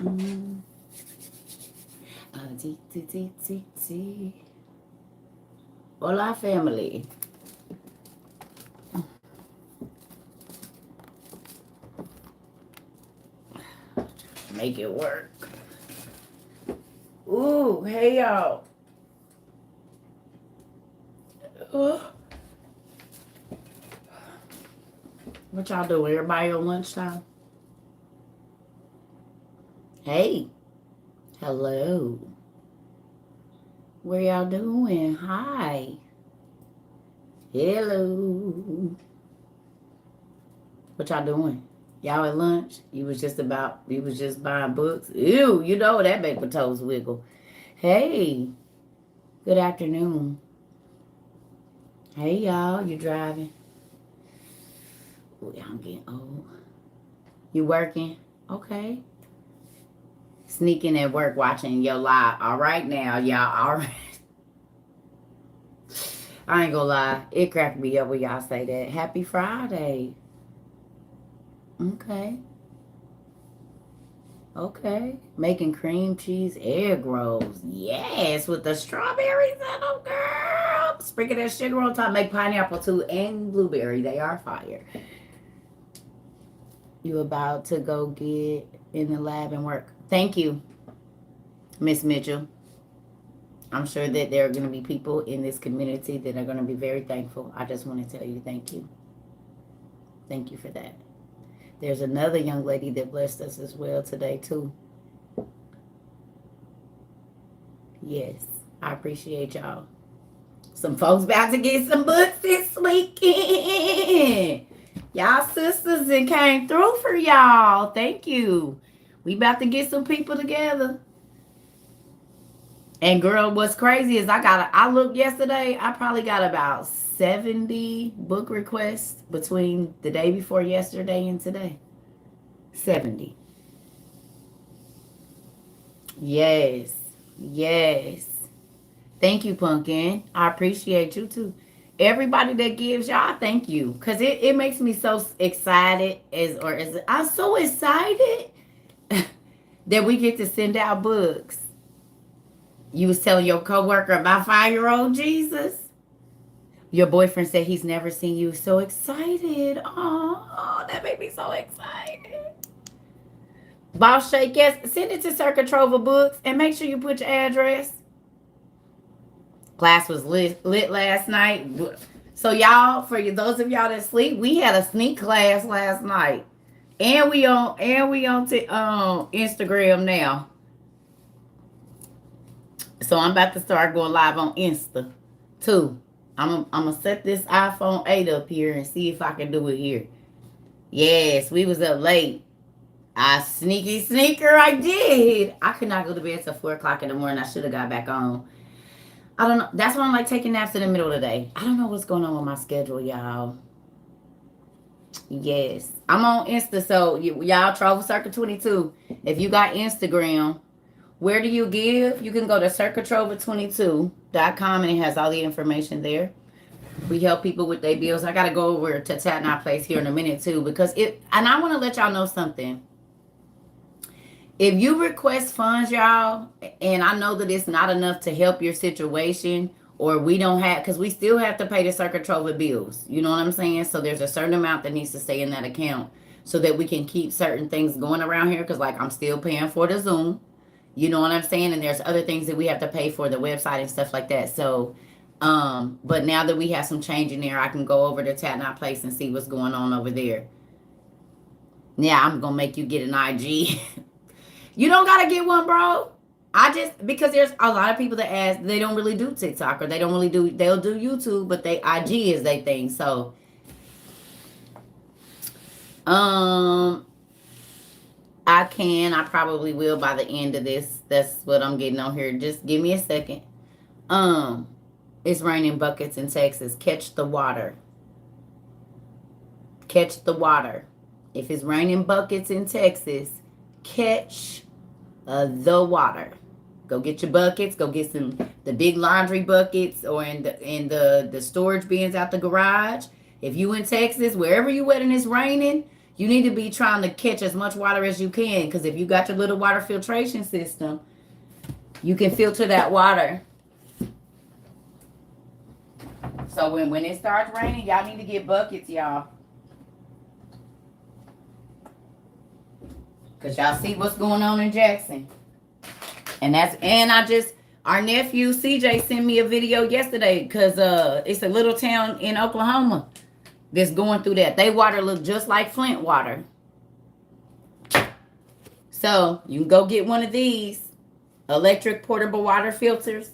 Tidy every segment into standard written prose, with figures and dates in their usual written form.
Mm. Hola, family. Make it work. Ooh, hey y'all. What y'all doing? Everybody on lunchtime? Hey. Hello. What y'all doing? Hi. Hello. What y'all doing? Y'all at lunch? You was just buying books? Ew, you know that make my toes wiggle. Hey. Good afternoon. Hey y'all, you driving? Ooh, I'm getting old. You working? Okay. Sneaking at work watching your live. All right now, y'all. All right. I ain't gonna lie. It cracked me up when y'all say that. Happy Friday. Okay. Okay. Making cream cheese egg rolls. Yes, with the strawberries in them, girl. Sprinkle that sugar on top. Make pineapple too and blueberry. They are fire. You about to go get in the lab and work. Thank you, Miss Mitchell. I'm sure that there are going to be people in this community that are going to be very thankful. I just want to tell you thank you. Thank you for that. There's another young lady that blessed us as well today, too. Yes, I appreciate y'all. Some folks about to get some books this weekend. Y'all sisters that came through for y'all. Thank you. We about to get some people together. And girl, what's crazy is I looked yesterday, I probably got about 70 book requests between the day before yesterday and today. 70. Yes. Yes. Thank you, Pumpkin. I appreciate you too. Everybody that gives y'all, thank you. Cause it makes me so excited I'm so excited that we get to send out books. You was telling your coworker about 5-year-old Jesus. Your boyfriend said he's never seen you so excited. Oh, that made me so excited. Boss Shake, yes, send it to Circa Trova Books and make sure you put your address. Class was lit last night. So y'all, for those of y'all that sleep, we had a sneak class last night, and we on Instagram now. So I'm about to start going live on Insta too. I'm gonna set this iPhone 8 up here and see if I can do it here. Yes, we was up late. I sneaker, I did. I could not go to bed till 4 o'clock in the morning. I should have got back on. I don't know. That's why I'm like taking naps in the middle of the day. I don't know what's going on with my schedule, y'all. Yes, I'm on Insta. So y'all, Travel Circle 22. If you got Instagram, where do you give? You can go to circatrova22.com and it has all the information there. We help people with their bills. I got to go over to Tatna Place here in a minute too because and I want to let y'all know something. If you request funds, y'all, and I know that it's not enough to help your situation, or we don't have, because we still have to pay the Circa Trova bills. You know what I'm saying? So there's a certain amount that needs to stay in that account so that we can keep certain things going around here. Because, like, I'm still paying for the Zoom. You know what I'm saying? And there's other things that we have to pay for, the website and stuff like that. So, but now that we have some change in there, I can go over to Tatna Place and see what's going on over there. Yeah, I'm going to make you get an IG. You don't gotta get one, bro. Because there's a lot of people that ask, they don't really do TikTok or they'll do YouTube, but they IG is their thing. So, I probably will by the end of this. That's what I'm getting on here. Just give me a second. It's raining buckets in Texas. Catch the water. Catch the water. If it's raining buckets in Texas, catch the water. Go get your buckets. Go get the big laundry buckets or in the storage bins out the garage. If you in Texas, wherever you at and it's raining, You need to be trying to catch as much water as you can, because if you got your little water filtration system, you can filter that water. So when it starts raining, y'all need to get buckets, y'all. Because y'all see what's going on in Jackson. Our nephew CJ sent me a video yesterday, because it's a little town in Oklahoma that's going through that. They water look just like Flint water. So you can go get one of these electric portable water filters.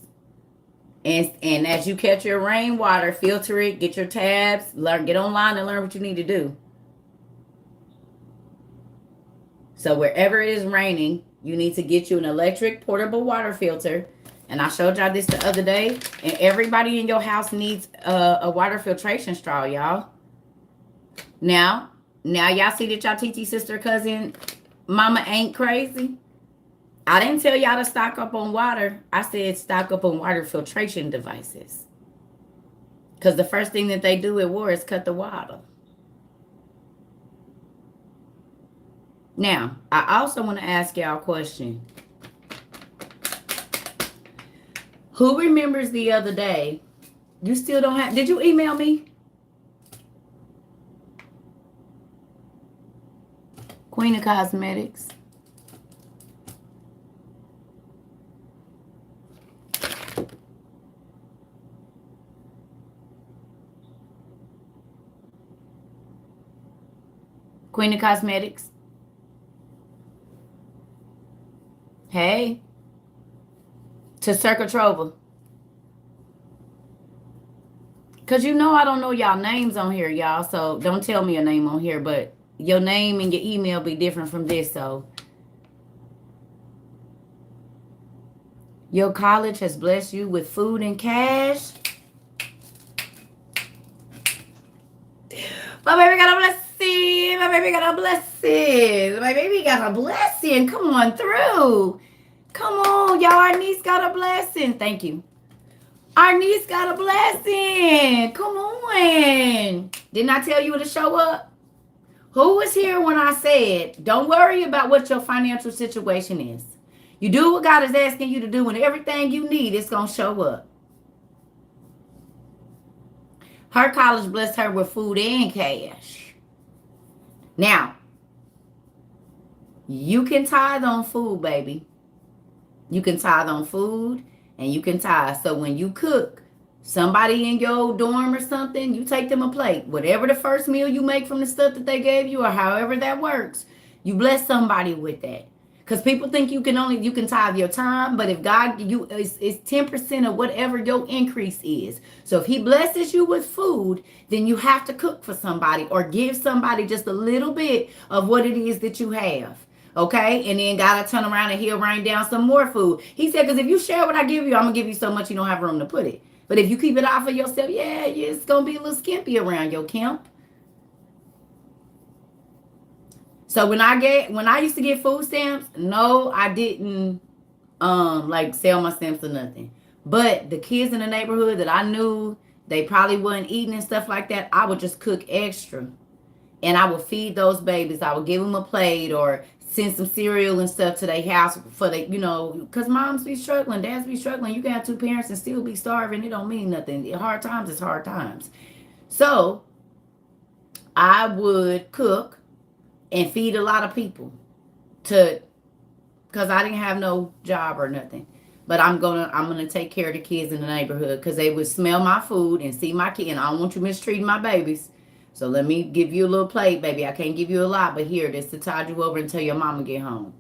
And as you catch your rainwater, filter it, get your tabs, get online and learn what you need to do. So wherever it is raining, you need to get you an electric portable water filter. And I showed y'all this the other day. And everybody in your house needs a water filtration straw, y'all. Now y'all see that y'all TT sister cousin mama ain't crazy? I didn't tell y'all to stock up on water. I said stock up on water filtration devices. Because the first thing that they do at war is cut the water. Now, I also want to ask y'all a question. Who remembers the other day? You still don't have... Did you email me? Queen of Cosmetics. Queen of Cosmetics. Hey. To Circa Trova. Because you know I don't know y'all names on here, y'all. So don't tell me a name on here. But your name and your email be different from this. So your college has blessed you with food and cash. My baby got a blessing. My baby got a blessing. My baby got a blessing. Come on through. Come on, y'all. Our niece got a blessing. Thank you. Our niece got a blessing. Come on. Didn't I tell you to show up? Who was here when I said, don't worry about what your financial situation is. You do what God is asking you to do, and everything you need, it's going to show up. Her college blessed her with food and cash. Now, you can tithe on food, baby. You can tithe on food and you can tithe. So when you cook, somebody in your dorm or something, you take them a plate. Whatever the first meal you make from the stuff that they gave you or however that works, you bless somebody with that. Because people think you can tithe your time, but if God, it's 10% of whatever your increase is. So if he blesses you with food, then you have to cook for somebody or give somebody just a little bit of what it is that you have. Okay? And then God will turn around and he'll rain down some more food. He said, because if you share what I give you, I'm going to give you so much you don't have room to put it. But if you keep it all for yourself, yeah, it's going to be a little skimpy around your camp. So when I used to get food stamps, no, I didn't like sell my stamps or nothing. But the kids in the neighborhood that I knew, they probably wasn't eating and stuff like that, I would just cook extra. And I would feed those babies. I would give them a plate or send some cereal and stuff to their house for the, because moms be struggling, dads be struggling. You can have two parents and still be starving. It don't mean nothing. Hard times is hard times. So I would cook and feed a lot of people because I didn't have no job or nothing. But I'm gonna take care of the kids in the neighborhood because they would smell my food and see my kid. And I don't want you mistreating my babies. So let me give you a little plate, baby. I can't give you a lot, but here, this to tide you over until your mama get home.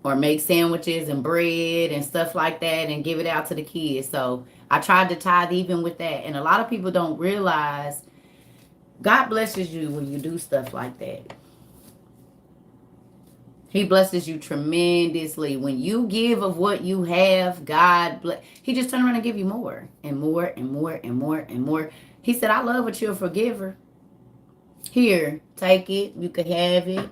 Or make sandwiches and bread and stuff like that and give it out to the kids. So I tried to tithe even with that. And a lot of people don't realize God blesses you when you do stuff like that. He blesses you tremendously. When you give of what you have, God bless. He just turn around and give you more and more and more and more and more. He said, I love that you're a forgiver. Here, take it. You can have it.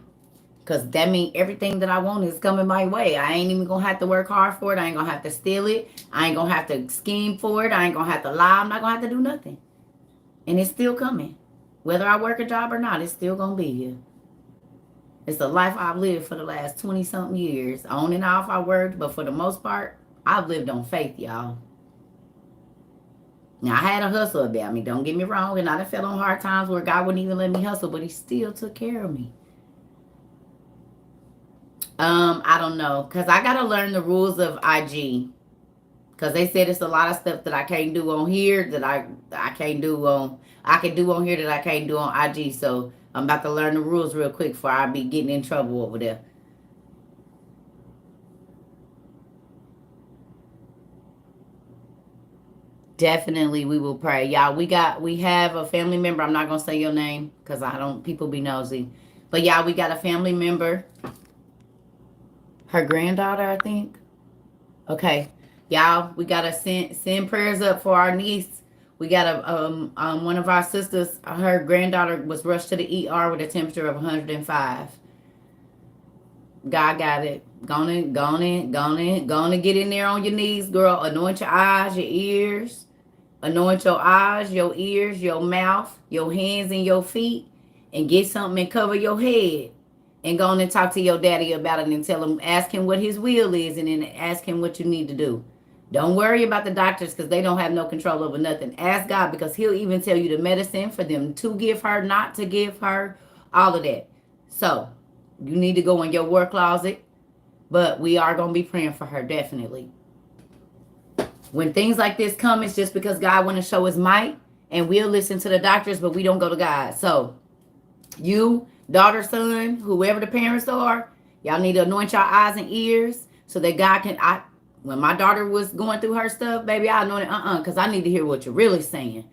Because that means everything that I want is coming my way. I ain't even going to have to work hard for it. I ain't going to have to steal it. I ain't going to have to scheme for it. I ain't going to have to lie. I'm not going to have to do nothing. And it's still coming. Whether I work a job or not, it's still going to be here. It's the life I've lived for the last 20-something years. On and off I worked, but for the most part, I've lived on faith, y'all. Now, I had a hustle about me, don't get me wrong, and I done fell on hard times where God wouldn't even let me hustle, but he still took care of me. I don't know, because I got to learn the rules of IG, because they said it's a lot of stuff that I can't do on here that I can't do on, I can do on here that I can't do on IG, so I'm about to learn the rules real quick before I be getting in trouble over there. Definitely we will pray. Y'all, we have a family member. I'm not going to say your name because I don't, people be nosy. But y'all, we got a family member. Her granddaughter, I think. Okay. Y'all, we got to send prayers up for our niece. We got one of our sisters, her granddaughter was rushed to the ER with a temperature of 105. God got it. Gonna get in there on your knees, girl. Anoint your eyes, your ears. Anoint your eyes, your ears, your mouth, your hands, and your feet. And get something and cover your head. And go on and talk to your daddy about it and tell him, ask him what his will is, and then ask him what you need to do. Don't worry about the doctors because they don't have no control over nothing. Ask God because he'll even tell you the medicine for them to give her, not to give her, all of that. So you need to go in your work closet, but we are going to be praying for her, definitely. When things like this come, it's just because God want to show his might, and we'll listen to the doctors, but we don't go to God. So you, daughter, son, whoever the parents are, y'all need to anoint your eyes and ears so that God can, when my daughter was going through her stuff, baby, I anointed, because I need to hear what you're really saying.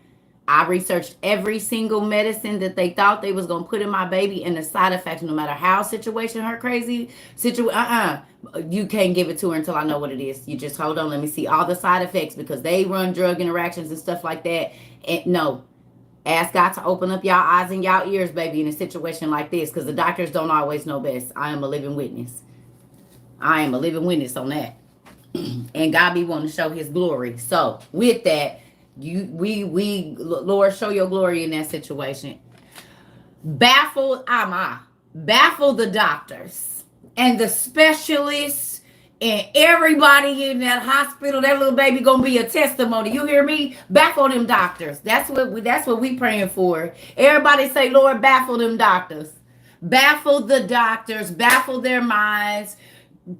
I researched every single medicine that they thought they was going to put in my baby, and the side effects, no matter how situation, her crazy situation, you can't give it to her until I know what it is. You just hold on, let me see all the side effects, because they run drug interactions and stuff like that. And no, ask God to open up y'all eyes and y'all ears, baby, in a situation like this, because the doctors don't always know best. I am a living witness. I am a living witness on that. And God be wanting to show his glory. So with that, Lord, show your glory in that situation. Baffle the doctors and the specialists and everybody in that hospital. That little baby gonna be a testimony. You hear me? Baffle them doctors. That's what we praying for. Everybody say, Lord, baffle them doctors. Baffle the doctors. Baffle their minds.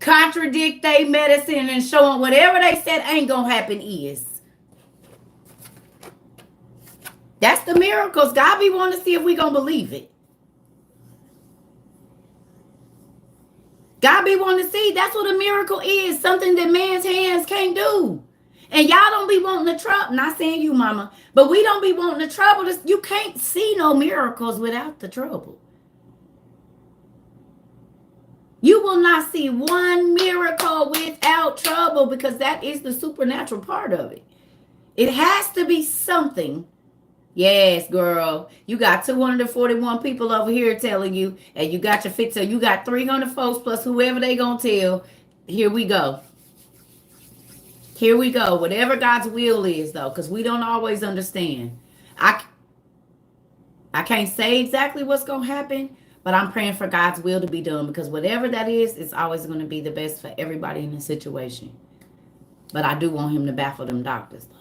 Contradict their medicine and show them whatever they said ain't gonna happen is. That's the miracles. God be wanting to see if we gonna believe it. God be wanting to see. That's what a miracle is. Something that man's hands can't do. And y'all don't be wanting to trouble. Not saying you, mama, but we don't be wanting to trouble this. You can't see no miracles without the trouble. You will not see one miracle without trouble, because that is the supernatural part of it. It has to be something. Yes, girl. You got 241 people over here telling you, and you got your fix. So you got 300 folks plus whoever they gonna tell. Here we go. Here we go. Whatever God's will is, though, because we don't always understand. I can't say exactly what's gonna happen, but I'm praying for God's will to be done, because whatever that is, it's always going to be the best for everybody in the situation. But I do want him to baffle them doctors, though.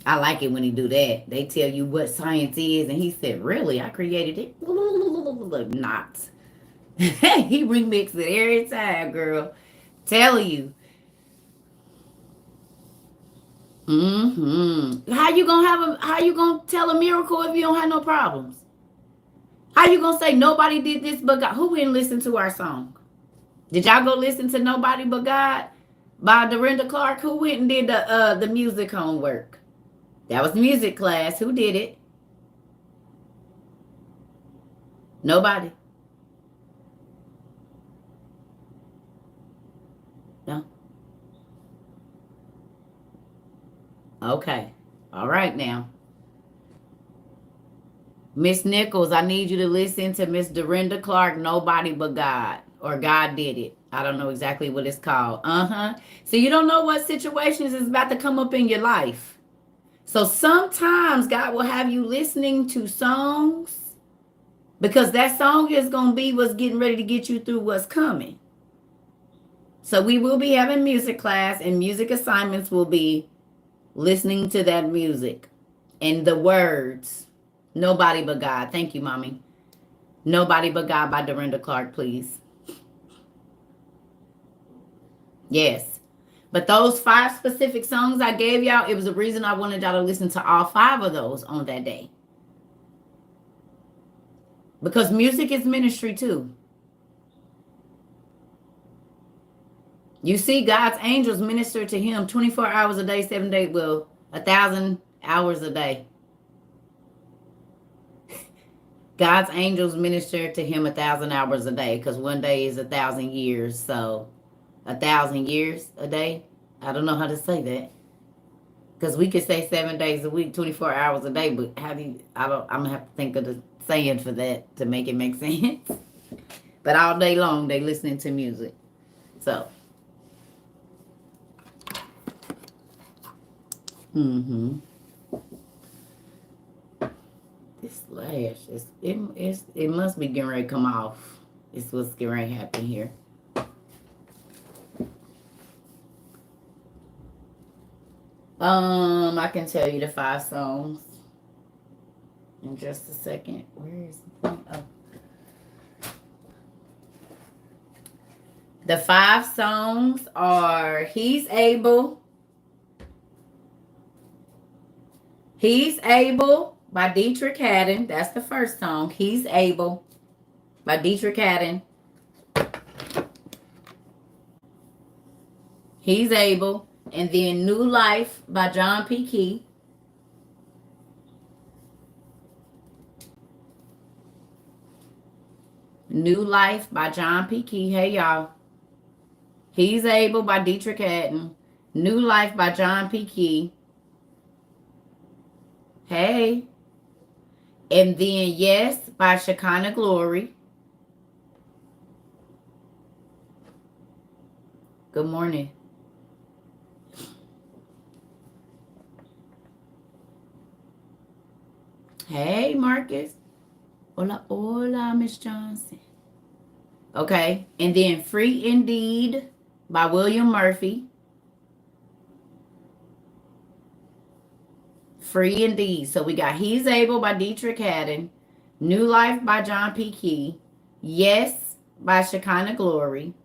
I like it when he do that. They tell you what science is, and he said, really? I created it? Not. He remixed it every time, girl. Tell you. How you gonna tell a miracle if you don't have no problems? How you gonna say nobody did this but God? Who didn't listen to our song? Did y'all go listen to Nobody But God by Dorinda Clark? Who went and did the music homework? That was music class. Who did it? Nobody. No. Okay. All right now. Miss Nichols, I need you to listen to Miss Dorinda Clark, Nobody But God, or God Did It. I don't know exactly what it's called. So you don't know what situations is about to come up in your life. So sometimes God will have you listening to songs because that song is going to be what's getting ready to get you through what's coming. So we will be having music class, and music assignments will be listening to that music and the words. Nobody But God. Thank you, Mommy. Nobody But God by Dorinda Clark, please. Yes. But those 5 specific songs I gave y'all, it was the reason I wanted y'all to listen to all 5 of those on that day. Because music is ministry too. You see God's angels minister to him 24 hours a day, 7 days, well, 1,000 hours a day. God's angels minister to him 1,000 hours a day because one day is 1,000 years. So 1,000 years a day. I don't know how to say that. Because we could say 7 days a week, 24 hours a day, but how do you, I'm going to have to think of the saying for that to make it make sense. But all day long, they listening to music. So. This lash, it must be getting ready to come off. It's what's getting ready to happen here. I can tell you the 5 songs in just a second. Where is the point? Oh. The 5 songs are He's Able. He's Able by Dietrich Haddon. That's the first song. He's Able by Dietrich Haddon. He's Able. And then New Life by John P. Key. New Life by John P. Key. Hey, y'all. He's Able by Dietrich Haddon. New Life by John P. Key. Hey. And then Yes by Shekinah Glory. Good morning. Hey, Marcus. Hola, hola, Miss Johnson. Okay. And then Free Indeed by William Murphy. Free Indeed. So we got He's Able by Dietrich Haddon. New Life by John P. Key. Yes by Shekinah Glory.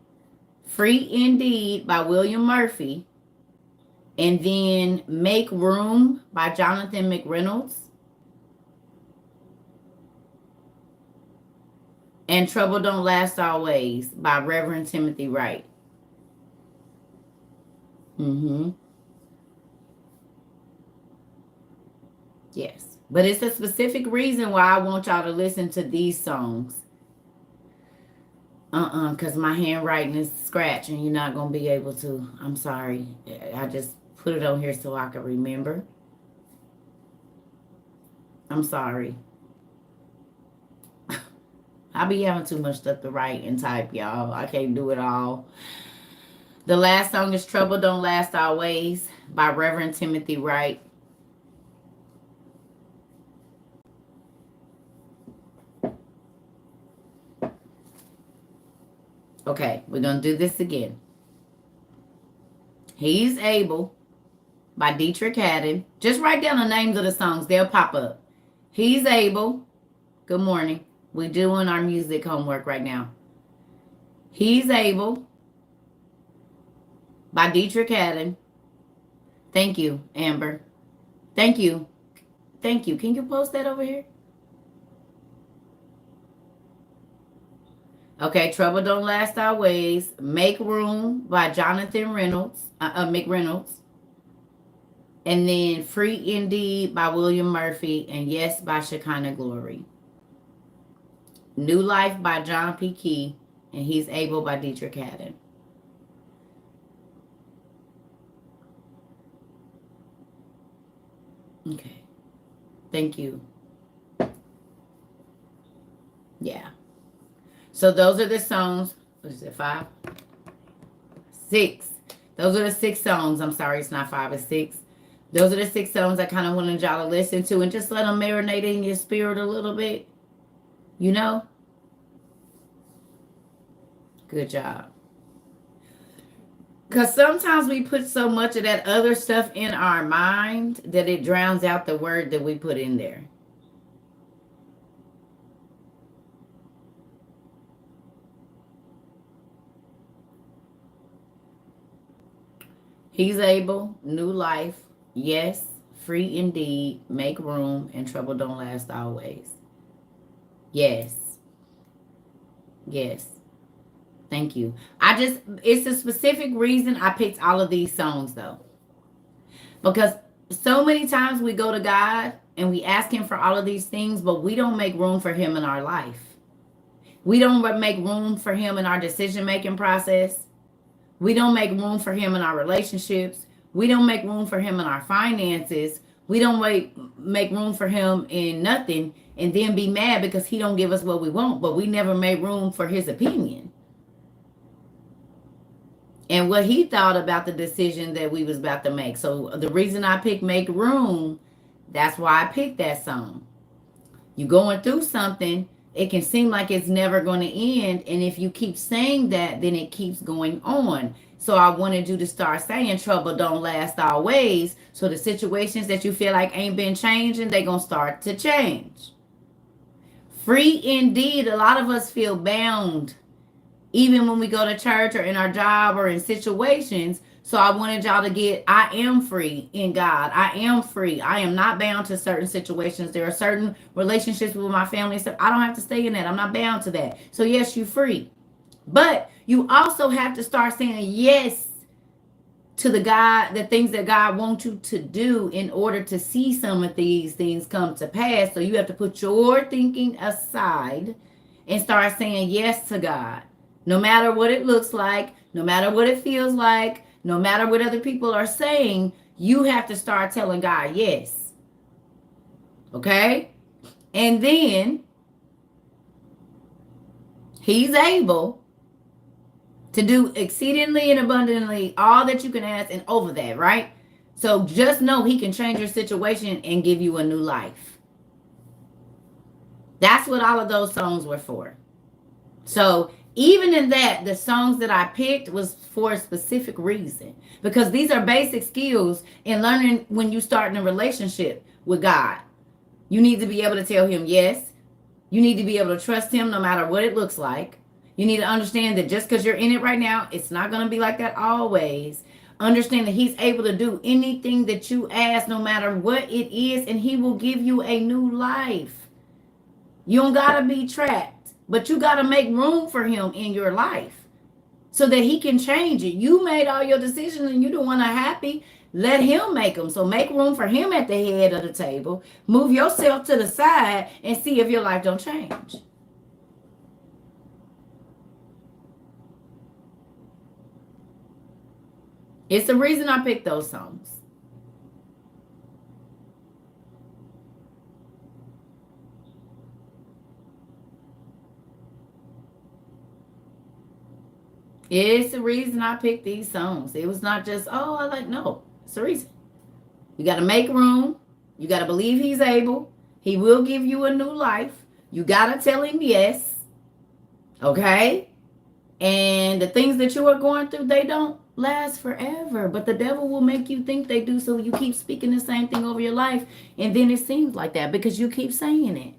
Free Indeed by William Murphy. And then Make Room by Jonathan McReynolds. And Trouble Don't Last Always by Reverend Timothy Wright. Yes. But it's a specific reason why I want y'all to listen to these songs. Because my handwriting is scratched and you're not going to be able to. I'm sorry. I just put it on here so I can remember. I'm sorry. I be having too much stuff to write and type, y'all. I can't do it all. The last song is Trouble Don't Last Always by Reverend Timothy Wright. Okay, we're going to do this again. He's Able by Dietrich Haddon. Just write down the names of the songs. They'll pop up. He's Able. Good morning. We're doing our music homework right now. He's Able by Dietrich Haddon. Thank you, Amber. Thank you. Thank you. Can you post that over here? Okay, Trouble Don't Last Always. Make Room by Jonathan McReynolds. And then Free Indeed by William Murphy. And Yes by Shekinah Glory. New Life by John P. Key. And He's Able by Dietrich Haddon. Okay. Thank you. Yeah. So those are the songs. What is it, 5? 6. Those are the 6 songs. I'm sorry, it's not 5, it's 6. Those are the 6 songs I kind of wanted y'all to listen to and just let them marinate in your spirit a little bit. You know? Good job. Because sometimes we put so much of that other stuff in our mind that it drowns out the word that we put in there. He's able, new life, yes, free indeed, make room, and trouble don't last always. Yes. Yes. Thank you. It's a specific reason I picked all of these songs though. Because so many times we go to God and we ask Him for all of these things, but we don't make room for Him in our life. We don't make room for Him in our decision making process. We don't make room for Him in our relationships. We don't make room for Him in our finances. We don't make room for Him in nothing and then be mad because He don't give us what we want, but we never made room for His opinion and what He thought about the decision that we was about to make. So the reason I picked Make Room, that's why I picked that song. You going through something, it can seem like it's never going to end. And if you keep saying that, then it keeps going on. So I wanted you to start saying trouble don't last always. So the situations that you feel like ain't been changing, they going to start to change. Free indeed. A lot of us feel bound even when we go to church or in our job or in situations. So I wanted y'all to get, I am free in God. I am free. I am not bound to certain situations. There are certain relationships with my family and stuff. I don't have to stay in that. I'm not bound to that. So yes, you're free. But you also have to start saying yes to the things that God wants you to do in order to see some of these things come to pass. So you have to put your thinking aside and start saying yes to God. No matter what it looks like, no matter what it feels like, no matter what other people are saying, you have to start telling God yes. Okay? And then He's able to do exceedingly and abundantly all that you can ask and over that, right? So just know He can change your situation and give you a new life. That's what all of those songs were for. So even in that, the songs that I picked was for a specific reason, because these are basic skills in learning when you start in a relationship with God. You need to be able to tell Him yes. You need to be able to trust Him no matter what it looks like. You need to understand that just because you're in it right now, it's not going to be like that always. Understand that He's able to do anything that you ask, no matter what it is, and He will give you a new life. You don't got to be trapped. But you got to make room for Him in your life so that He can change it. You made all your decisions and you don't want to happy. Let Him make them. So make room for Him at the head of the table. Move yourself to the side and see if your life don't change. It's the reason I picked those songs. It's the reason I picked these songs. It was not just, oh, I like, no. It's the reason. You got to make room. You got to believe He's able. He will give you a new life. You got to tell Him yes. Okay? And the things that you are going through, they don't last forever. But the devil will make you think they do. So you keep speaking the same thing over your life. And then it seems like that because you keep saying it.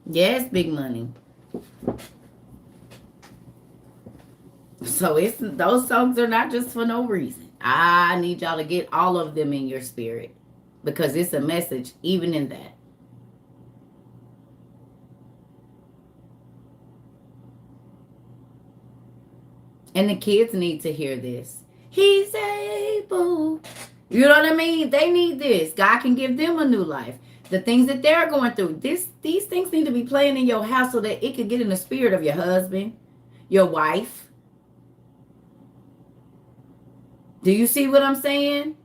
Yes, big money. So those songs are not just for no reason. I need y'all to get all of them in your spirit because it's a message even in that. And the kids need to hear this. He's able. You know what I mean? They need this. God can give them a new life. The things that they're going through, these things need to be playing in your house so that it could get in the spirit of your husband, your wife. Do you see what I'm saying?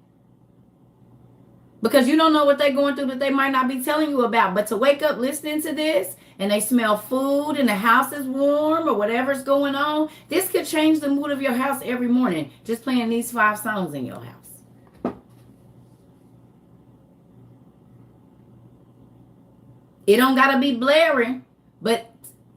Because you don't know what they're going through that they might not be telling you about. But to wake up listening to this and they smell food and the house is warm or whatever's going on, this could change the mood of your house every morning. Just playing these 5 songs in your house. It don't got to be blaring, but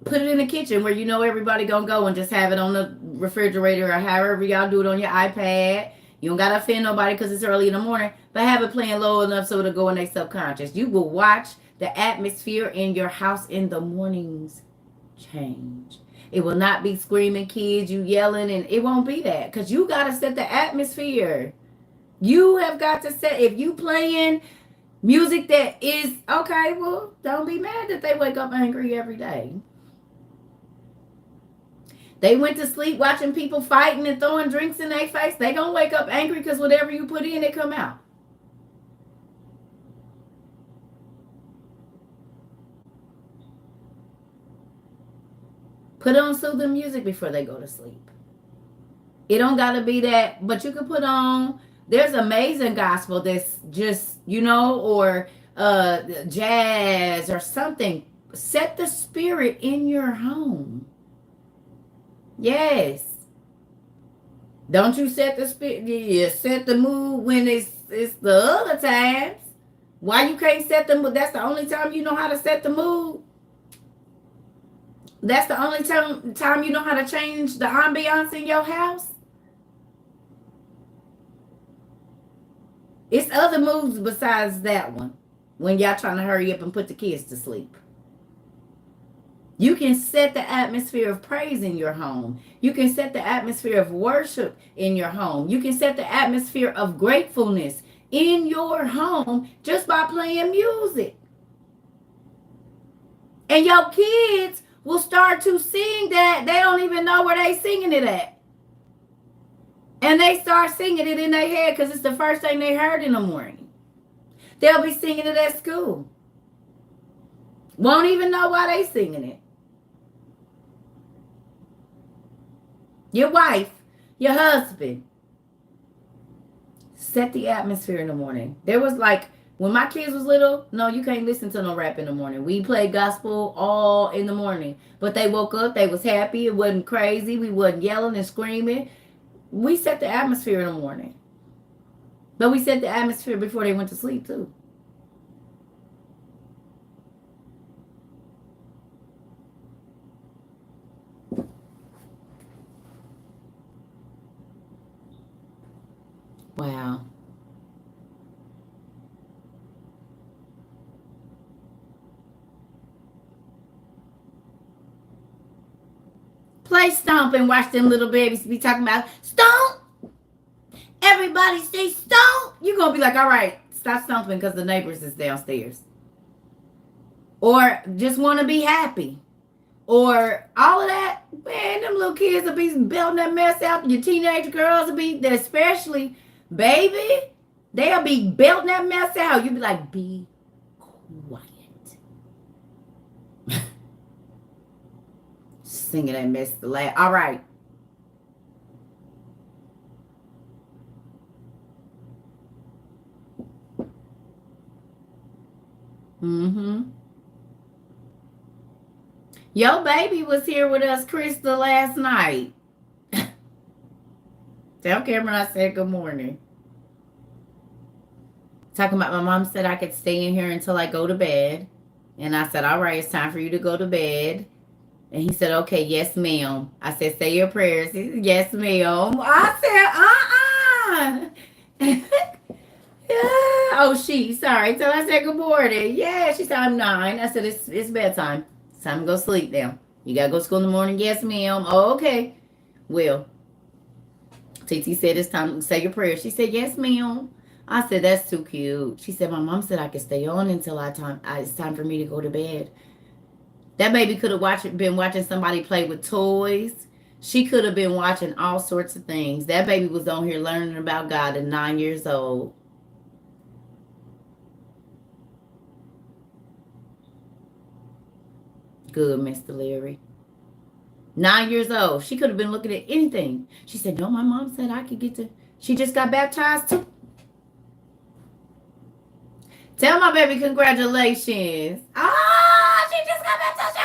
put it in the kitchen where you know everybody going to go, and just have it on the refrigerator or however y'all do it on your iPad. You don't got to offend nobody because it's early in the morning, but have it playing low enough so it'll go in their subconscious. You will watch the atmosphere in your house in the mornings change. It will not be screaming kids, you yelling, and it won't be that, because you got to set the atmosphere. You have got to set, if you playing music that is, okay, well, don't be mad that they wake up angry every day. They went to sleep watching people fighting and throwing drinks in their face. They gonna wake up angry because whatever you put in, it come out. Put on soothing music before they go to sleep. It don't gotta be that, but you can put on, there's amazing gospel that's just, or jazz or something. Set the spirit in your home. Yes. Don't you set the spirit? You set the mood when it's the other times. Why you can't set the mood? That's the only time you know how to set the mood. That's the only time you know how to change the ambiance in your house. It's other moves besides that one when y'all trying to hurry up and put the kids to sleep. You can set the atmosphere of praise in your home. You can set the atmosphere of worship in your home. You can set the atmosphere of gratefulness in your home just by playing music. And your kids will start to sing that. They don't even know where they singing it at. And they start singing it in their head because it's the first thing they heard in the morning. They'll be singing it at school. Won't even know why they singing it. Your wife, your husband, set the atmosphere in the morning. There was like, when my kids was little, no, you can't listen to no rap in the morning. We played gospel all in the morning. But they woke up, they was happy, it wasn't crazy, we wasn't yelling and screaming. We set the atmosphere in the morning. But we set the atmosphere before they went to sleep too. Wow. Play stomp and watch them little babies be talking about stomp. Everybody say stomp. You're going to be like, all right, stop stomping because the neighbors is downstairs. Or just want to be happy. Or all of that. Man, them little kids will be belting that mess out. Your teenage girls will be, especially, baby, they'll be belting that mess out. You'll be like, be quiet. Singing that mess to laugh. All right. Your baby was here with us, Krista, last night. Tell Cameron I said good morning. Talking about my mom said I could stay in here until I go to bed. And I said, all right, it's time for you to go to bed. And he said, okay, yes, ma'am. I said, say your prayers. He said, yes, ma'am. I said, yeah. Oh, sorry. So I said, good morning. Yeah, she said, I'm 9. I said, it's bedtime. It's time to go sleep now. You got to go to school in the morning? Yes, ma'am. Oh, okay. Well, TT said, it's time to say your prayers. She said, yes, ma'am. I said, that's too cute. She said, my mom said I could stay on until it's time for me to go to bed. That baby could have been watching somebody play with toys. She could have been watching all sorts of things. That baby was on here learning about God at 9 years old. Good, Mr. Larry. 9 years old. She could have been looking at anything. She said, no, my mom said I could get to. She just got baptized too. Tell my baby congratulations. She just got baptized.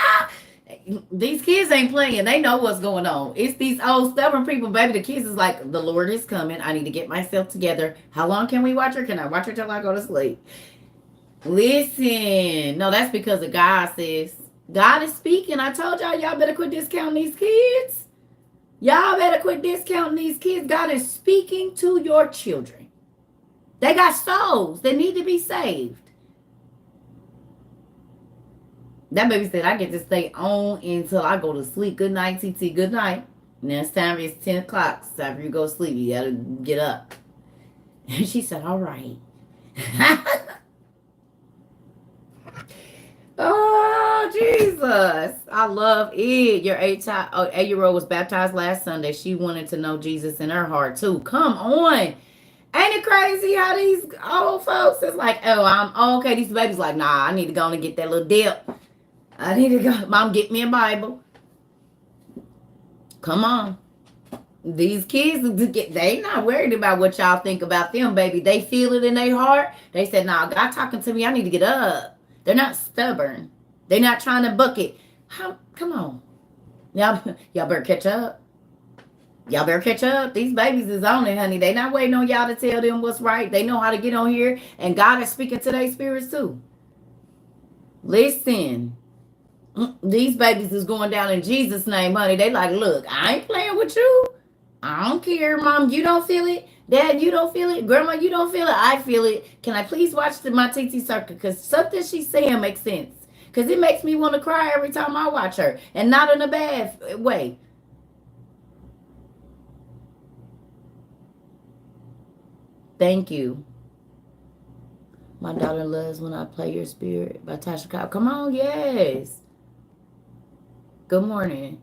these kids ain't playing. They know what's going on. It's these old stubborn people, baby. The kids is like, the Lord is coming. I need to get myself together. How long can we watch her? Can I watch her till I go to sleep? Listen, no, that's because of God, sis. God is speaking. I told y'all better quit discounting these kids. Y'all better quit discounting these kids. God is speaking to your children. They got souls that need to be saved. That baby said, I get to stay on until I go to sleep. Good night, TT. Good night. Next time it's 10 o'clock. It's time for you to go to sleep. You got to get up. And she said, all right. Oh, Jesus. I love it. Your 8-year-old was baptized last Sunday. She wanted to know Jesus in her heart, too. Come on. Ain't it crazy how these old folks is like, oh, I'm okay. These babies like, nah, I need to go and get that little dip. I need to go. Mom, get me a Bible. Come on. These kids, they not worried about what y'all think about them, baby. They feel it in their heart. They said, nah, God talking to me. I need to get up. They're not stubborn. They're not trying to buck it. Come on. Y'all better catch up. Y'all better catch up. These babies is on it, honey. They not waiting on y'all to tell them what's right. They know how to get on here. And God is speaking to their spirits too. Listen. These babies is going down in Jesus' name, honey. They like, look, I ain't playing with you. I don't care, Mom. You don't feel it. Dad, you don't feel it. Grandma, you don't feel it. I feel it. Can I please watch my TT circle? Because something she's saying makes sense. Because it makes me want to cry every time I watch her. And not in a bad way. Thank you. My daughter loves when I play Your Spirit by Tasha Cobb. Come on, yes. Good morning.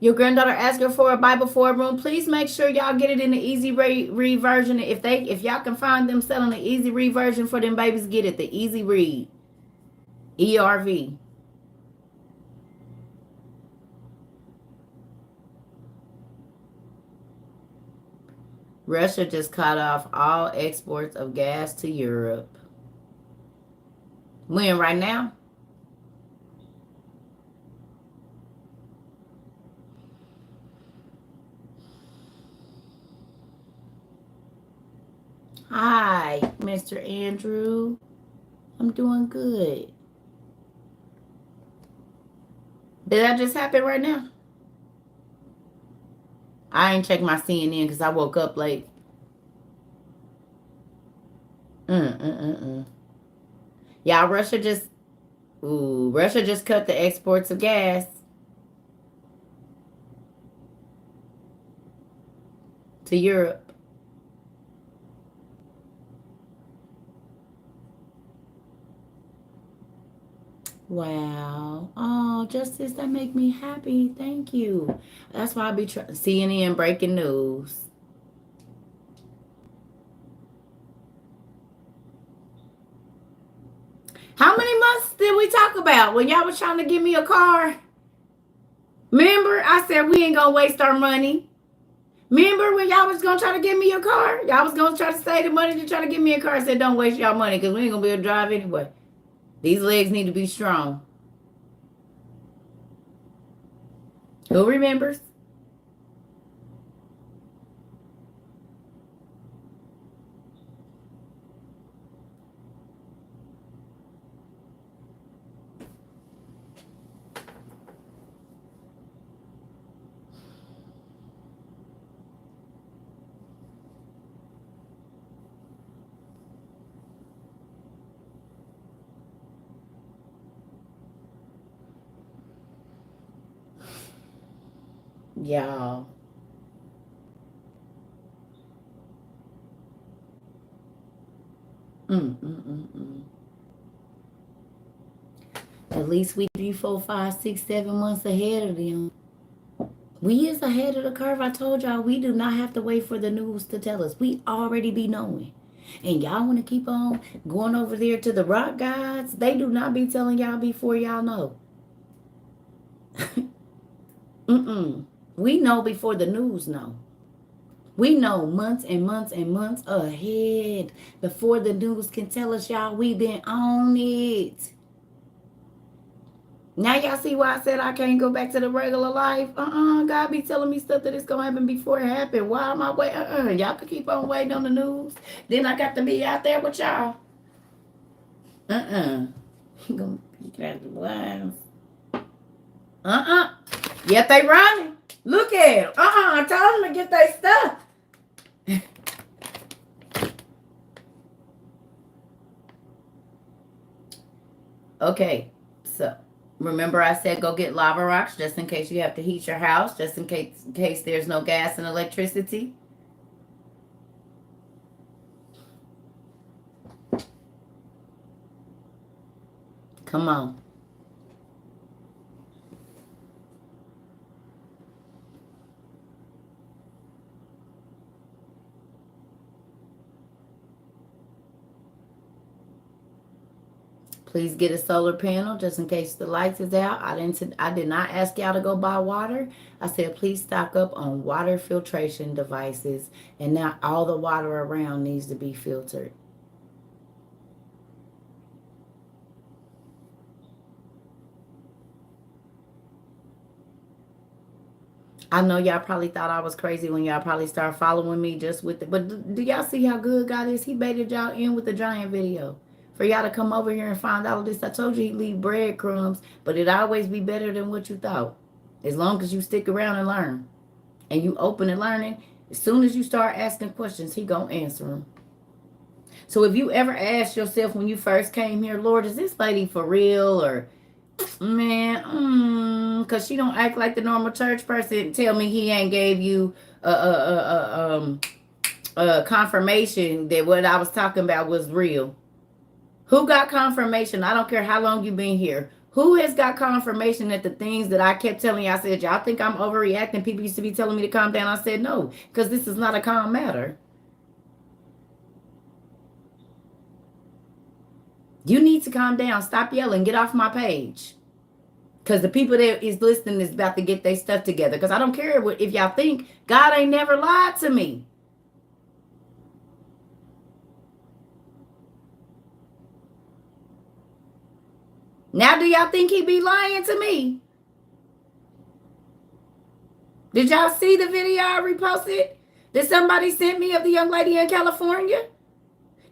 Your granddaughter asked her for a Bible for a room. Please make sure y'all get it in the easy read version. If y'all can find them selling the easy read version for them babies, get it. The easy read. ERV. Russia just cut off all exports of gas to Europe. When? Right now? Hi, Mr. Andrew. I'm doing good. Did that just happen right now? I ain't checked my CNN because I woke up late. Y'all, Russia just cut the exports of gas to Europe. Wow. Oh, Justice, that make me happy. Thank you. That's why I be CNN breaking news. How many months did we talk about when y'all was trying to give me a car? Remember, I said we ain't gonna waste our money. Remember when y'all was gonna try to give me a car? Y'all was gonna try to save the money to try to give me a car. I said don't waste y'all money because we ain't gonna be able to drive anyway. These legs need to be strong. Who remembers? Y'all. At least we 3, 4, 5, 6, 7 months ahead of them. We is ahead of the curve. I told y'all we do not have to wait for the news to tell us. We already be knowing. And y'all want to keep on going over there to the rock gods? They do not be telling y'all before y'all know. We know before the news know. We know months and months and months ahead before the news can tell us, y'all. We been on it. Now y'all see why I said I can't go back to the regular life? God be telling me stuff that is going to happen before it happen. Why am I waiting? Y'all can keep on waiting on the news. Then I got to be out there with y'all. You gonna get out the blinds. Yet they running. Look at them. I told them to get their stuff. Okay, so remember I said go get lava rocks just in case you have to heat your house, just in case there's no gas and electricity. Come on. Please get a solar panel just in case the lights is out. I did not ask y'all to go buy water. I said please stock up on water filtration devices, and now all the water around needs to be filtered. I know y'all probably thought I was crazy when y'all probably started following me just with it. But do y'all see how good God is? He baited y'all in with the giant video. For y'all to come over here and find out this. I told you he'd leave breadcrumbs, but it'd always be better than what you thought. As long as you stick around and learn. And you open and learning, as soon as you start asking questions, he gonna answer them. So if you ever asked yourself when you first came here, Lord, is this lady for real? Or man, because she don't act like the normal church person. Tell me he ain't gave you a confirmation that what I was talking about was real. Who got confirmation? I don't care how long you've been here. Who has got confirmation that the things that I kept telling you, I said, y'all think I'm overreacting? People used to be telling me to calm down. I said, no, because this is not a calm matter. You need to calm down. Stop yelling. Get off my page. Because the people that is listening is about to get their stuff together. Because I don't care if y'all think God ain't never lied to me. Now do y'all think he be lying to me? Did y'all see the video I reposted that somebody sent me of the young lady in California?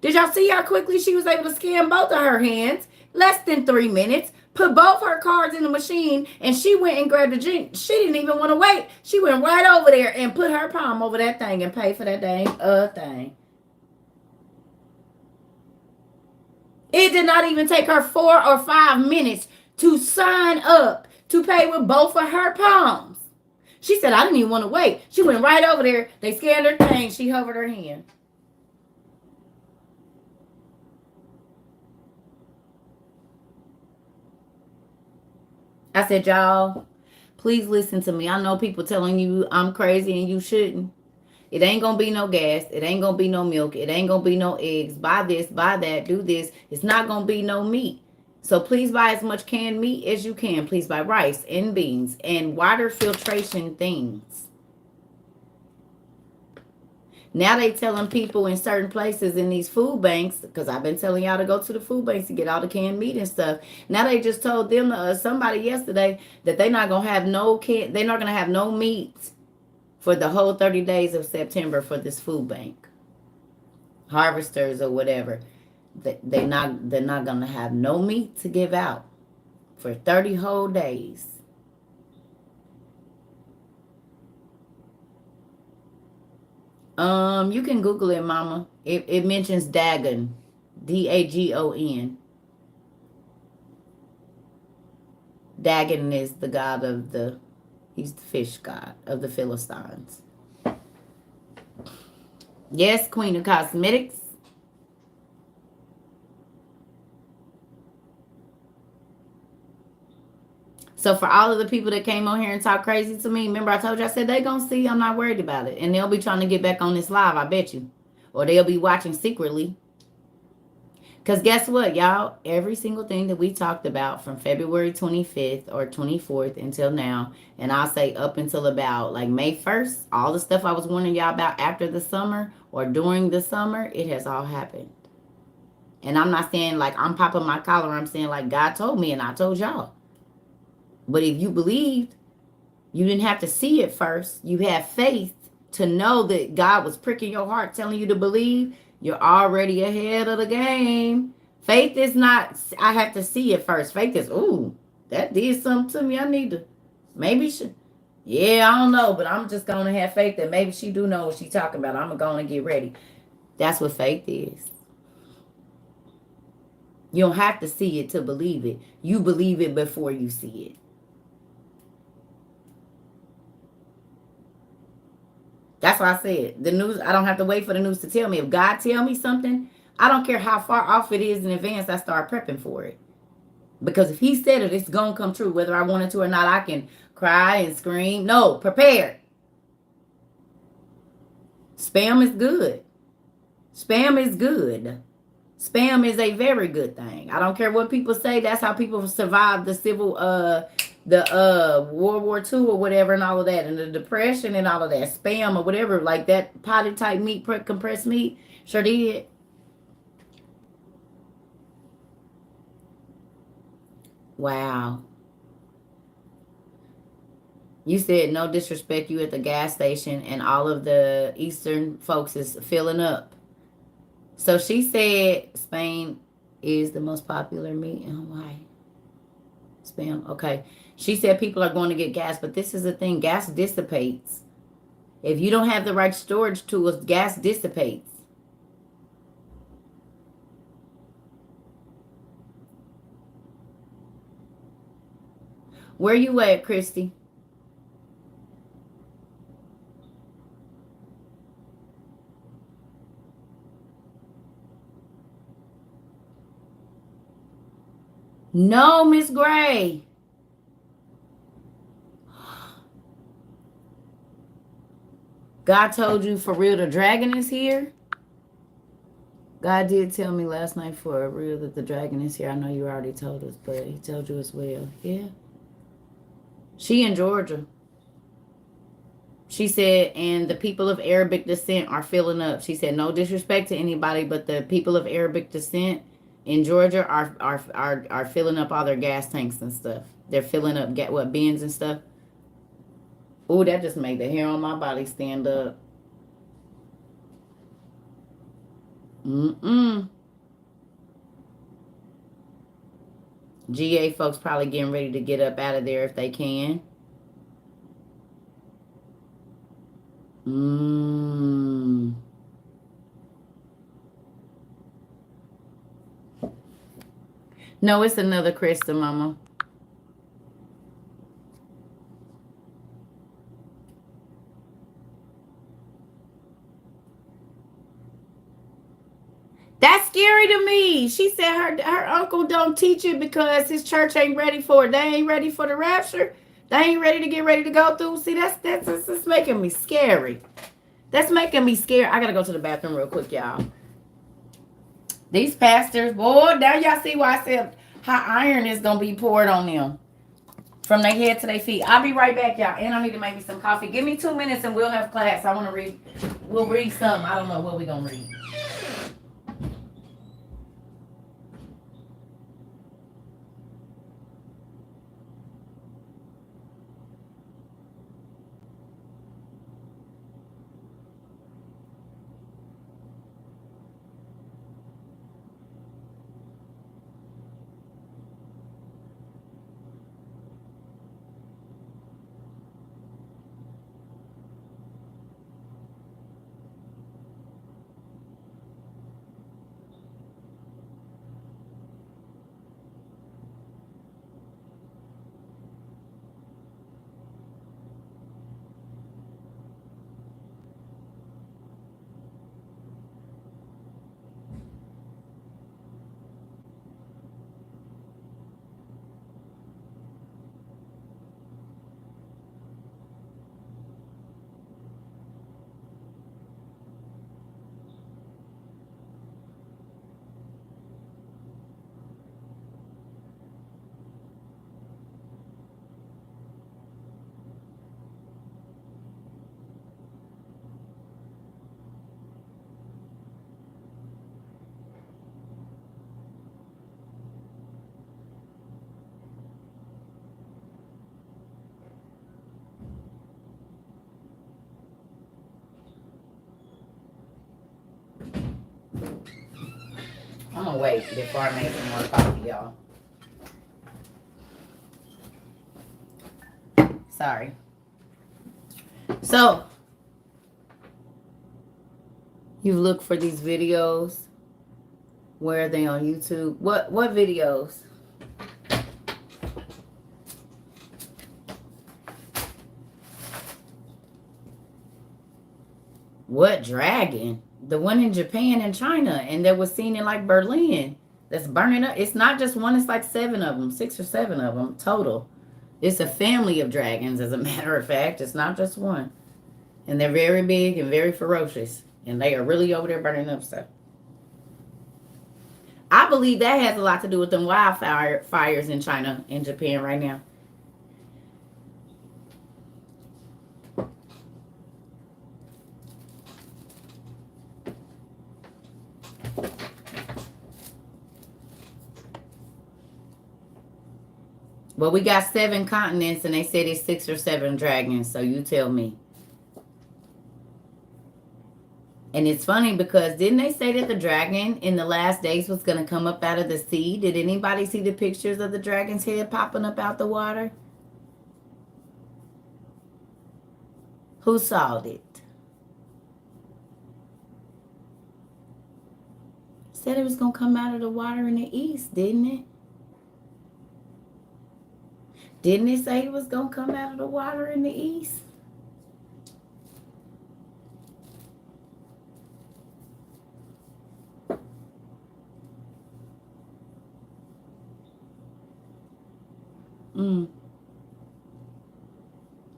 Did y'all see how quickly she was able to scan both of her hands? Less than 3 minutes. Put both her cards in the machine, and she went and grabbed the drink. She didn't even want to wait. She went right over there and put her palm over that thing and paid for that dang thing. It did not even take her 4 or 5 minutes to sign up to pay with both of her palms. She said, I didn't even want to wait. She went right over there. They scanned her thing. She hovered her hand. I said, y'all, please listen to me. I know people telling you I'm crazy and you shouldn't. It ain't going to be no gas. It ain't going to be no milk. It ain't going to be no eggs. Buy this, buy that, do this. It's not going to be no meat. So please buy as much canned meat as you can. Please buy rice and beans and water filtration things. Now they telling people in certain places in these food banks, because I've been telling y'all to go to the food banks to get all the canned meat and stuff. Now they just told them somebody yesterday that they're not gonna have they're not gonna have no meat for the whole 30 days of September for this food bank. Harvesters or whatever. They're not gonna have no meat to give out for 30 whole days. You can Google it, Mama. It mentions Dagon, Dagon. Dagon is the god of he's the fish god of the Philistines. Yes, Queen of Cosmetics. So for all of the people that came on here and talk crazy to me, remember I told you, I said they gonna see I'm not worried about it. And they'll be trying to get back on this live, I bet you. Or they'll be watching secretly. Because guess what, y'all? Every single thing that we talked about from February 25th or 24th until now, and I'll say up until about like May 1st, all the stuff I was warning y'all about after the summer or during the summer, it has all happened. And I'm not saying like I'm popping my collar. I'm saying like God told me and I told y'all. But if you believed, you didn't have to see it first. You have faith to know that God was pricking your heart, telling you to believe. You're already ahead of the game. Faith is not, I have to see it first. Faith is, ooh, that did something to me. I need to, maybe she, yeah, I don't know, but I'm just going to have faith that maybe she do know what she's talking about. I'm going to get ready. That's what faith is. You don't have to see it to believe it. You believe it before you see it. That's why I said the news. I don't have to wait for the news to tell me. If God tell me something, I don't care how far off it is in advance. I start prepping for it, because if He said it, it's gonna come true, whether I want it to or not. I can cry and scream. No, prepared. Spam is good. Spam is good. Spam is a very good thing. I don't care what people say. That's how people survived the World War II or whatever, and all of that, and the Depression and all of that. Spam or whatever, like that potted type meat, compressed meat, sure did. Wow. You said no disrespect. You at the gas station, and all of the Eastern folks is filling up. So she said Spain is the most popular meat in Hawaii. Spam. Okay. She said people are going to get gas, but this is the thing. Gas dissipates. If you don't have the right storage tools, gas dissipates. Where you at, Christy? No, Miss Gray. God told you for real the dragon is here? God did tell me last night for real that the dragon is here. I know you already told us, but He told you as well. Yeah. She in Georgia. She said, and the people of Arabic descent are filling up. She said, no disrespect to anybody, but the people of Arabic descent in Georgia are filling up all their gas tanks and stuff. They're filling up bins and stuff. Ooh, that just made the hair on my body stand up. Mm-mm. GA folks probably getting ready to get up out of there if they can. Mm. No, it's another Krista, Mama. That's scary to me. She said her uncle don't teach it because his church ain't ready for it. They ain't ready for the rapture. They ain't ready to get ready to go through. See, that's making me scary. That's making me scared. I gotta go to the bathroom real quick, y'all. These pastors, boy, now y'all see why I said how iron is gonna be poured on them from their head to their feet. I'll be right back, y'all. And I need to make me some coffee. Give me 2 minutes and we'll have class. I want to read. We'll read some. I don't know what we're gonna read. wait before I make some more coffee, y'all. Sorry. So, you look for these videos. Where are they on YouTube? What videos? What dragon? The one in Japan and China, and that was seen in like Berlin. That's burning up. It's not just one, it's like 7 of them, 6 or 7 of them total. It's a family of dragons, as a matter of fact. It's not just one. And they're very big and very ferocious. And they are really over there burning up stuff. I believe that has a lot to do with them wildfires in China and Japan right now. Well, we got 7 continents, and they said it's 6 or 7 dragons, so you tell me. And it's funny because didn't they say that the dragon in the last days was going to come up out of the sea? Did anybody see the pictures of the dragon's head popping up out the water? Who saw it? Said it was going to come out of the water in the east, didn't it? Didn't it say it was going to come out of the water in the east?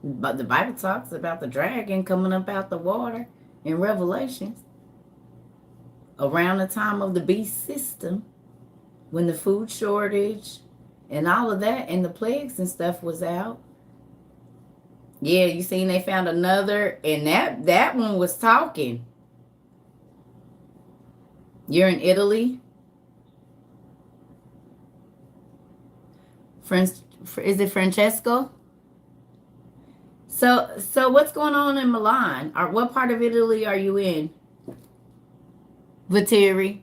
But the Bible talks about the dragon coming up out the water in Revelations around the time of the beast system, when the food shortage and all of that and the plagues and stuff was out. Yeah, you seen they found another, and that one was talking. You're in Italy? Is it Francesco? So what's going on in Milan? Or what part of Italy are you in? Viteri?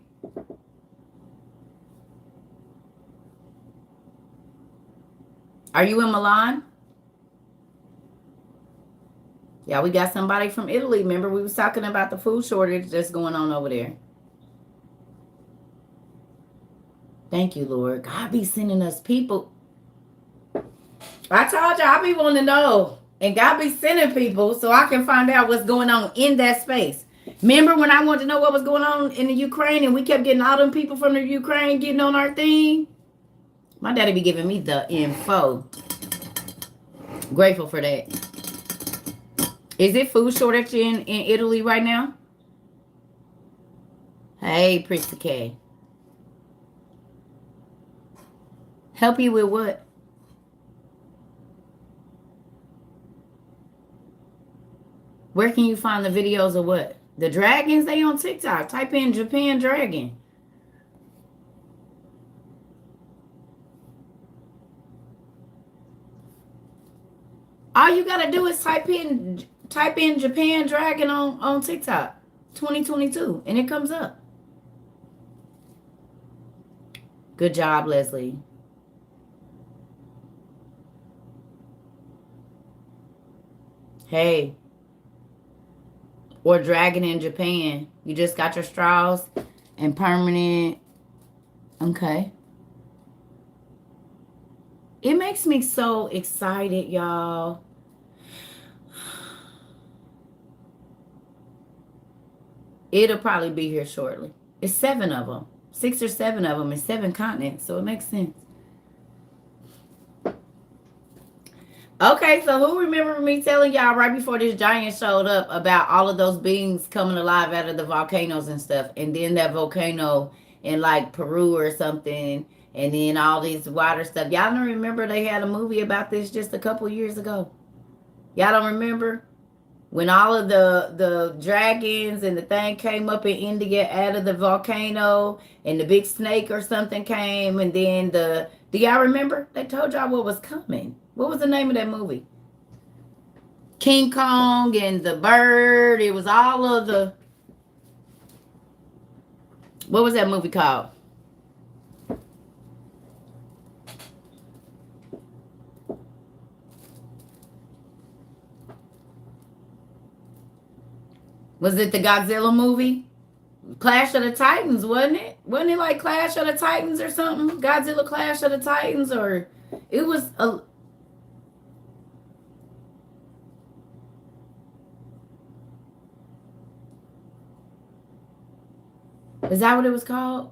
Are you in Milan? Yeah, we got somebody from Italy. Remember, we was talking about the food shortage that's going on over there. Thank you, Lord. God be sending us people. I told you, I be wanting to know. And God be sending people so I can find out what's going on in that space. Remember when I wanted to know what was going on in the Ukraine and we kept getting all them people from the Ukraine getting on our thing? My daddy be giving me the info. Grateful for that. Is it food shortage in Italy right now? Hey, Prissy K. Help you with what? Where can you find the videos of what? The dragons? They on TikTok. Type in Japan dragon. All you gotta do is type in Japan dragon on TikTok 2022 and it comes up. Good job, Leslie. Hey. Or dragon in Japan. You just got your straws and permanent. Okay. It makes me so excited, y'all. It'll probably be here shortly. It's 7 of them. 6 or 7 of them in 7 continents. So it makes sense. Okay, so who remember me telling y'all right before this giant showed up about all of those beings coming alive out of the volcanoes and stuff, and then that volcano in like Peru or something, and then all these water stuff. Y'all don't remember they had a movie about this just a couple years ago? Y'all don't remember when all of the dragons and the thing came up in India out of the volcano, and the big snake or something came, and then do y'all remember? They told y'all what was coming. What was the name of that movie? King Kong and the bird. It was all of the... What was that movie called? Was it the Godzilla movie? Clash of the Titans, wasn't it? Wasn't it like Clash of the Titans or something? Godzilla Clash of the Titans, or it was a. Is that what it was called?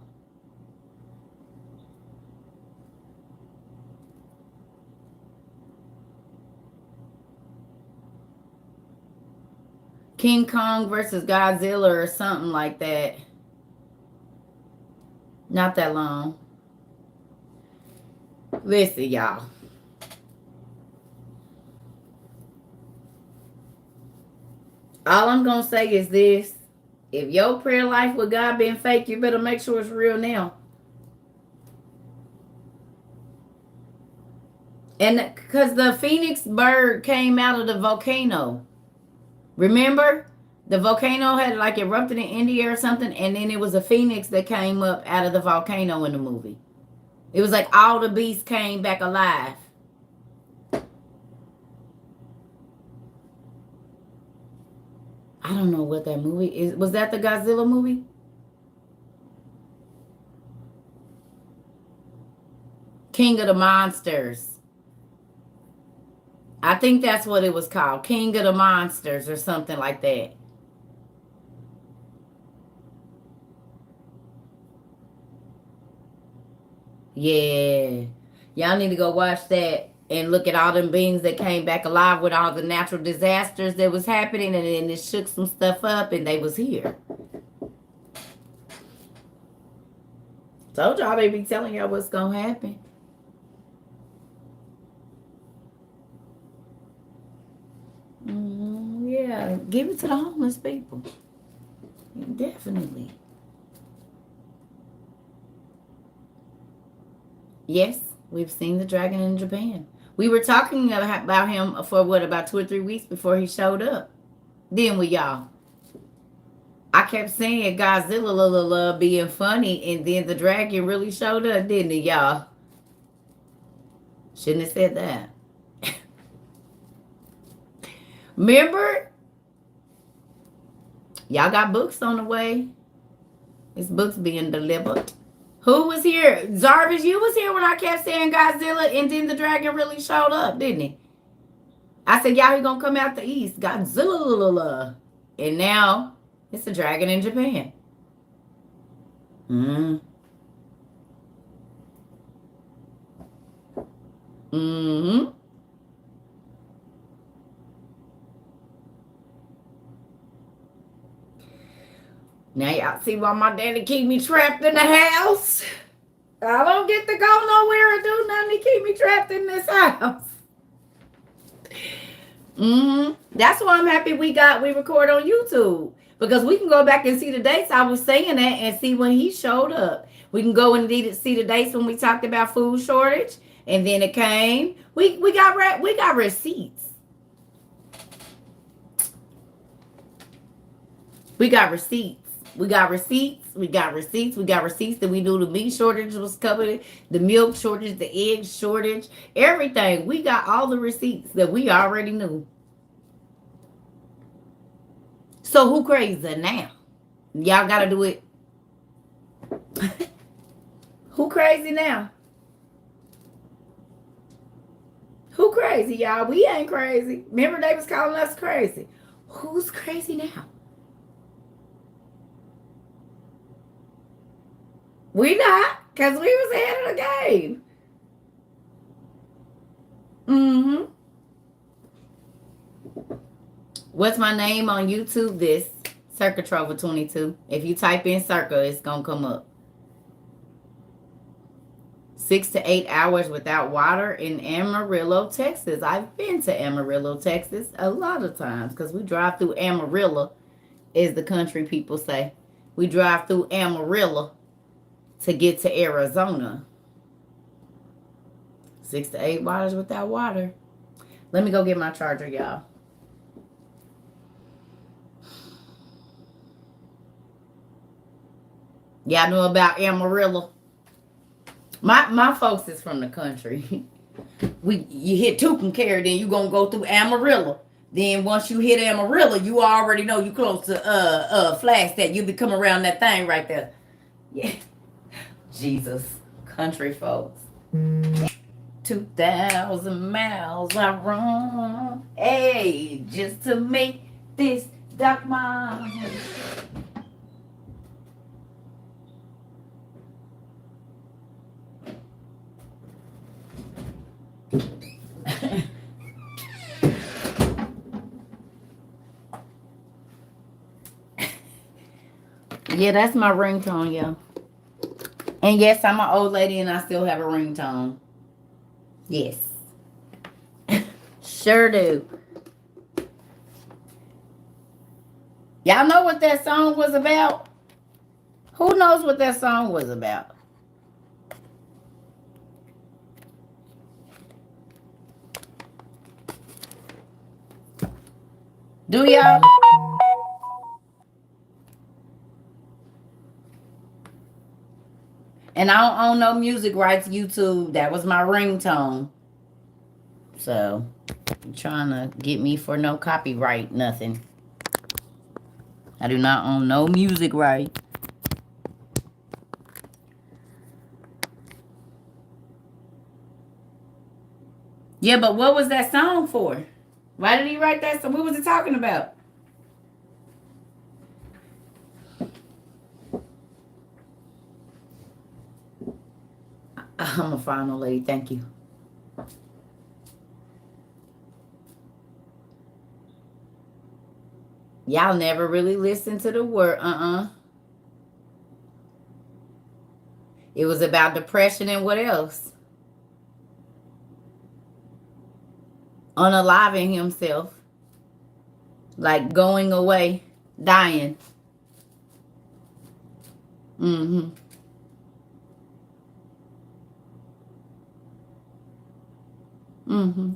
King Kong versus Godzilla or something like that. Not that long. Listen, y'all. All I'm going to say is this. If your prayer life with God been fake, you better make sure it's real now. And because the phoenix bird came out of the volcano. Remember? The volcano had like erupted in India or something, and then it was a phoenix that came up out of the volcano in the movie. It was like all the beasts came back alive. I don't know what that movie is. Was that the Godzilla movie? King of the Monsters. I think that's what it was called. King of the Monsters or something like that. Yeah. Y'all need to go watch that and look at all them beings that came back alive with all the natural disasters that was happening, and then it shook some stuff up and they was here. Told y'all they be telling y'all what's gonna happen. Yeah, give it to the homeless people. Definitely. Yes, we've seen the dragon in Japan. We were talking about him for about 2 or 3 weeks before he showed up. Didn't we, y'all? I kept saying Godzilla being funny, and then the dragon really showed up, didn't it, y'all? Shouldn't have said that. Remember? Y'all got books on the way. This book's being delivered. Who was here? Zarvis, you was here when I kept saying Godzilla, and then the dragon really showed up, didn't he? I said, y'all, he gonna come out the east. Godzilla. And now, it's a dragon in Japan. Now y'all see why my daddy keep me trapped in the house. I don't get to go nowhere or do nothing to keep me trapped in this house. That's why I'm happy we record on YouTube, because we can go back and see the dates I was saying that and see when he showed up. We can go and see the dates when we talked about food shortage, and then it came. We got receipts. We got receipts. We got receipts that we knew the meat shortage was covered, the milk shortage, the egg shortage, everything. We got all the receipts that we already knew. So who crazy now? Y'all got to do it. Who crazy now? Who crazy, y'all? We ain't crazy. Remember they was calling us crazy. Who's crazy now? We not, because we was ahead of the game. What's my name on YouTube? This Circa Trover 22. If you type in Circa, it's gonna come up. 6 to 8 hours without water in Amarillo, Texas. I've been to Amarillo, Texas a lot of times, because we drive through Amarillo, as the country people say. We drive through Amarillo to get to Arizona. 6 to 8 hours without water. Let me go get my charger, y'all. Y'all know about Amarillo? My folks is from the country. You hit Tucumcari, then you gonna go through Amarillo Then once you hit Amarillo, you already know you close to Flagstaff. You be coming around that thing right there. Yeah. Jesus. Country folks. 2,000 miles I run. Hey, just to make this dock mile. Yeah, that's my ringtone, yo. And yes, I'm an old lady and I still have a ringtone. Yes. Sure do. Y'all know what that song was about? Who knows what that song was about? Do y'all? And I don't own no music rights, YouTube. That was my ringtone. So, you're trying to get me for no copyright, nothing. I do not own no music right. Yeah, but what was that song for? Why did he write that song? What was it talking about? I'm a final lady. Thank you. Y'all never really listened to the word. It was about depression and what else? Unaliving himself. Like going away. Dying. Mm-hmm. Mm-hmm.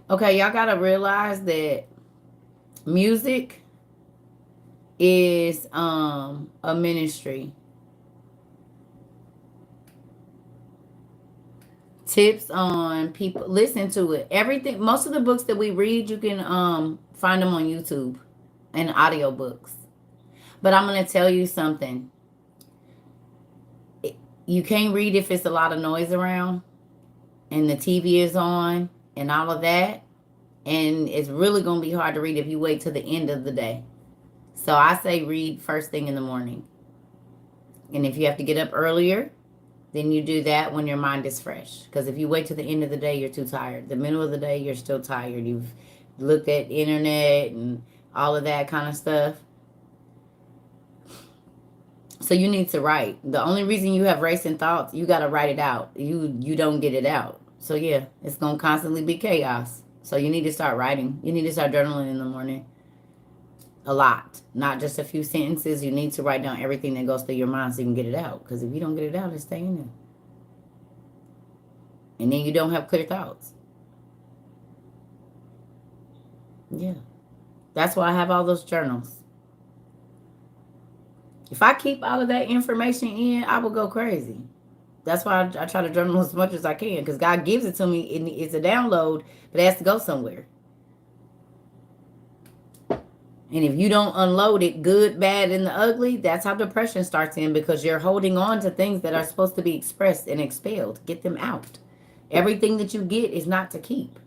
Okay, y'all gotta realize that music is a ministry. Tips on people, listen to it. Everything, most of the books that we read, you can find them on YouTube and audiobooks. But I'm gonna tell you something. You can't read if it's a lot of noise around and the TV is on and all of that. And it's really gonna be hard to read if you wait till the end of the day. So I say read first thing in the morning. And if you have to get up earlier, then you do that when your mind is fresh. Because if you wait till the end of the day, you're too tired. The middle of the day, you're still tired. You've looked at internet and all of that kind of stuff. So you need to write. The only reason you have racing thoughts, you got to write it out. You don't get it out. So yeah, it's going to constantly be chaos. So you need to start writing. You need to start journaling in the morning. A lot. Not just a few sentences. You need to write down everything that goes through your mind so you can get it out. Because if you don't get it out, it's staying there. And then you don't have clear thoughts. Yeah. That's why I have all those journals. If I keep all of that information in, I will go crazy. That's why I try to journal as much as I can. Because God gives it to me. It's a download, but it has to go somewhere. And if you don't unload it, good, bad, and the ugly, that's how depression starts in, because you're holding on to things that are supposed to be expressed and expelled. Get them out. Everything that you get is not to keep.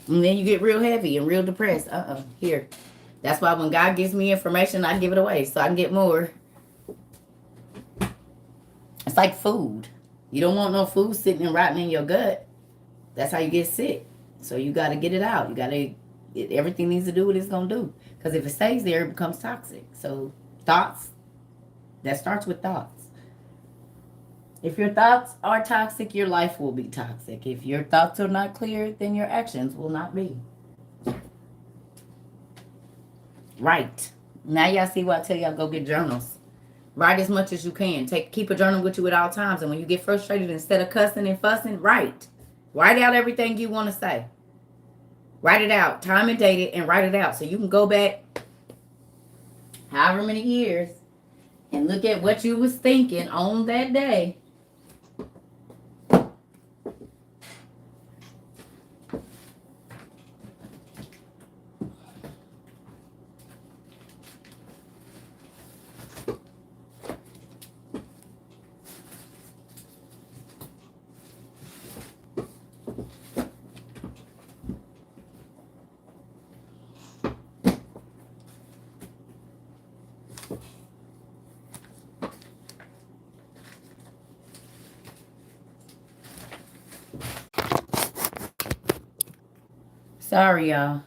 And then you get real heavy and real depressed. Here. That's why when God gives me information, I give it away so I can get more. It's like food. You don't want no food sitting and rotting in your gut. That's how you get sick. So you got to get it out. You got to... everything needs to do what it's going to do. Because if it stays there, it becomes toxic. So thoughts, that starts with thoughts. If your thoughts are toxic, your life will be toxic. If your thoughts are not clear, then your actions will not be. Right. Now y'all see why I tell y'all go get journals. Write as much as you can. Keep a journal with you at all times. And when you get frustrated, instead of cussing and fussing, write. Write out everything you want to say. Write it out. Time and date it and write it out. So you can go back however many years and look at what you was thinking on that day. Sorry, y'all.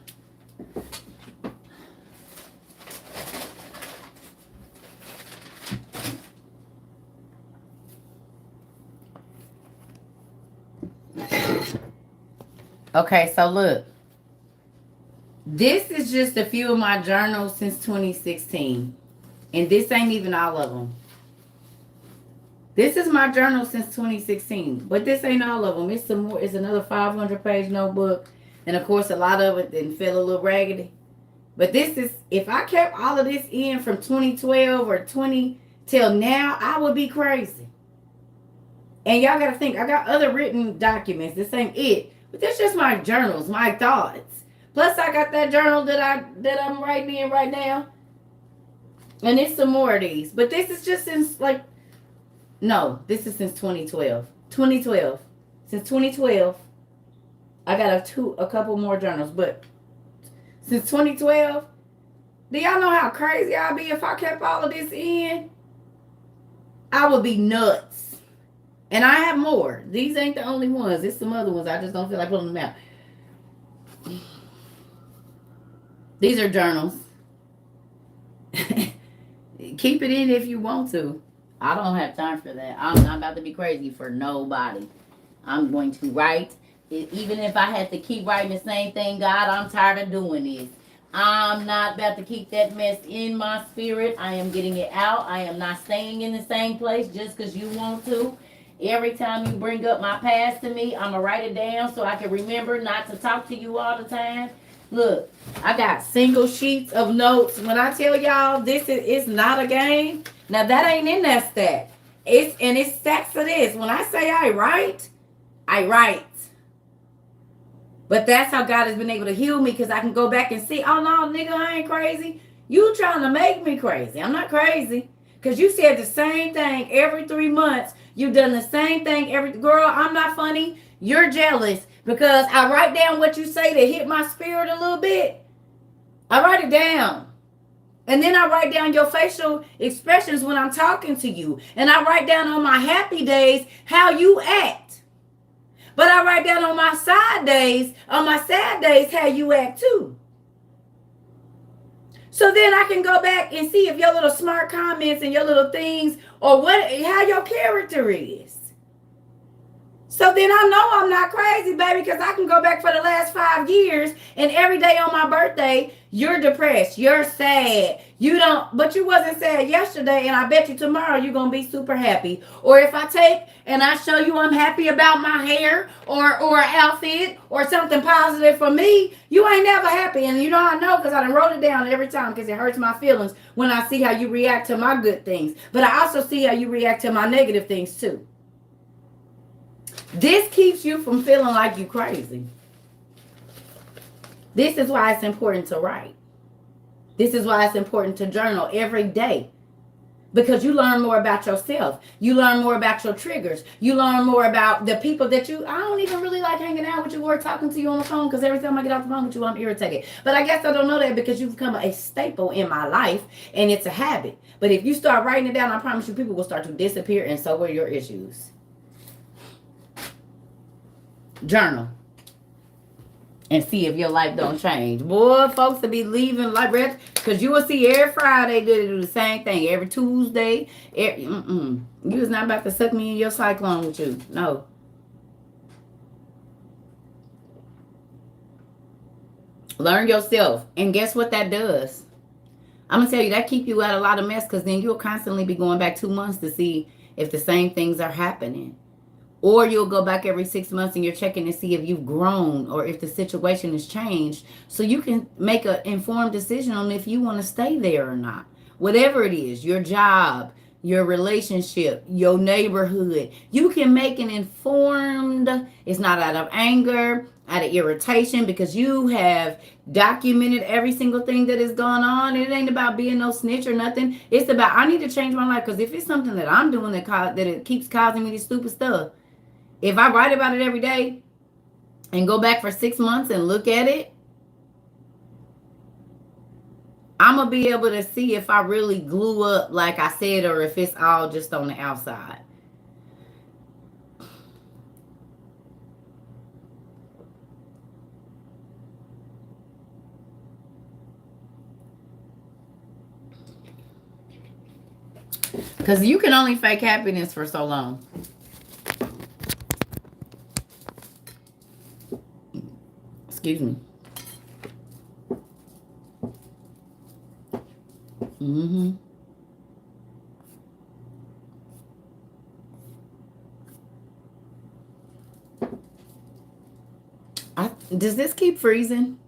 Okay, so look. This is just a few of my journals since 2016. And this ain't even all of them. This is my journal since 2016. But this ain't all of them. It's some more. It's another 500-page notebook. And, of course, a lot of it then fell a little raggedy. But this is, if I kept all of this in from 2012 or 20 till now, I would be crazy. And y'all got to think, I got other written documents. This ain't it. But this is just my journals, my thoughts. Plus, I got that journal that I'm writing in right now. And it's some more of these. But this is just since, like, no, this is since 2012. 2012. Since 2012, I got a couple more journals. But since 2012, do y'all know how crazy I'd be if I kept all of this in? I would be nuts. And I have more. These ain't the only ones. It's some other ones. I just don't feel like pulling them out. These are journals. Keep it in if you want to. I don't have time for that. I'm not about to be crazy for nobody. I'm going to write. Even if I had to keep writing the same thing, God, I'm tired of doing this. I'm not about to keep that mess in my spirit. I am getting it out. I am not staying in the same place just because you want to. Every time you bring up my past to me, I'm going to write it down so I can remember not to talk to you all the time. Look, I got single sheets of notes. When I tell y'all this is not a game, now that ain't in that stack. It's stacks of this. When I say I write, I write. But that's how God has been able to heal me, because I can go back and see, oh no, nigga, I ain't crazy. You trying to make me crazy. I'm not crazy. Because you said the same thing every 3 months. You've done the same thing girl, I'm not funny. You're jealous because I write down what you say to hit my spirit a little bit. I write it down. And then I write down your facial expressions when I'm talking to you. And I write down on my happy days how you act. But I write down on my sad days how you act too. So then I can go back and see if your little smart comments and your little things or how your character is. So then I know I'm not crazy, baby, because I can go back for the last 5 years and every day on my birthday, you're depressed, you're sad. But you wasn't sad yesterday, and I bet you tomorrow you're going to be super happy. Or if I take and I show you I'm happy about my hair or an outfit or something positive for me, you ain't never happy. And I know because I done wrote it down every time because it hurts my feelings when I see how you react to my good things. But I also see how you react to my negative things too. This keeps you from feeling like you crazy. This is why it's important to write. This is why it's important to journal every day. Because you learn more about yourself. You learn more about your triggers. You learn more about the people that I don't even really like hanging out with you or talking to you on the phone, because every time I get off the phone with you, I'm irritated. But I guess I don't know that because you've become a staple in my life and it's a habit. But if you start writing it down, I promise you people will start to disappear, and so will your issues. Journal. and see if your life don't change. Boy, folks will be leaving like red, because you will see every Friday they do the same thing. Every Tuesday. You was not about to suck me in your cyclone with you. No. Learn yourself. And guess what that does? I'm going to tell you, that keep you out a lot of mess, because then you'll constantly be going back 2 months to see if the same things are happening. Or you'll go back every 6 months and you're checking to see if you've grown or if the situation has changed. So you can make an informed decision on if you want to stay there or not. Whatever it is, your job, your relationship, your neighborhood, you can make an informed, it's not out of anger, out of irritation, because you have documented every single thing that is going on. It ain't about being no snitch or nothing. It's about, I need to change my life, because if it's something that I'm doing that it keeps causing me this stupid stuff, if I write about it every day and go back for 6 months and look at it, I'm going to be able to see if I really glue up like I said, or if it's all just on the outside. Because you can only fake happiness for so long. Excuse me. Does this keep freezing?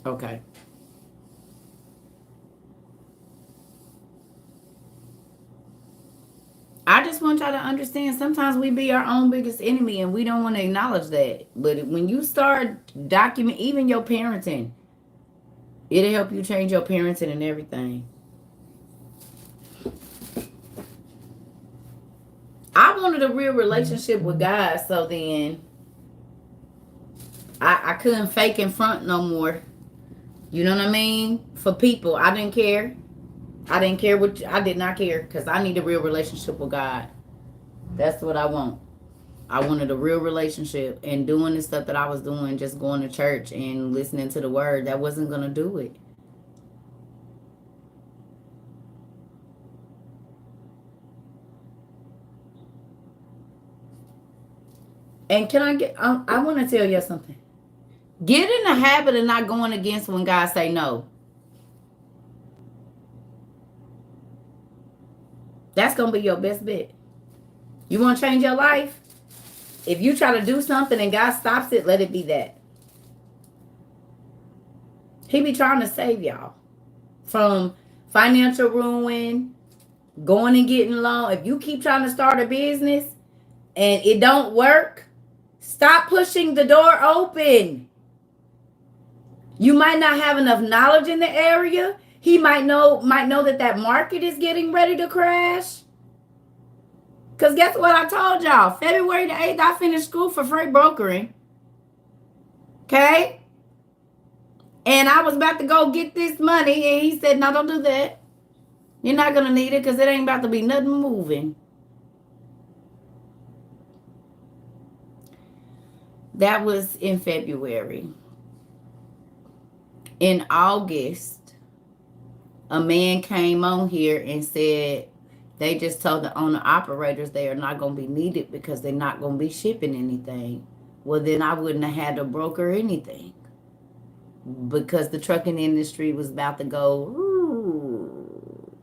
Okay. I just want y'all to understand, sometimes we be our own biggest enemy and we don't want to acknowledge that. But when you start document even your parenting, it'll help you change your parenting and everything. I wanted a real relationship with God, so then I couldn't fake in front no more. You know what I mean? For people, I didn't care. I did not care, because I need a real relationship with God. That's what I want. I wanted a real relationship, and doing the stuff that I was doing, just going to church and listening to the word, that wasn't going to do it. And I want to tell you something. Get in the habit of not going against when God say no. That's going to be your best bet. You want to change your life? If you try to do something and God stops it, let it be that. He be trying to save y'all from financial ruin, going and getting loan. If you keep trying to start a business and it don't work, stop pushing the door open. You might not have enough knowledge in the area. He might know that market is getting ready to crash. Because guess what I told y'all? February the 8th, I finished school for freight brokering. Okay? And I was about to go get this money. And he said, no, don't do that. You're not going to need it, because it ain't about to be nothing moving. That was in February. In August, a man came on here and said they just told the owner operators they are not going to be needed because they're not going to be shipping anything. Well, then I wouldn't have had to broker anything, because the trucking industry was about to go, ooh.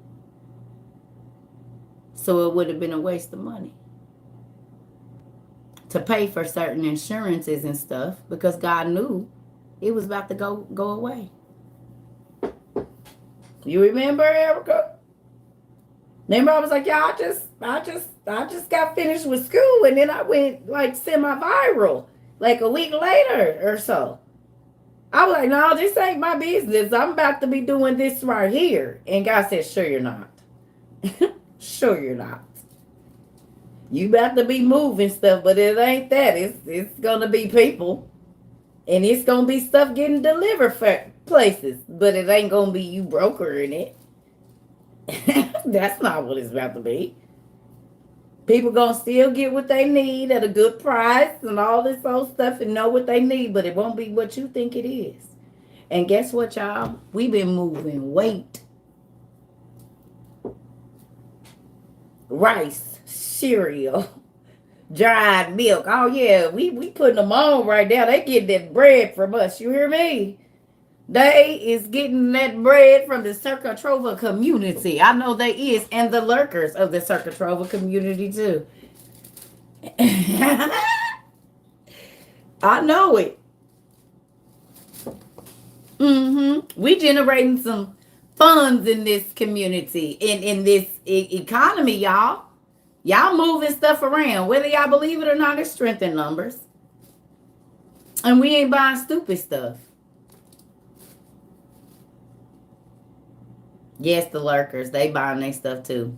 So it would have been a waste of money to pay for certain insurances and stuff, because God knew it was about to go away. You remember, Erica? Remember, I was like, yeah, I just got finished with school, and then I went like semi-viral like a week later or so. I was like, no, this ain't my business. I'm about to be doing this right here. And God said, sure you're not. Sure you're not. You about to be moving stuff, but it ain't that. It's gonna be people. And it's gonna be stuff getting delivered for places. But it ain't gonna be you brokering it. That's not what it's about to be. People gonna still get what they need at a good price and all this old stuff and know what they need, but it won't be what you think it is. And guess what, y'all? We've been moving weight, rice, cereal, dried milk. Oh yeah, we putting them on right now. They get that bread from us. You hear me? They is getting that bread from the Circa community. I know they is, and the lurkers of the Circa community too. I know it. We generating some funds in this community, in this economy, y'all. Y'all moving stuff around. Whether y'all believe it or not, it's strength in numbers. And we ain't buying stupid stuff. Yes, the lurkers, they buying their stuff too.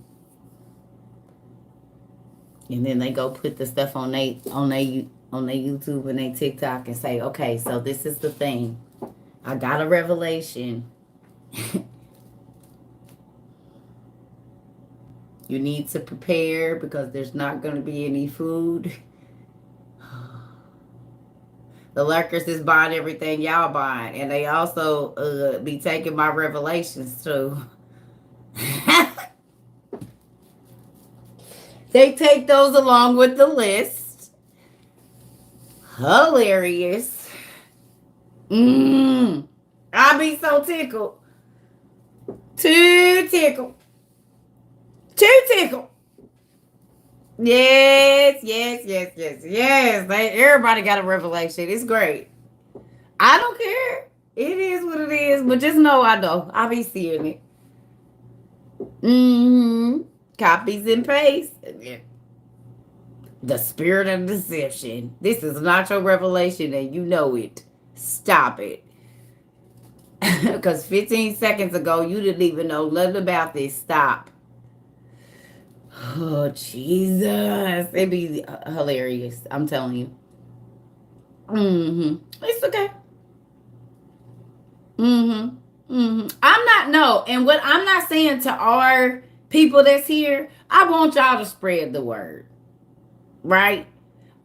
And then they go put the stuff on they YouTube and they TikTok and say, okay, so this is the thing. I got a revelation. You need to prepare because there's not going to be any food. The lurkers is buying everything y'all buying. And they also be taking my revelations too. They take those along with the list. Hilarious. I be so tickled. Too tickled. Too tickled. Yes. Everybody got a revelation. It's great. I don't care. It is what it is. But just know I know. I be seeing it. Copies and paste. The spirit of deception. This is not your revelation and you know it. Stop it. Because 15 seconds ago, you didn't even know nothing about this. Stop. Oh, Jesus. It'd be hilarious. I'm telling you. It's okay. I'm not, no. And what I'm not saying to our people that's here, I want y'all to spread the word. Right?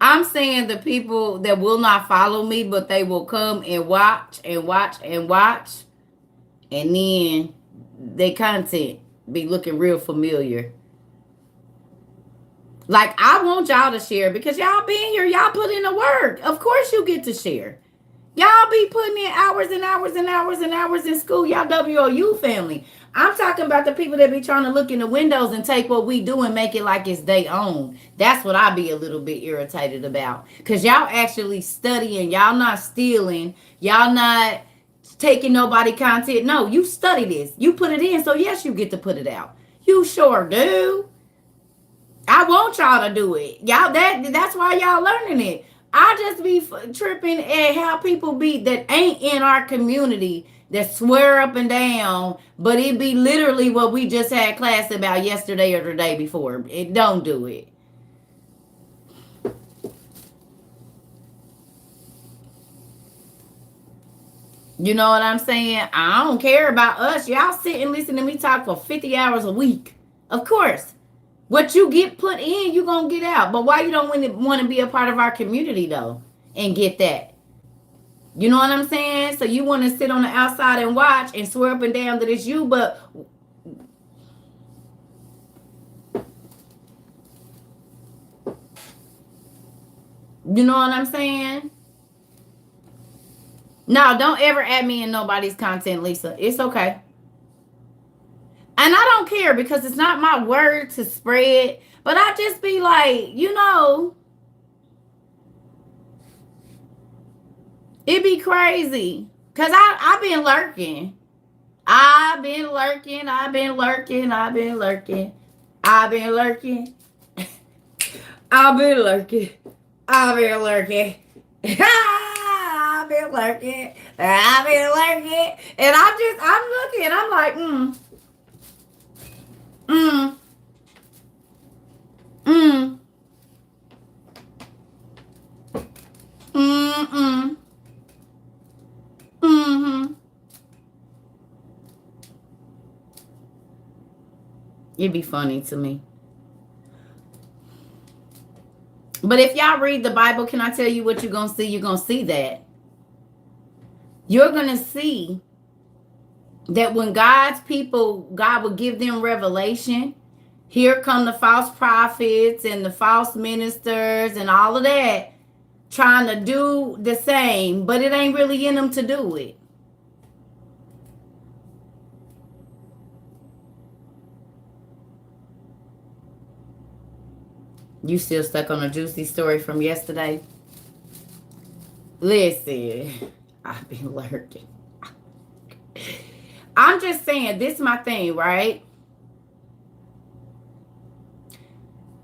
I'm saying the people that will not follow me, but they will come and watch and watch and watch. And then their content be looking real familiar. Like, I want y'all to share because y'all been here. Y'all put in the work. Of course you get to share. Y'all be putting in hours and hours and hours and hours in school. Y'all WOU family. I'm talking about the people that be trying to look in the windows and take what we do and make it like it's their own. That's what I be a little bit irritated about. Because y'all actually studying. Y'all not stealing. Y'all not taking nobody content. No, you study this. You put it in. So, yes, you get to put it out. You sure do. I want y'all to do it. Y'all, that's why y'all learning it. I just be tripping at how people be that ain't in our community that swear up and down, but it be literally what we just had class about yesterday or the day before. It don't do it. You know what I'm saying? I don't care about us. Y'all sit and listen to me talk for 50 hours a week. Of course. What you get put in, you going to get out. But why you don't want to be a part of our community, though, and get that? You know what I'm saying? So you want to sit on the outside and watch and swear up and down that it's you, but you know what I'm saying? No, don't ever add me in nobody's content, Lisa. It's okay. And I don't care because it's not my word to spread. But I just be like, it be crazy. Because I've been lurking. I've been lurking. I've been lurking. I've been lurking. I've been lurking. I've been lurking. I've been lurking. I've been lurking. I've been lurking. And I'm looking. I'm like, Mm. Mm-mm. Mm-hmm. It'd be funny to me. But if y'all read the Bible, can I tell you what you're going to see? You're going to see that. You're going to see that when God's people, God will give them revelation. Here come the false prophets and the false ministers and all of that trying to do the same, but it ain't really in them to do it. You still stuck on a juicy story from yesterday? Listen, I've been lurking. I'm just saying, this is my thing, right?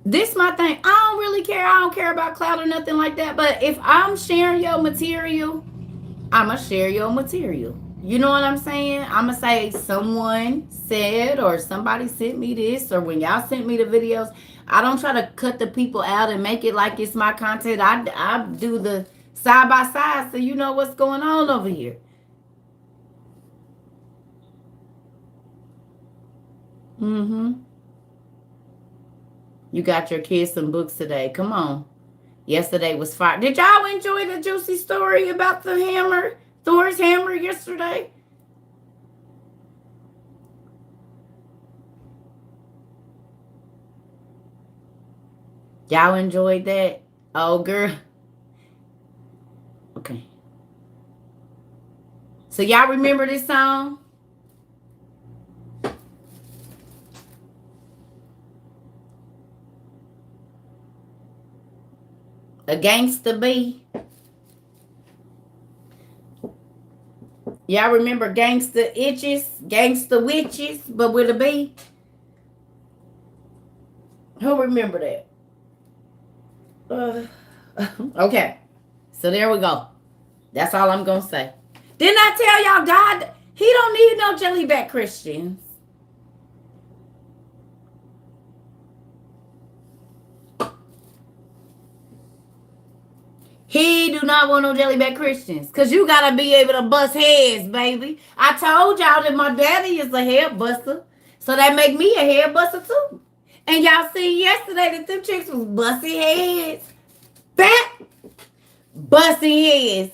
This is my thing. I don't really care. I don't care about clout or nothing like that. But if I'm sharing your material, I'm going to share your material. You know what I'm saying? I'm going to say someone said or somebody sent me this, or when y'all sent me the videos, I don't try to cut the people out and make it like it's my content. I do the side by side so you know what's going on over here. Mm-hmm. You got your kids some books today. Come on. Yesterday was fire. Did y'all enjoy the juicy story about the hammer? Thor's hammer yesterday? Y'all enjoyed that? Oh, girl. Okay. So y'all remember this song? A Gangsta B. Y'all remember Gangsta Itches? Gangsta Witches, but with a B? Who remember that? Okay. So there we go. That's all I'm going to say. Didn't I tell y'all God, he don't need no jellyback Christians. He do not want no jellyback Christians. Because you got to be able to bust heads, baby. I told y'all that my daddy is a head buster. So that make me a head buster too. And y'all see yesterday that them chicks was busting heads. Back. Busting heads.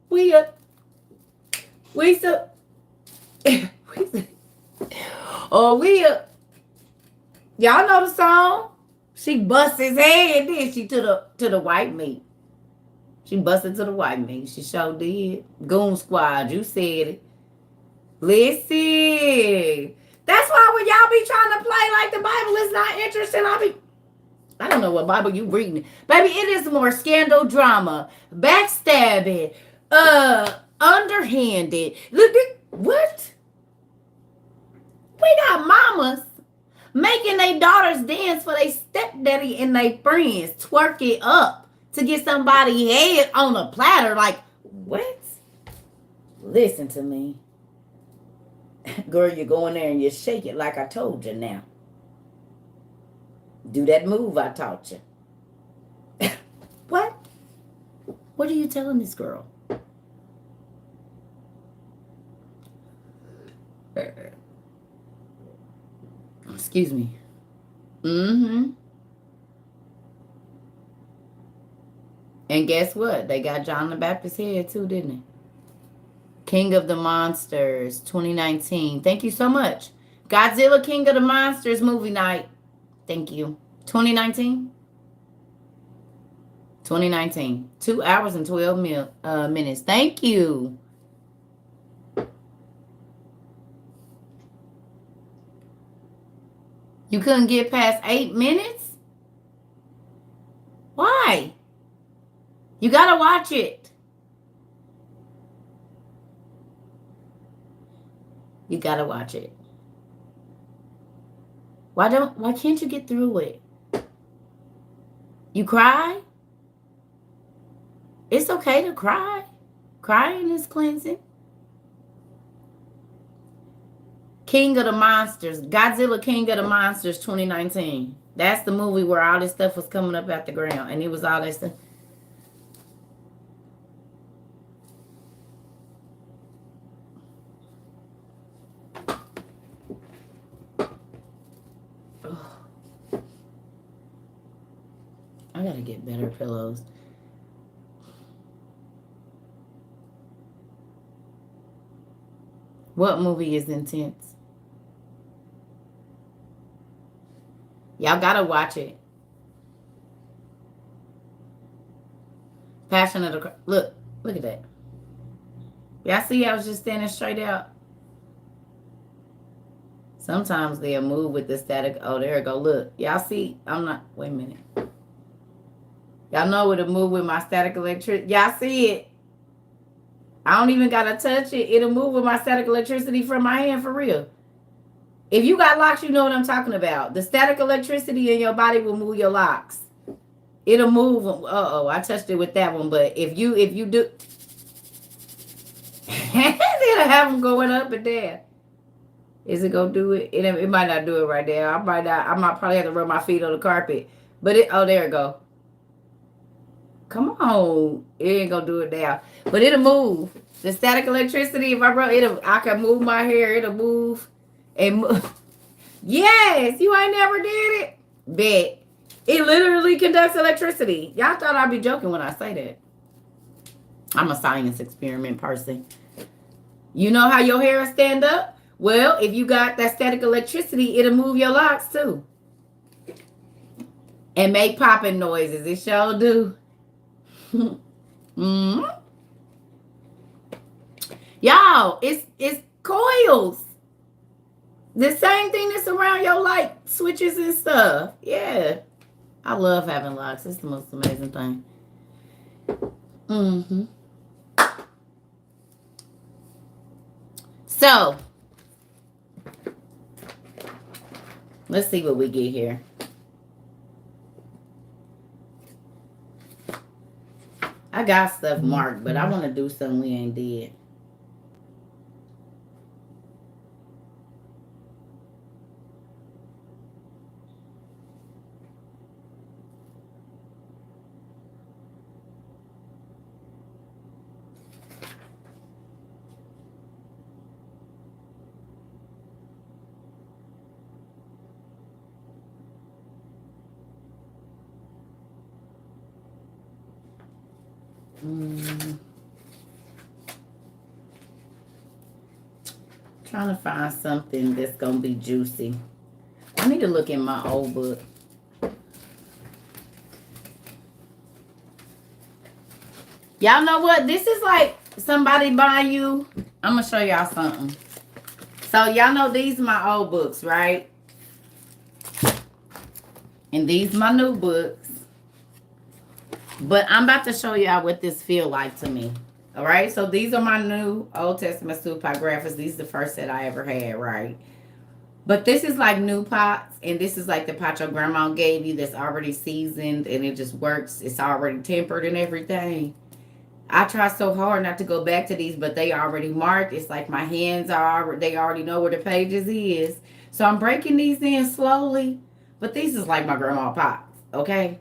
We y'all know the song? She bust his head, did she, to the white meat. She busted to the white meat. She sure did. Goon Squad, you said it. Listen. That's why when y'all be trying to play like the Bible is not interesting, I don't know what Bible you reading. Baby, it is more scandal drama, backstabbing, underhanded. Look, what? We got mamas making their daughters dance for their stepdaddy and their friends, twerk it up to get somebody's head on a platter. Like, what? Listen to me. Girl, you go in there and you shake it like I told you now. Do that move I taught you. What? What are you telling this girl? Excuse me. Mm-hmm. And guess what? They got John the Baptist's head too, didn't they? King of the Monsters 2019. Thank you so much. Godzilla King of the Monsters movie night. Thank you. 2019? 2019. 2 hours and 12 minutes. Thank you. You couldn't get past 8 minutes? Why? You gotta watch it. You gotta watch it. Why can't you get through it? You cry? It's okay to cry. Crying is cleansing. King of the Monsters. Godzilla King of the Monsters 2019. That's the movie where all this stuff was coming up out the ground. And it was all that stuff. gotta get better pillows. What movie is intense? Y'all gotta watch it. Passion of the look at that. Y'all see I was just standing straight out. Sometimes they'll move with the static. Oh, there it go. Look. Y'all see? I'm not. Wait a minute. Y'all know it'll move with my static electricity. Y'all see it? I don't even got to touch it. It'll move with my static electricity from my hand for real. If you got locks, you know what I'm talking about. The static electricity in your body will move your locks. It'll move them. Uh-oh, I touched it with that one. But if you do, it'll have them going up and down. Is it gonna do it? It might not do it right there. I might probably have to rub my feet on the carpet. But there it go. Come on. It ain't gonna do it now. But it'll move. The static electricity, if I rub I can move my hair, it'll move and move. Yes, you ain't never did it. Bet. It literally conducts electricity. Y'all thought I'd be joking when I say that. I'm a science experiment person. You know how your hair stand up? Well, if you got that static electricity, it'll move your locks too. And make popping noises. It sure do. Mm-hmm. Y'all, it's coils. The same thing that's around your light switches and stuff. Yeah. I love having locks. It's the most amazing thing. Mm-hmm. So, let's see what we get here. I got stuff marked, but I want to do something we ain't did. Trying to find something that's gonna be juicy. I need to look in my old book. Y'all know what? This is like somebody buying you. I'm gonna show y'all something. So y'all know these are my old books, right? And these my new books. But I'm about to show y'all what this feel like to me. All right, so these are my new Old Testament pseudepigraphers. These are the first set I ever had, right? But this is like new pots, and this is like the pot your grandma gave you that's already seasoned, and it just works. It's already tempered and everything. I try so hard not to go back to these, but they already marked. It's like my hands are, they already know where the pages is. So I'm breaking these in slowly, but these is like my grandma pots, okay?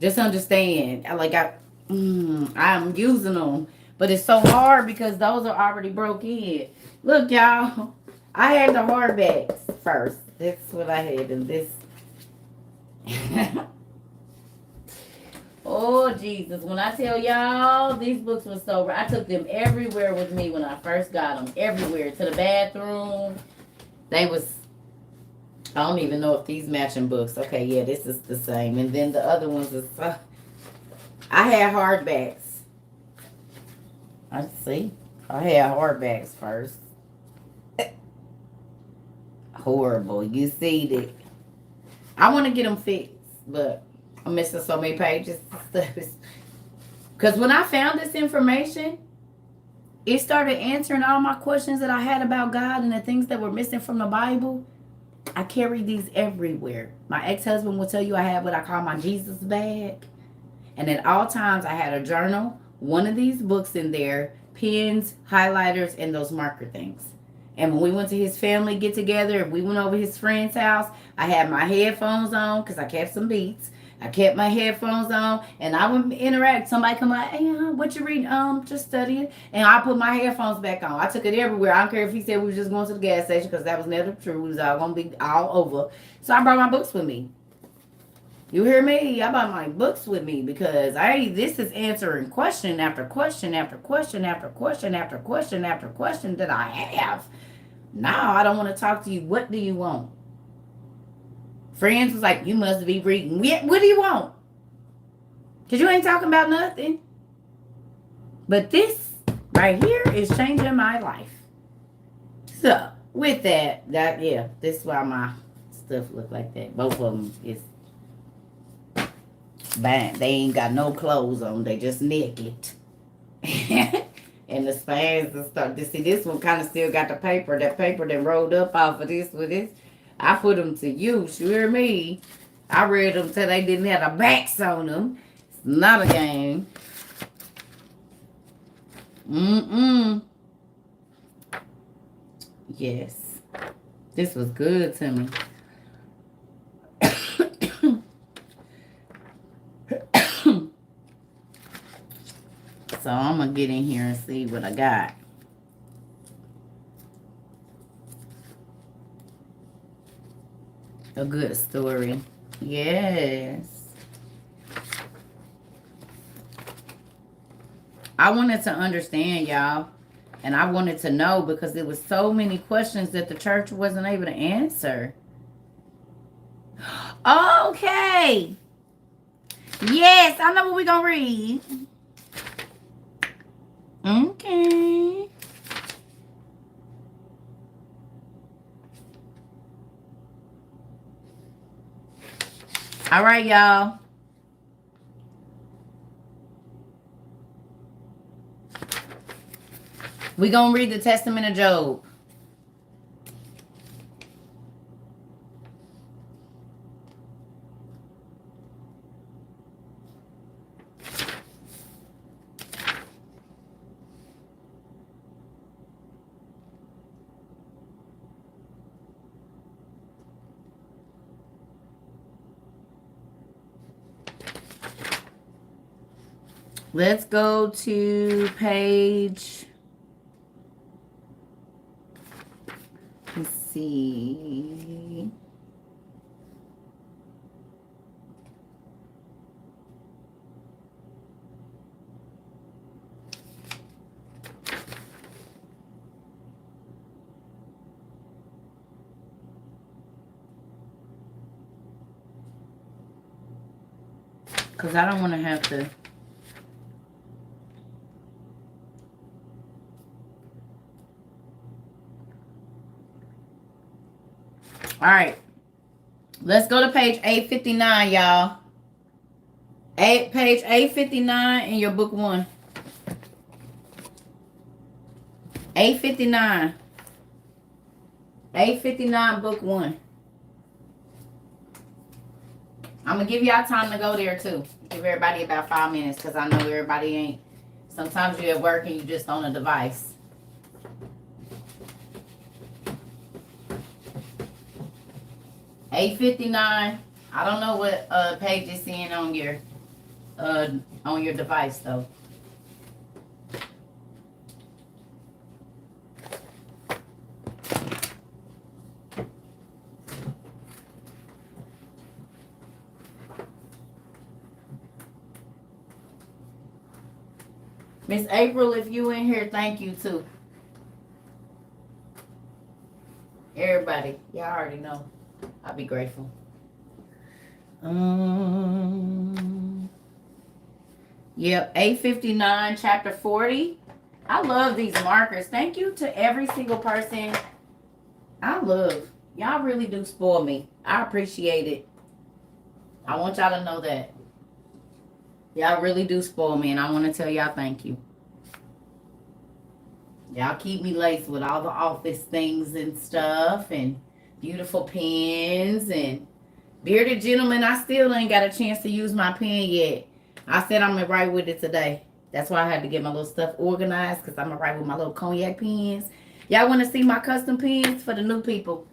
Just understand, I'm using them. But it's so hard because those are already broke in. Look, y'all. I had the hardbacks first. That's what I had. And this. Oh, Jesus. When I tell y'all, these books were so... I took them everywhere with me when I first got them. Everywhere. To the bathroom. They was... I don't even know if these matching books. Okay, yeah, this is the same. And then the other ones is... I had hardbacks. I see. I had hardbacks first. Horrible. You see that. I want to get them fixed, but I'm missing so many pages. Because when I found this information, it started answering all my questions that I had about God and the things that were missing from the Bible. I carry these everywhere. My ex-husband will tell you I have what I call my Jesus bag. And at all times, I had a journal, one of these books in there, pens, highlighters, and those marker things. And when we went to his family get together, if we went over his friend's house, I had my headphones on because I kept some beats. I kept my headphones on, and I would interact. Somebody come like, hey, what you reading? Just studying. And I put my headphones back on. I took it everywhere. I don't care if he said we were just going to the gas station because that was never true. We was all going to be all over. So I brought my books with me. You hear me? I bought my books with me because this is answering question after question after question after question after question after question that I have. Now I don't want to talk to you. What do you want? Friends was like, you must be reading. What do you want? Because you ain't talking about nothing. But this right here is changing my life. So, with that, yeah, this is why my stuff look like that. Both of them is bad. They ain't got no clothes on. They just naked. And the spans and stuff. See, this one kind of still got the paper. That paper that rolled up off of this with this. I put them to use. You hear me? I read them till they didn't have the backs on them. It's not a game. Yes. This was good to me. So I'm going to get in here and see what I got. A good story. Yes. I wanted to understand, y'all. And I wanted to know because there was so many questions that the church wasn't able to answer. Okay. Yes, I know what we're going to read. Okay. All right, y'all. We're going to read the Testament of Job. Let's go to page... Let's see. Because I don't want to have to... All right. Let's go to page 859, y'all. Page 859 in your book 1. 859. 859, book 1. I'm going to give y'all time to go there, too. Give everybody about 5 minutes because I know everybody ain't. Sometimes you're at work and you're just on a device. $8.59. I don't know what page it's in on your device though. Miss April, if you in here, thank you too. Everybody, y'all already know. I'll be grateful. Yep, 859, chapter 40. I love these markers. Thank you to every single person. Y'all really do spoil me. I appreciate it. I want y'all to know that. Y'all really do spoil me, and I want to tell y'all thank you. Y'all keep me laced with all the office things and stuff, and beautiful pens, and bearded gentleman, I still ain't got a chance to use my pen yet. I said I'm going to write with it today. That's why I had to get my little stuff organized, because I'm going to write with my little cognac pens. Y'all want to see my custom pens for the new people?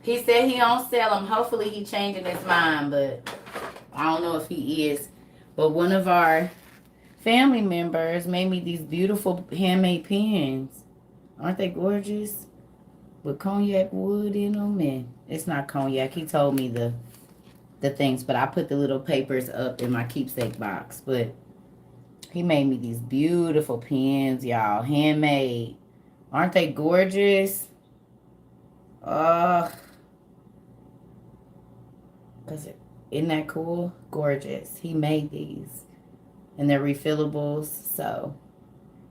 He said he don't sell them. Hopefully he changing his mind, but I don't know if he is. But one of our family members made me these beautiful handmade pens. Aren't they gorgeous? With cognac wood in them, and it's not cognac. He told me the things, but I put the little papers up in my keepsake box. But he made me these beautiful pens, y'all, handmade. Aren't they gorgeous? Uh, isn't that cool? Gorgeous. He made these, and they're refillables. So,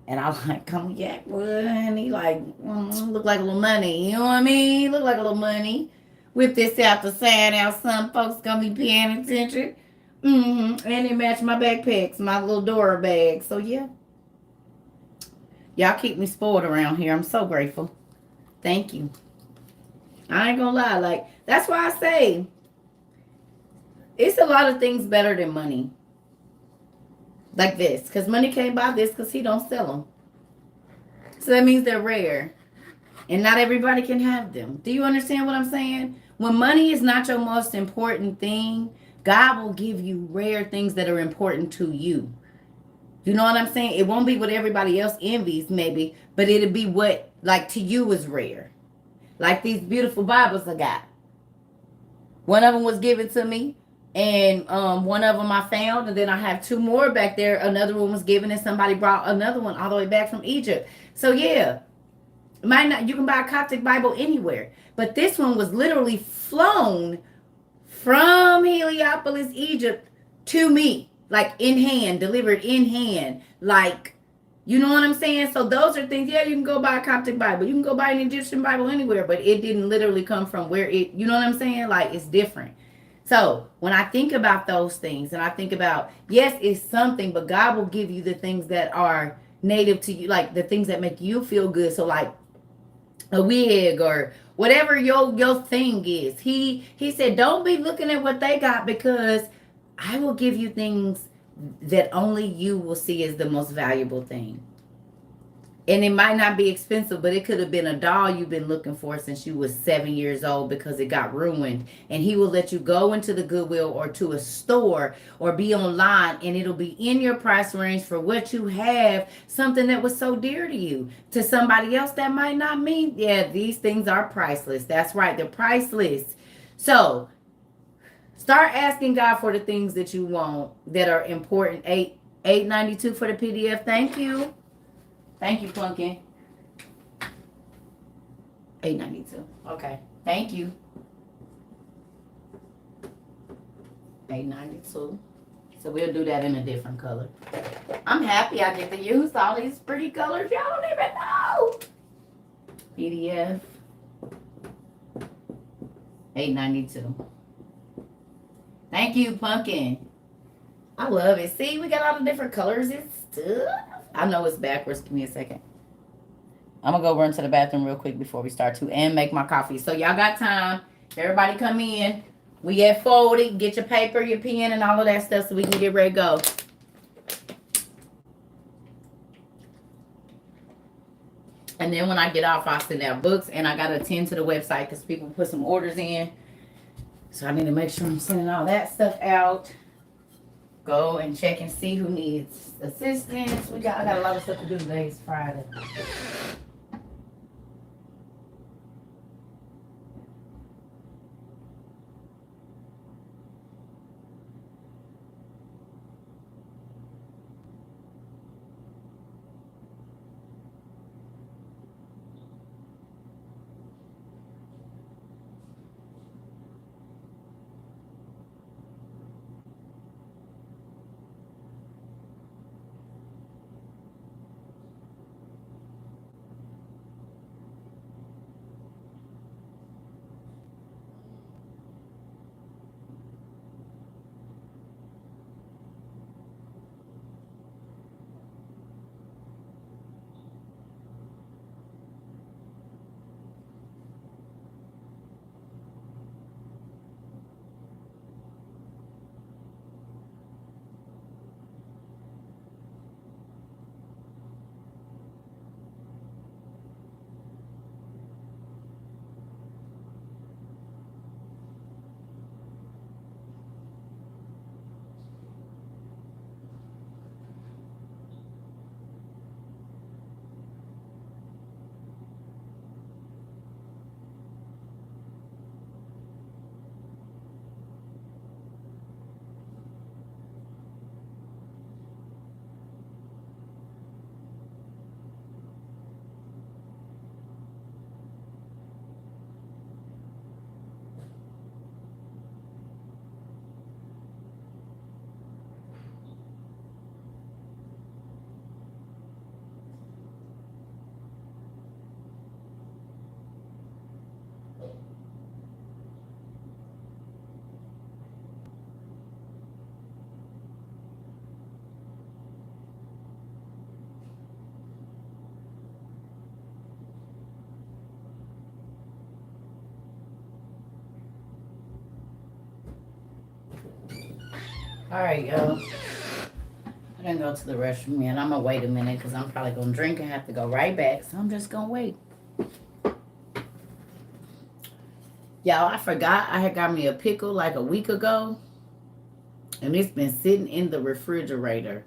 and I like, come yeah, and he like, look like a little money. You know what I mean? Look like a little money. Whip this out the side out. Some folks gonna be paying attention. And it matched my backpacks, my little Dora bag. So yeah, y'all keep me spoiled around here. I'm so grateful. Thank you. I ain't gonna lie. Like that's why I say it's a lot of things better than money. Like this, because money can't buy this because he don't sell them. So that means they're rare. And not everybody can have them. Do you understand what I'm saying? When money is not your most important thing, God will give you rare things that are important to you. You know what I'm saying? It won't be what everybody else envies, maybe, but it'll be what, like, to you is rare. Like these beautiful Bibles I got. One of them was given to me, and one of them I found, and then I have two more back there. Another one was given, and somebody brought another one all the way back from Egypt. So yeah, might not you can buy a Coptic Bible anywhere, but this one was literally flown from Heliopolis, Egypt, to me, like in hand, delivered in hand, like. You know what I'm saying? So those are things. Yeah, you can go buy a Coptic Bible. You can go buy an Egyptian Bible anywhere, but it didn't literally come from where it, you know what I'm saying? Like it's different. So when I think about those things and I think about, yes, it's something, but God will give you the things that are native to you, like the things that make you feel good. So like a wig or whatever your thing is. He said, don't be looking at what they got because I will give you things that only you will see as the most valuable thing. And it might not be expensive, but it could have been a doll you've been looking for since you was 7 years old because it got ruined. And he will let you go into the Goodwill or to a store or be online, and it'll be in your price range for what you have, something that was so dear to you. To somebody else, that might not mean, yeah, these things are priceless. That's right, they're priceless. So start asking God for the things that you want that are important. 892 for the PDF. Thank you. Thank you, Pumpkin. 892. Okay. Thank you. 892. So we'll do that in a different color. I'm happy I get to use all these pretty colors. Y'all don't even know. PDF. 892. Thank you, Pumpkin. I love it. See, we got all the different colors and stuff. I know it's backwards. Give me a second. I'm going to go run to the bathroom real quick before we start to and make my coffee. So y'all got time. Everybody come in. We at 40. Get your paper, your pen, and all of that stuff so we can get ready to go. And then when I get off, I'll send out books. And I got to attend to the website because people put some orders in. So I need to make sure I'm sending all that stuff out. Go and check and see who needs assistance. I got a lot of stuff to do today. It's Friday. All right, y'all. I didn't go to the restroom yet. I'm gonna wait a minute because I'm probably gonna drink and have to go right back. So I'm just gonna wait. Y'all, I forgot I had got me a pickle like a week ago. And it's been sitting in the refrigerator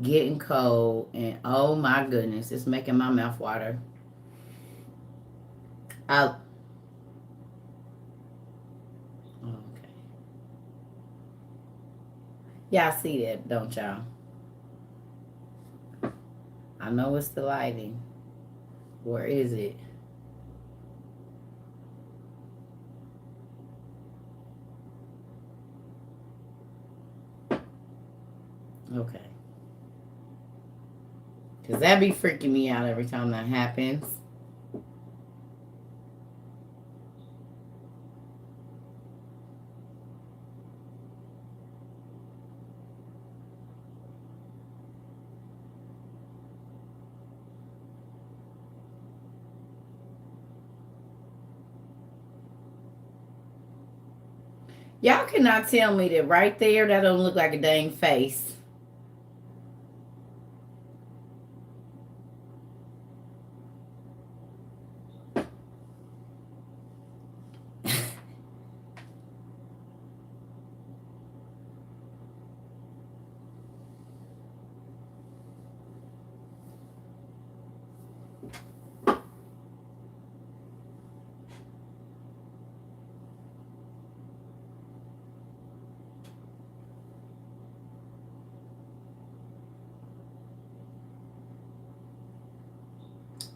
getting cold. And oh my goodness, it's making my mouth water. I okay. Y'all see that, don't y'all? I know it's the lighting. Where is it? Okay. Because that be freaking me out every time that happens. Y'all cannot tell me that right there, that don't look like a dang face.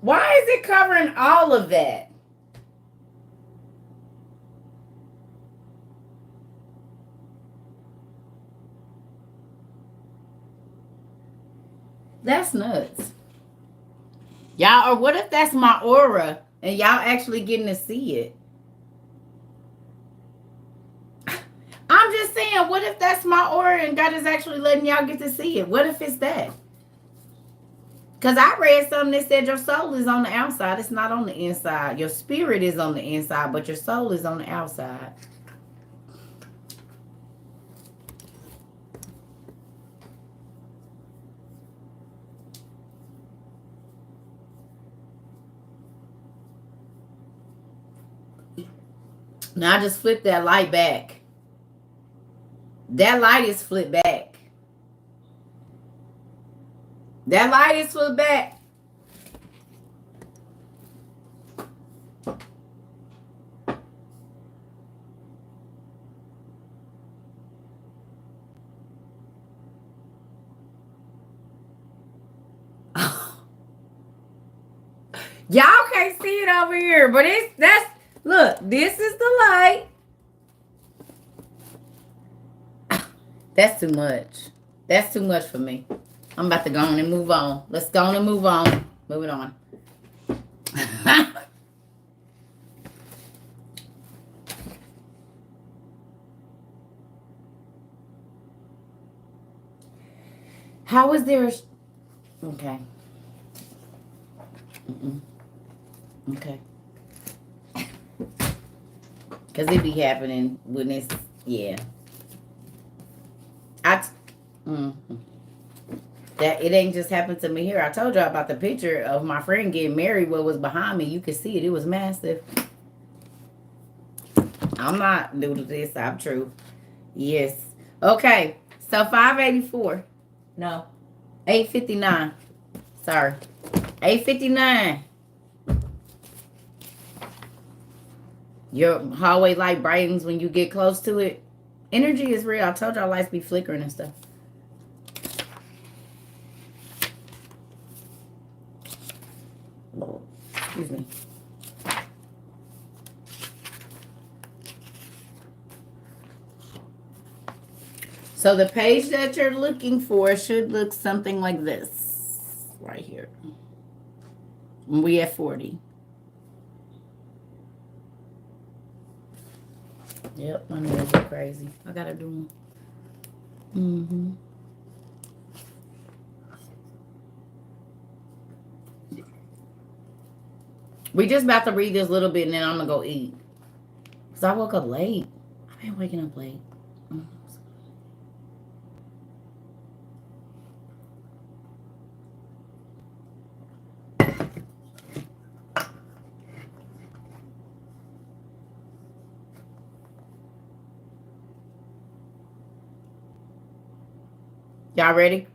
Why is it covering all of that? That's nuts. Y'all, or what if that's my aura and y'all actually getting to see it? I'm just saying, what if that's my aura and God is actually letting y'all get to see it? What if it's that? Because I read something that said your soul is on the outside. It's not on the inside. Your spirit is on the inside, but your soul is on the outside. Now I just flipped that light back. That light is flipped back. That light is flipped back. Y'all can't see it over here, but look, this is the light. That's too much. That's too much for me. I'm about to go on and move on. Let's go on and move on. Moving on. How is there? Okay. Okay. Because it be happening when it's, yeah. That it ain't just happened to me here. I told y'all about the picture of my friend getting married. What was behind me? You could see it. It was massive. I'm not new to this. I'm true. Yes. Okay. So 584. No. 859. Sorry. 859. Your hallway light brightens when you get close to it. Energy is real. I told y'all lights be flickering and stuff. Excuse me. So the page that you're looking for should look something like this. Right here. We at 40. Yep, my nails are crazy. I gotta do them. We just about to read this little bit and then I'm gonna go eat. Cause I woke up late. I've been waking up late. Y'all ready?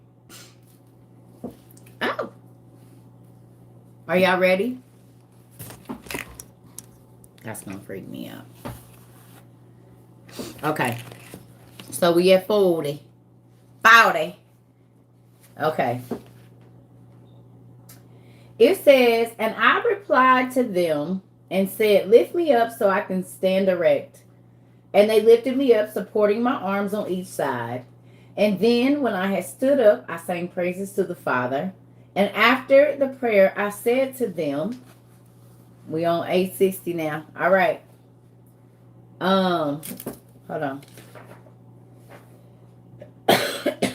Oh. Are y'all ready? That's gonna freak me out. Okay. So we at 40. 40. Okay. It says, and I replied to them and said, lift me up so I can stand erect. And they lifted me up, supporting my arms on each side. And then when I had stood up, I sang praises to the Father. And after the prayer, I said to them, we on 860 now. All right. Hold on.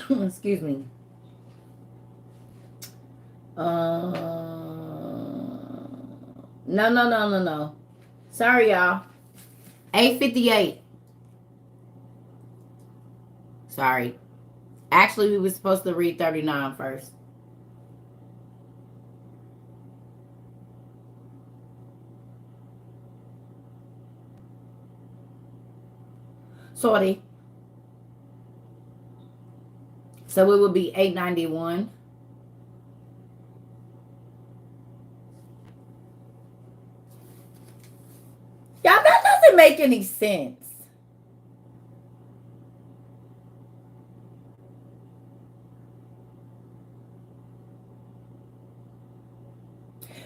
Excuse me. No. Sorry, y'all. 8:58. Sorry. Actually, we were supposed to read 39 first. Sorry. So it would be 891. Y'all, that doesn't make any sense.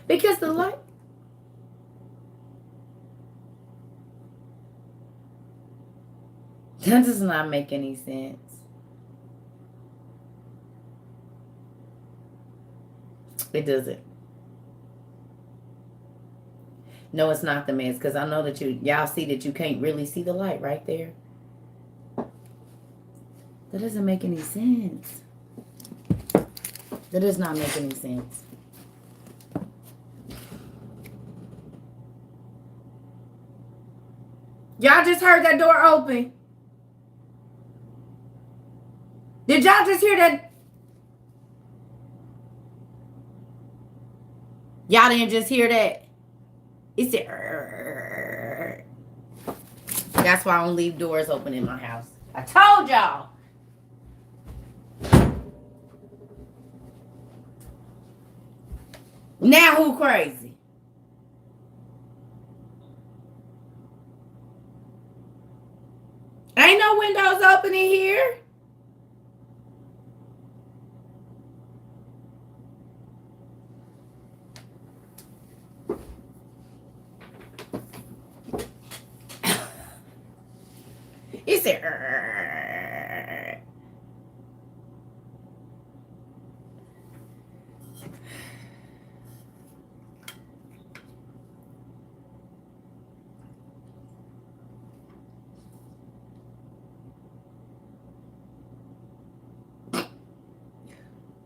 Because the light. That does not make any sense. It doesn't. No, it's not the meds, because I know that y'all see that you can't really see the light right there. That doesn't make any sense. That does not make any sense. Y'all just heard that door open. Did y'all just hear that? Y'all didn't just hear that? It said, that's why I don't leave doors open in my house. I told y'all. Now who crazy? Ain't no windows open in here. It said,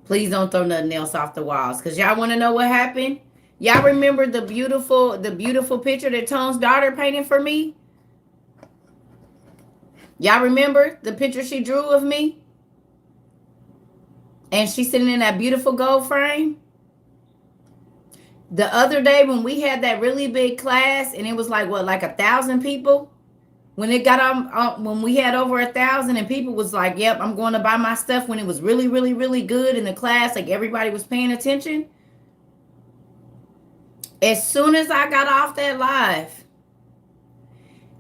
please don't throw nothing else off the walls. Because y'all want to know what happened? Y'all remember the beautiful picture that Tone's daughter painted for me? Y'all remember the picture she drew of me? And she's sitting in that beautiful gold frame? The other day when we had that really big class, and it was like 1,000 people? When it got on, when we had over 1,000 and people was like, yep, I'm going to buy my stuff, when it was really, really, really good in the class, like everybody was paying attention. As soon as I got off that live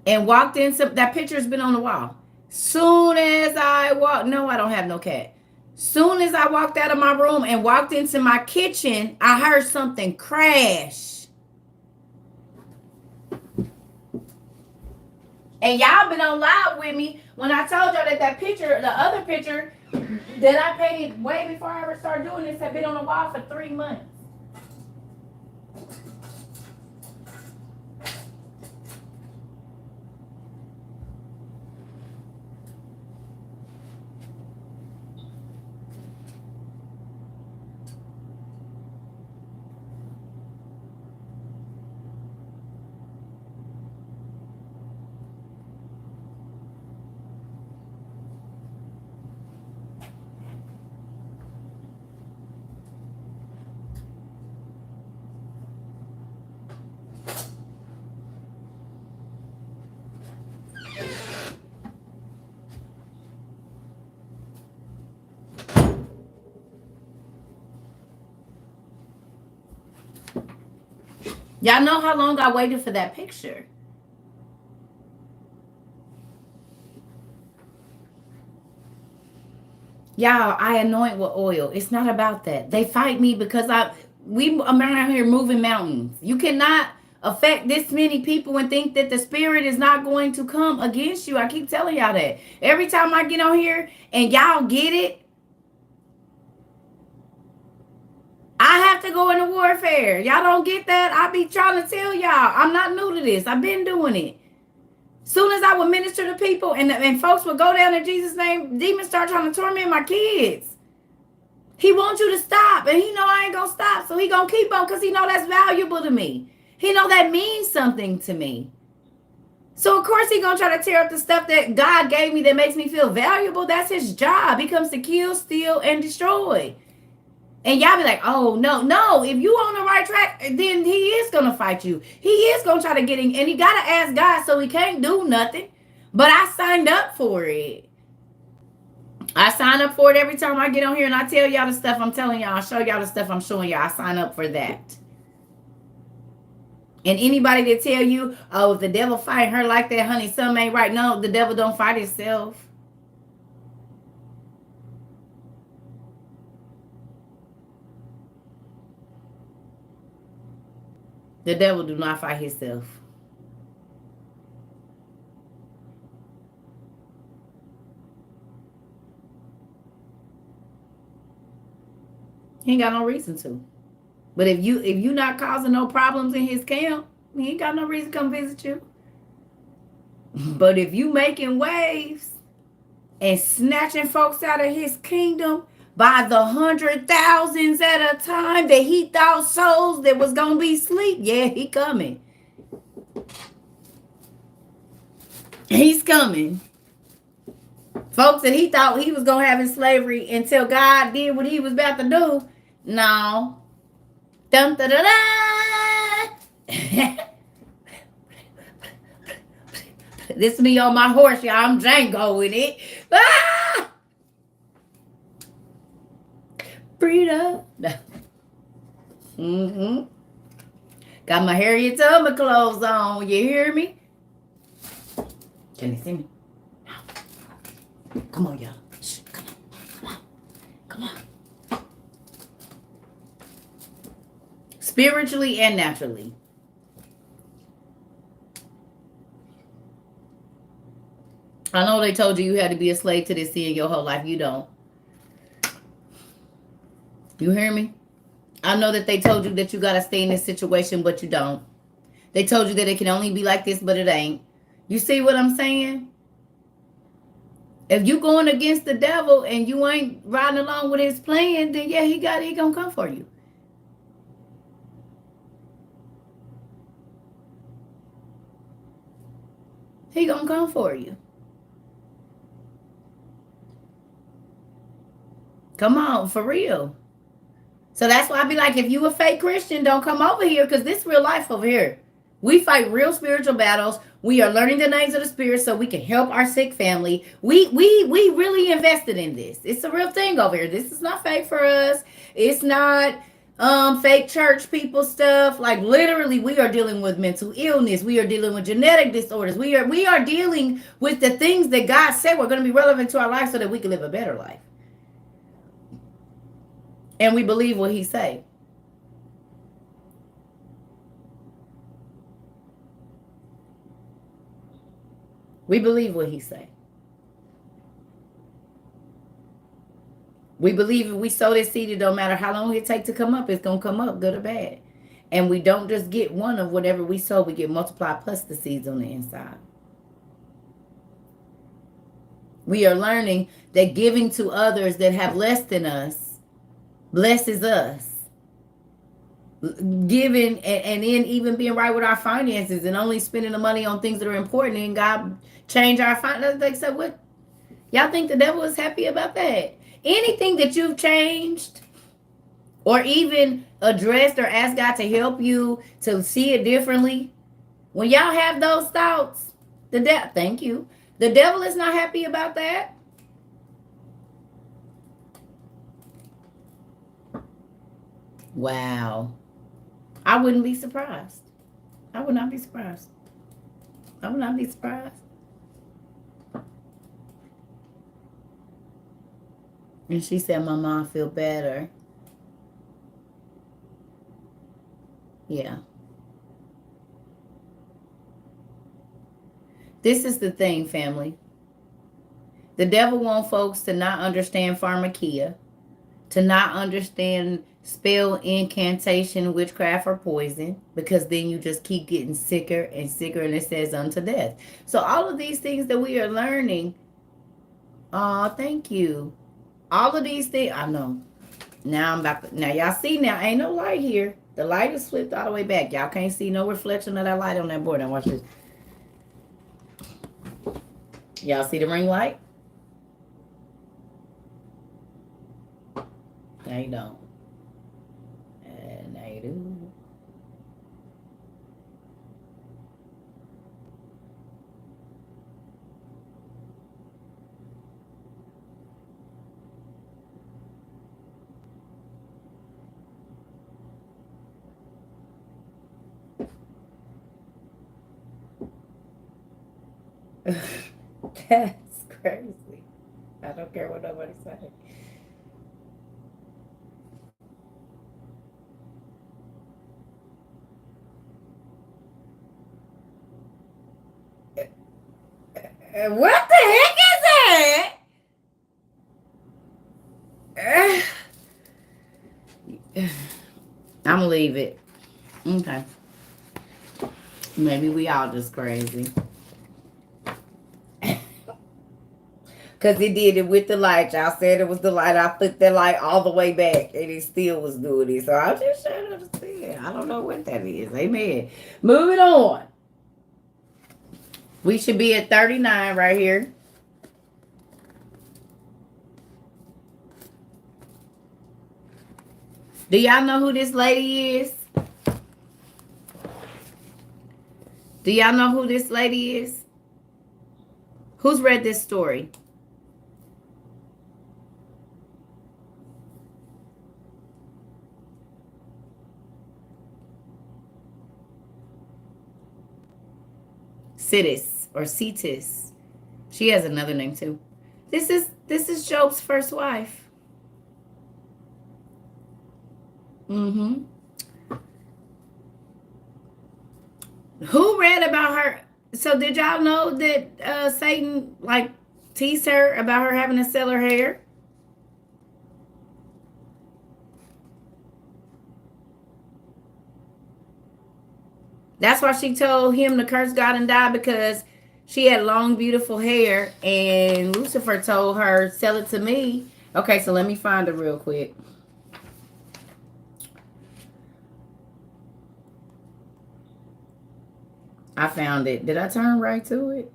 and walked in, that picture's been on the wall. Soon as I walked, no, I don't have no cat. Soon as I walked out of my room and walked into my kitchen, I heard something crash. And y'all been on live with me when I told y'all that picture, the other picture that I painted way before I ever started doing this, had been on the wall for 3 months. Y'all know how long I waited for that picture. Y'all, I anoint with oil. It's not about that. They fight me because I'm around here moving mountains. You cannot affect this many people and think that the spirit is not going to come against you. I keep telling y'all that. Every time I get on here and y'all get it, I have to go into warfare. Y'all don't get that? I be trying to tell y'all. I'm not new to this. I've been doing it. Soon as I would minister to people and folks would go down in Jesus' name, demons start trying to torment my kids. He wants you to stop, and he know I ain't gonna stop, so he gonna keep on because he know that's valuable to me. He know that means something to me. So of course he gonna try to tear up the stuff that God gave me that makes me feel valuable. That's his job. He comes to kill, steal, and destroy. And y'all be like, oh, no. If you on the right track, then he is going to fight you. He is going to try to get in. And he got to ask God, so he can't do nothing. But I signed up for it. I sign up for it every time I get on here and I tell y'all the stuff I'm telling y'all. I show y'all the stuff I'm showing y'all. I sign up for that. And anybody that tell you, oh, if the devil fight her like that, honey, something ain't right. No, the devil don't fight himself. The devil do not fight himself. He ain't got no reason to. But if you not causing no problems in his camp, he ain't got no reason to come visit you. But if you making waves and snatching folks out of his kingdom by the 100,000s at a time that he thought souls that was gonna be asleep, yeah, he coming. He's coming. Folks that he thought he was gonna have in slavery until God did what he was about to do. No. Dun, da, da, da. This me on my horse, y'all. I'm Django with it. Ah! Breathe up. Mm-hmm. Got my Harriet Tubman clothes on. You hear me? Can you see me? Come on, y'all. Shh, come on. Come on. Spiritually and naturally. I know they told you had to be a slave to this sin your whole life. You don't. You hear me? I know that they told you that you got to stay in this situation, but you don't. They told you that it can only be like this, but it ain't. You see what I'm saying? If you going against the devil and you ain't riding along with his plan, then yeah, he gonna come for you. He gonna come for you. Come on, for real. So that's why I be like, if you a fake Christian, don't come over here, because this real life over here. We fight real spiritual battles. We are learning the names of the spirit so we can help our sick family. We really invested in this. It's a real thing over here. This is not fake for us. It's not fake church people stuff. Like literally, we are dealing with mental illness. We are dealing with genetic disorders. We are dealing with the things that God said were going to be relevant to our life so that we can live a better life. And we believe what he say. We believe what he say. We believe if we sow this seed, it don't matter how long it take to come up, it's going to come up, good or bad. And we don't just get one of whatever we sow, we get multiplied plus the seeds on the inside. We are learning that giving to others that have less than us blesses us. Giving and then even being right with our finances and only spending the money on things that are important, and God change our finances. Like, so what? Y'all think the devil is happy about that? Anything that you've changed or even addressed or asked God to help you to see it differently, when y'all have those thoughts, thank you. The devil is not happy about that. Wow. I wouldn't be surprised. I would not be surprised. I would not be surprised. And she said, my mom feel better. Yeah. This is the thing, family. The devil wants folks to not understand pharmakia, to not understand spell, incantation, witchcraft, or poison, because then you just keep getting sicker and sicker, and it says unto death. So all of these things that we are learning, thank you. All of these things, I know. Now I'm about to, now y'all see now, ain't no light here. The light is flipped all the way back. Y'all can't see no reflection of that light on that board. Now watch this. Y'all see the ring light? Now you don't. And now you do. That's crazy. I don't care what nobody says. What the heck is that? I'm gonna leave it. Okay. Maybe we all just crazy. Because it did it with the light. Y'all said it was the light. I flipped that light all the way back, and it still was doing it. So I'm just trying to understand. I don't know what that is. Amen. Moving on. We should be at 39 right here. Do y'all know who this lady is? Do y'all know who this lady is? Who's read this story? Citis or Cetis. She has another name too. This is Job's first wife. Mm-hmm. Who read about her? So did y'all know that Satan like teased her about her having to sell her hair? That's why she told him to curse God and die, because she had long, beautiful hair, and Lucifer told her, sell it to me. Okay, so let me find it real quick. I found it. Did I turn right to it?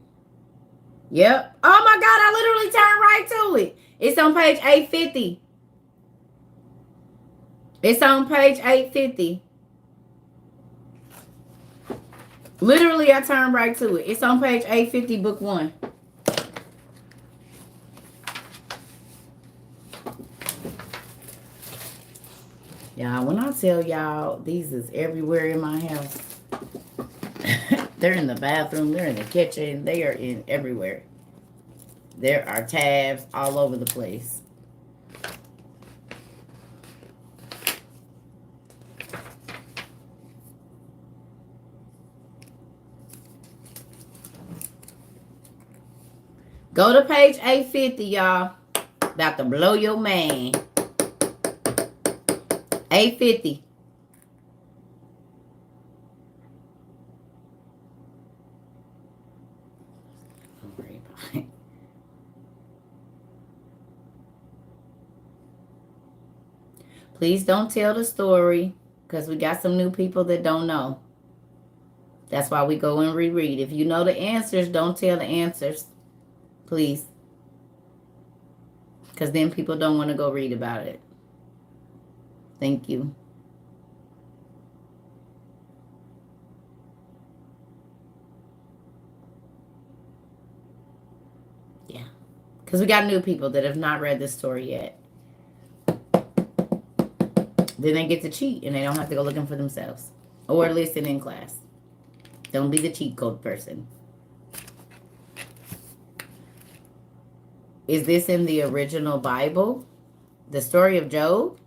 Yep. Oh my God, I literally turned right to it. It's on page 850. It's on page 850. Literally, I turned right to it. It's on page 850, book 1. Y'all, when I tell y'all, these is everywhere in my house. They're in the bathroom. They're in the kitchen. They are in everywhere. There are tabs all over the place. Go to page 850, y'all. About to blow your man. 850. Don't worry about it. Please don't tell the story, because we got some new people that don't know. That's why we go and reread. If you know the answers, don't tell the answers. Please. Because then people don't want to go read about it. Thank you. Yeah. Because we got new people that have not read this story yet. Then they get to cheat and they don't have to go looking for themselves or listen in class. Don't be the cheat code person. Is this in the original Bible? The story of Job?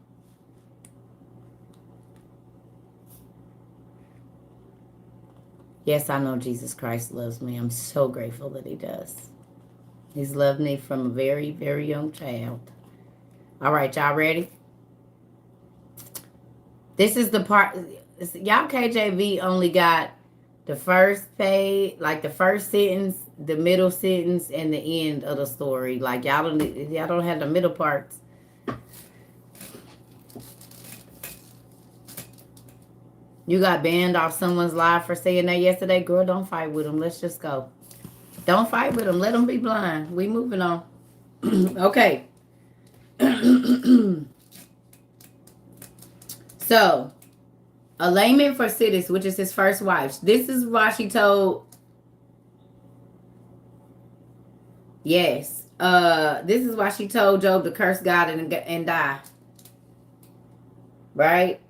Yes, I know Jesus Christ loves me. I'm so grateful that he does. He's loved me from a very, very young child. All right, y'all ready? This is the part. Y'all KJV only got the first page, like the first sentence, the middle sentence, and the end of the story. Like y'all don't have the middle parts. You got banned off someone's live for saying that yesterday. Girl, don't fight with them. Let's just go. Don't fight with them. Let them be blind. We moving on. Okay. So, a layman for Sidis, which is his first wife. This is why she told. Yes. This is why she told Job to curse God and die. Right?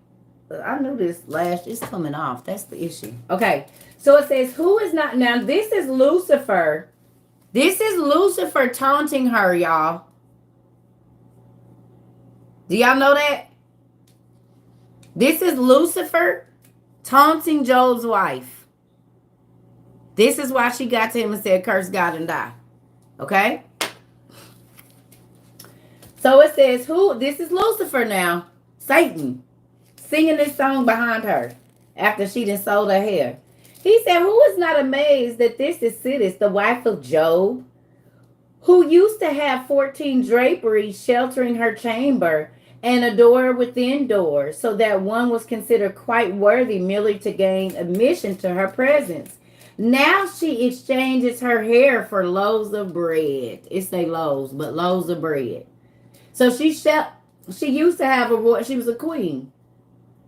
I knew this lash is coming off. That's the issue. Okay. So it says, who is not. Now, this is Lucifer. This is Lucifer taunting her, y'all. Do y'all know that? This is Lucifer taunting Job's wife. This is why she got to him and said, curse God and die. Okay? So it says, who? This is Lucifer now. Satan. Singing this song behind her after she done sold her hair. He said, who is not amazed that this is Sidis, the wife of Job, who used to have 14 draperies sheltering her chamber and a door within doors, so that one was considered quite worthy merely to gain admission to her presence. Now she exchanges her hair for loaves of bread. It's a loaves, but loaves of bread. So she used to have she was a queen.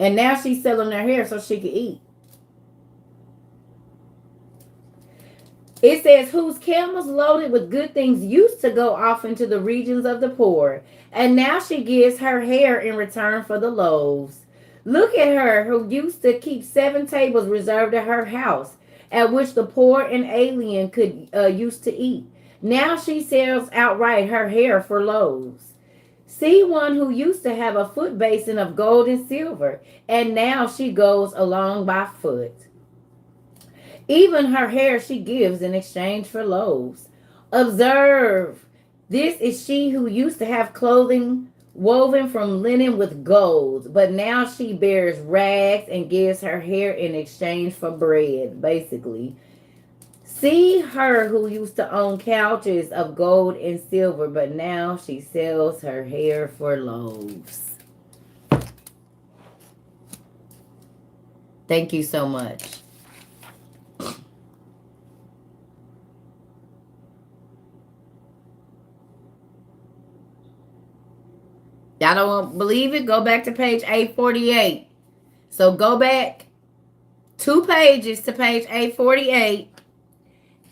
And now she's selling her hair so she could eat. It says, whose camels loaded with good things used to go off into the regions of the poor. And now she gives her hair in return for the loaves. Look at her, who used to keep 7 tables reserved at her house, at which the poor and alien could used to eat. Now she sells outright her hair for loaves. See one who used to have a foot basin of gold and silver, and now she goes along by foot. Even her hair she gives in exchange for loaves. Observe, this is she who used to have clothing woven from linen with gold, but now she bears rags and gives her hair in exchange for bread, basically. See her who used to own couches of gold and silver, but now she sells her hair for loaves. Thank you so much. Y'all don't believe it? Go back to page 848. So go back 2 pages to page 848.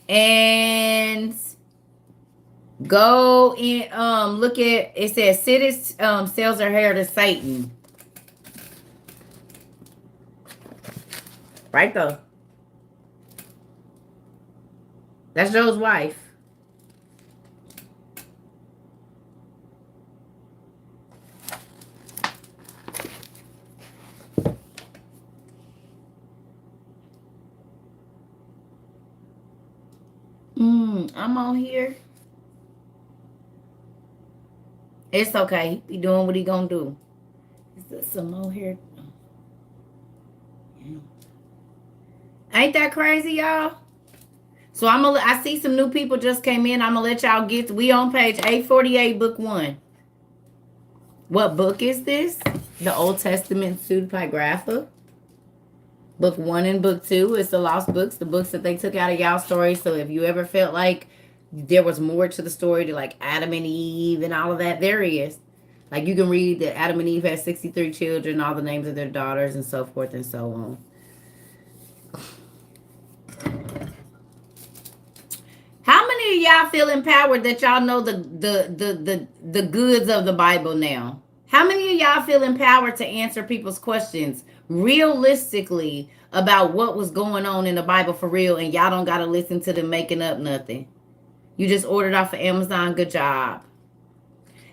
And go in, look at, it says, Sidis sells her hair to Satan. Right there. That's Joe's wife. I'm on here. It's okay. He doing what he gonna do. Is there some more here? Yeah. Ain't that crazy, y'all? So I see some new people just came in. I'm gonna let y'all get. We on page 848, book 1. What book is this? The Old Testament Pseudepigrapha. Book 1 and book 2 is the lost books, the books that they took out of y'all's story. So if you ever felt like there was more to the story, to like Adam and Eve and all of that, there is. Like you can read that Adam and Eve had 63 children, all the names of their daughters, and so forth and so on. How many of y'all feel empowered that y'all know the goods of the Bible now? How many of y'all feel empowered to answer people's questions realistically about what was going on in the Bible for real, and y'all don't got to listen to them making up nothing. You just ordered off of Amazon. Good job.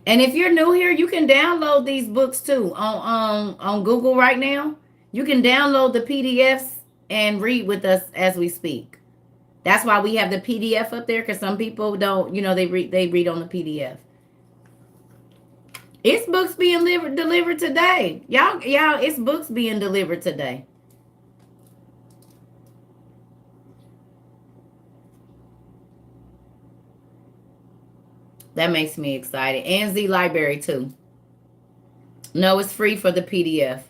And if you're new here, you can download these books too on Google right now. You can download the PDFs and read with us as we speak. That's why we have the PDF up there, because some people don't, they read on the PDF. It's books being delivered today. Y'all, it's books being delivered today. That makes me excited. And Z Library too. No, it's free for the PDF.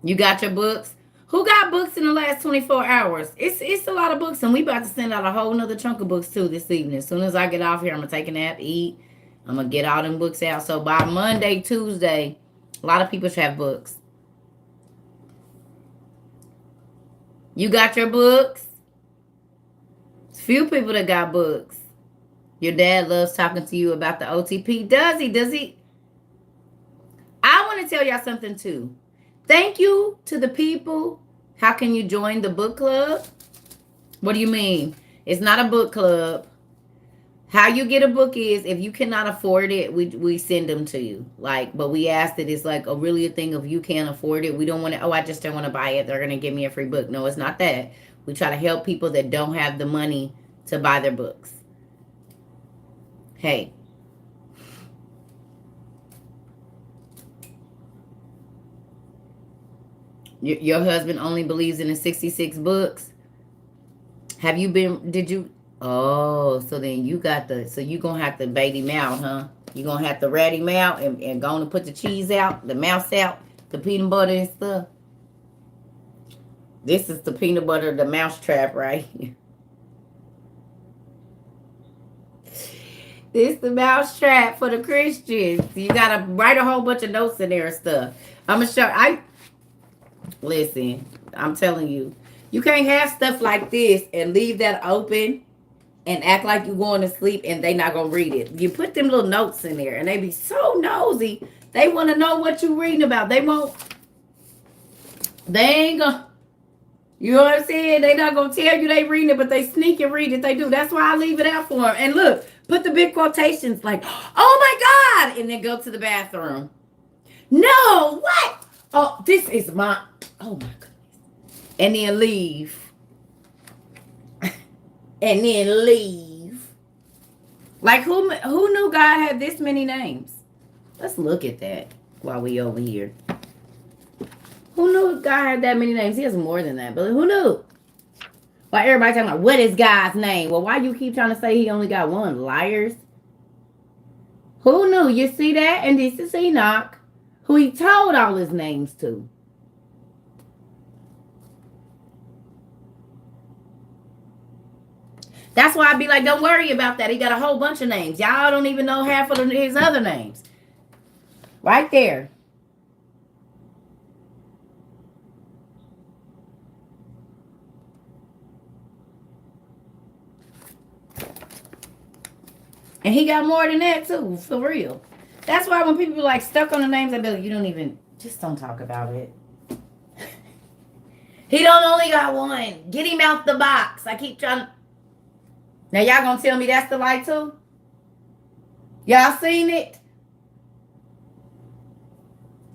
You got your books? Who got books in the last 24 hours? It's a lot of books, and we about to send out a whole nother chunk of books too this evening. As soon as I get off here, I'm gonna take a nap, eat. I'm gonna get all them books out. So by Monday, Tuesday, a lot of people should have books. You got your books? It's few people that got books. Your dad loves talking to you about the OTP. Does he? Does he? I want to tell y'all something too. Thank you to the people. How can you join the book club? What do you mean? It's not a book club. How you get a book is, if you cannot afford it, we send them to you. But we ask that it's like really a thing of you can't afford it. We don't want to, I just don't want to buy it. They're going to give me a free book. No, it's not that. We try to help people that don't have the money to buy their books. Hey. Your husband only believes in the 66 books. Have you been, did you? Oh, so then you got so you going to have to bait him out, huh? You going to have to rat him out and going to put the cheese out, the mouse out, the peanut butter and stuff. This is the peanut butter, the mouse trap, right? This the mouse trap for the Christians. You got to write a whole bunch of notes in there and stuff. I'm going to show, listen, I'm telling you, you can't have stuff like this and leave that open and act like you're going to sleep and they not going to read it. You put them little notes in there and they be so nosy. They want to know what you reading about. They ain't going to, you know what I'm saying? They not going to tell you they reading it, but they sneak and read it. They do. That's why I leave it out for them. And look, put the big quotations like, oh my God, and then go to the bathroom. No, what? Oh, this is my, oh my goodness. And then leave. And then leave. Like who knew God had this many names? Let's look at that while we over here. Who knew God had that many names? He has more than that, but who knew? Why everybody talking about what is God's name? Well, why you keep trying to say he only got one? Liars. Who knew? You see that? And this is Enoch, who he told all his names to. That's why I'd be like, don't worry about that. He got a whole bunch of names. Y'all don't even know half of his other names. Right there. And he got more than that too, for real. That's why when people like stuck on the names, I be like, you don't even, just don't talk about it. He don't only got one. Get him out the box. I keep trying to. Now y'all gonna tell me that's the light too? Y'all seen it?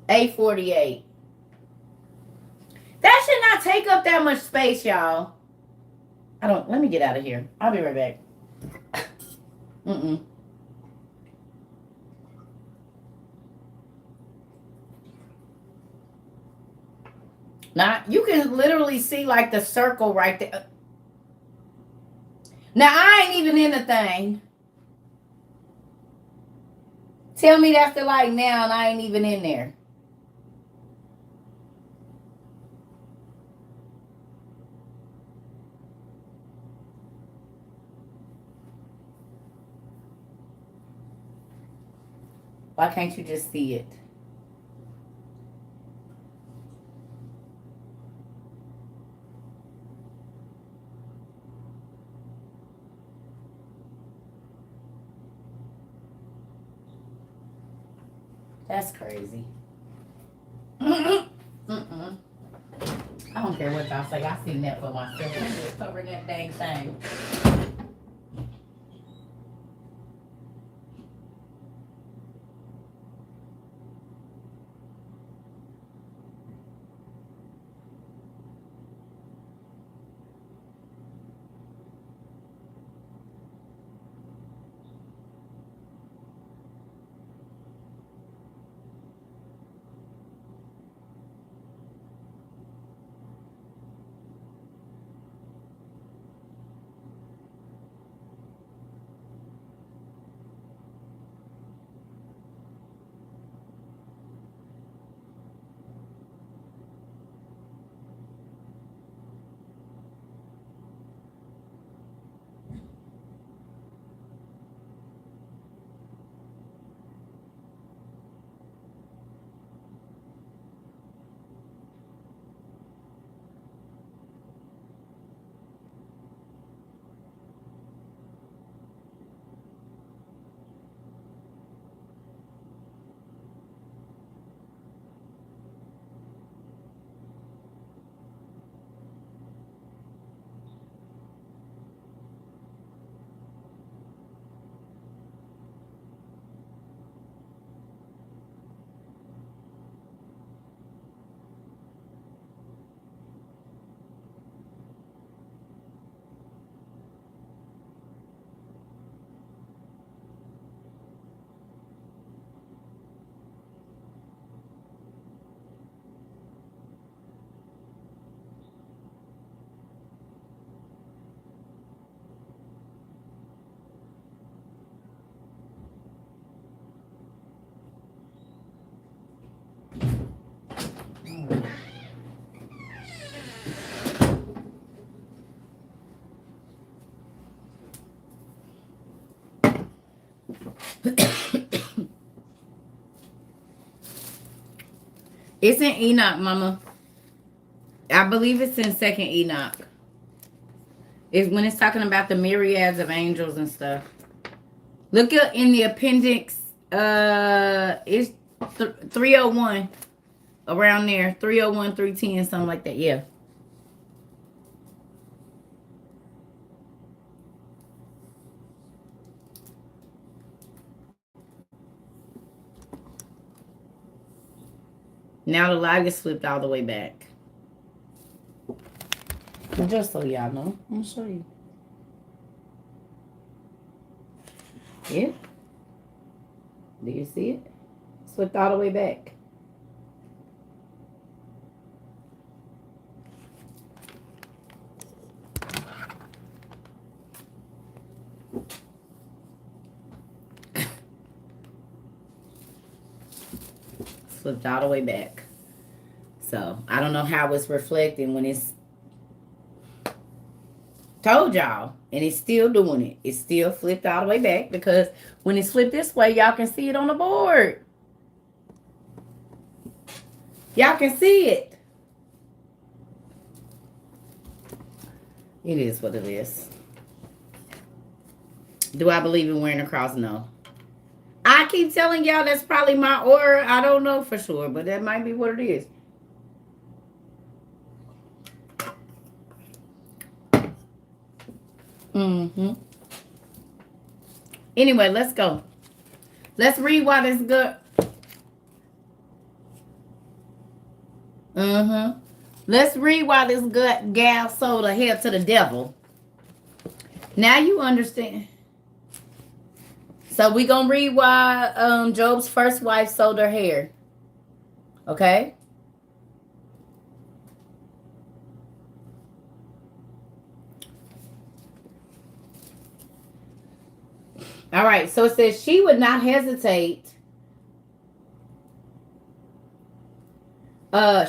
848. That should not take up that much space, y'all. Let me get out of here. I'll be right back. Now, you can literally see like the circle right there. Now, I ain't even in the thing. Tell me that's the light now and I ain't even in there. Why can't you just see it? That's crazy. care what y'all say. I seen that for myself. I'm just covering that dang thing. It's in Enoch, Mama. I believe it's in Second Enoch. It's when it's talking about the myriads of angels and stuff. Look up in the appendix. It's 301 around there. 301, 310, something like that. Yeah. Now the light is flipped all the way back. Just so y'all know, I'm gonna show you. Yeah. Do you see it? It's flipped all the way back. Flipped all the way back. So I don't know how it's reflecting when it's told y'all, and it's still doing it. It's still flipped all the way back because when it's flipped this way, y'all can see it on the board. Y'all can see it. It is what it is. Do I believe in wearing a cross? No. I keep telling y'all that's probably my aura. I don't know for sure, but that might be what it is. Mm-hmm. Anyway, let's go. Let's read why this good. Mm-hmm. Let's read why this good gal sold her hair to the devil. Now you understand. So we gonna read why Job's first wife sold her hair. Okay? All right, so it says she would not hesitate.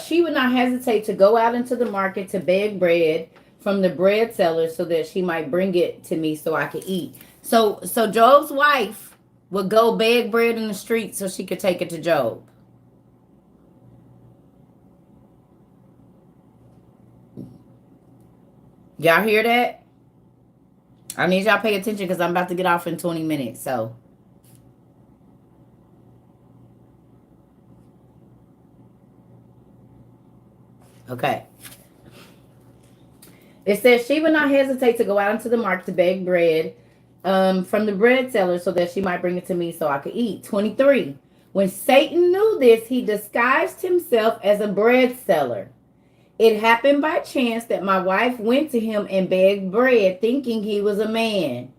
She would not hesitate to go out into the market to beg bread from the bread seller so that she might bring it to me so I could eat. So Job's wife would go beg bread in the street so she could take it to Job. Y'all hear that? I need y'all pay attention because I'm about to get off in 20 minutes. So. Okay. It says she would not hesitate to go out into the market to beg bread from the bread seller so that she might bring it to me so I could eat. 23. When Satan knew this, he disguised himself as a bread seller. It happened by chance that my wife went to him and begged bread, thinking he was a man.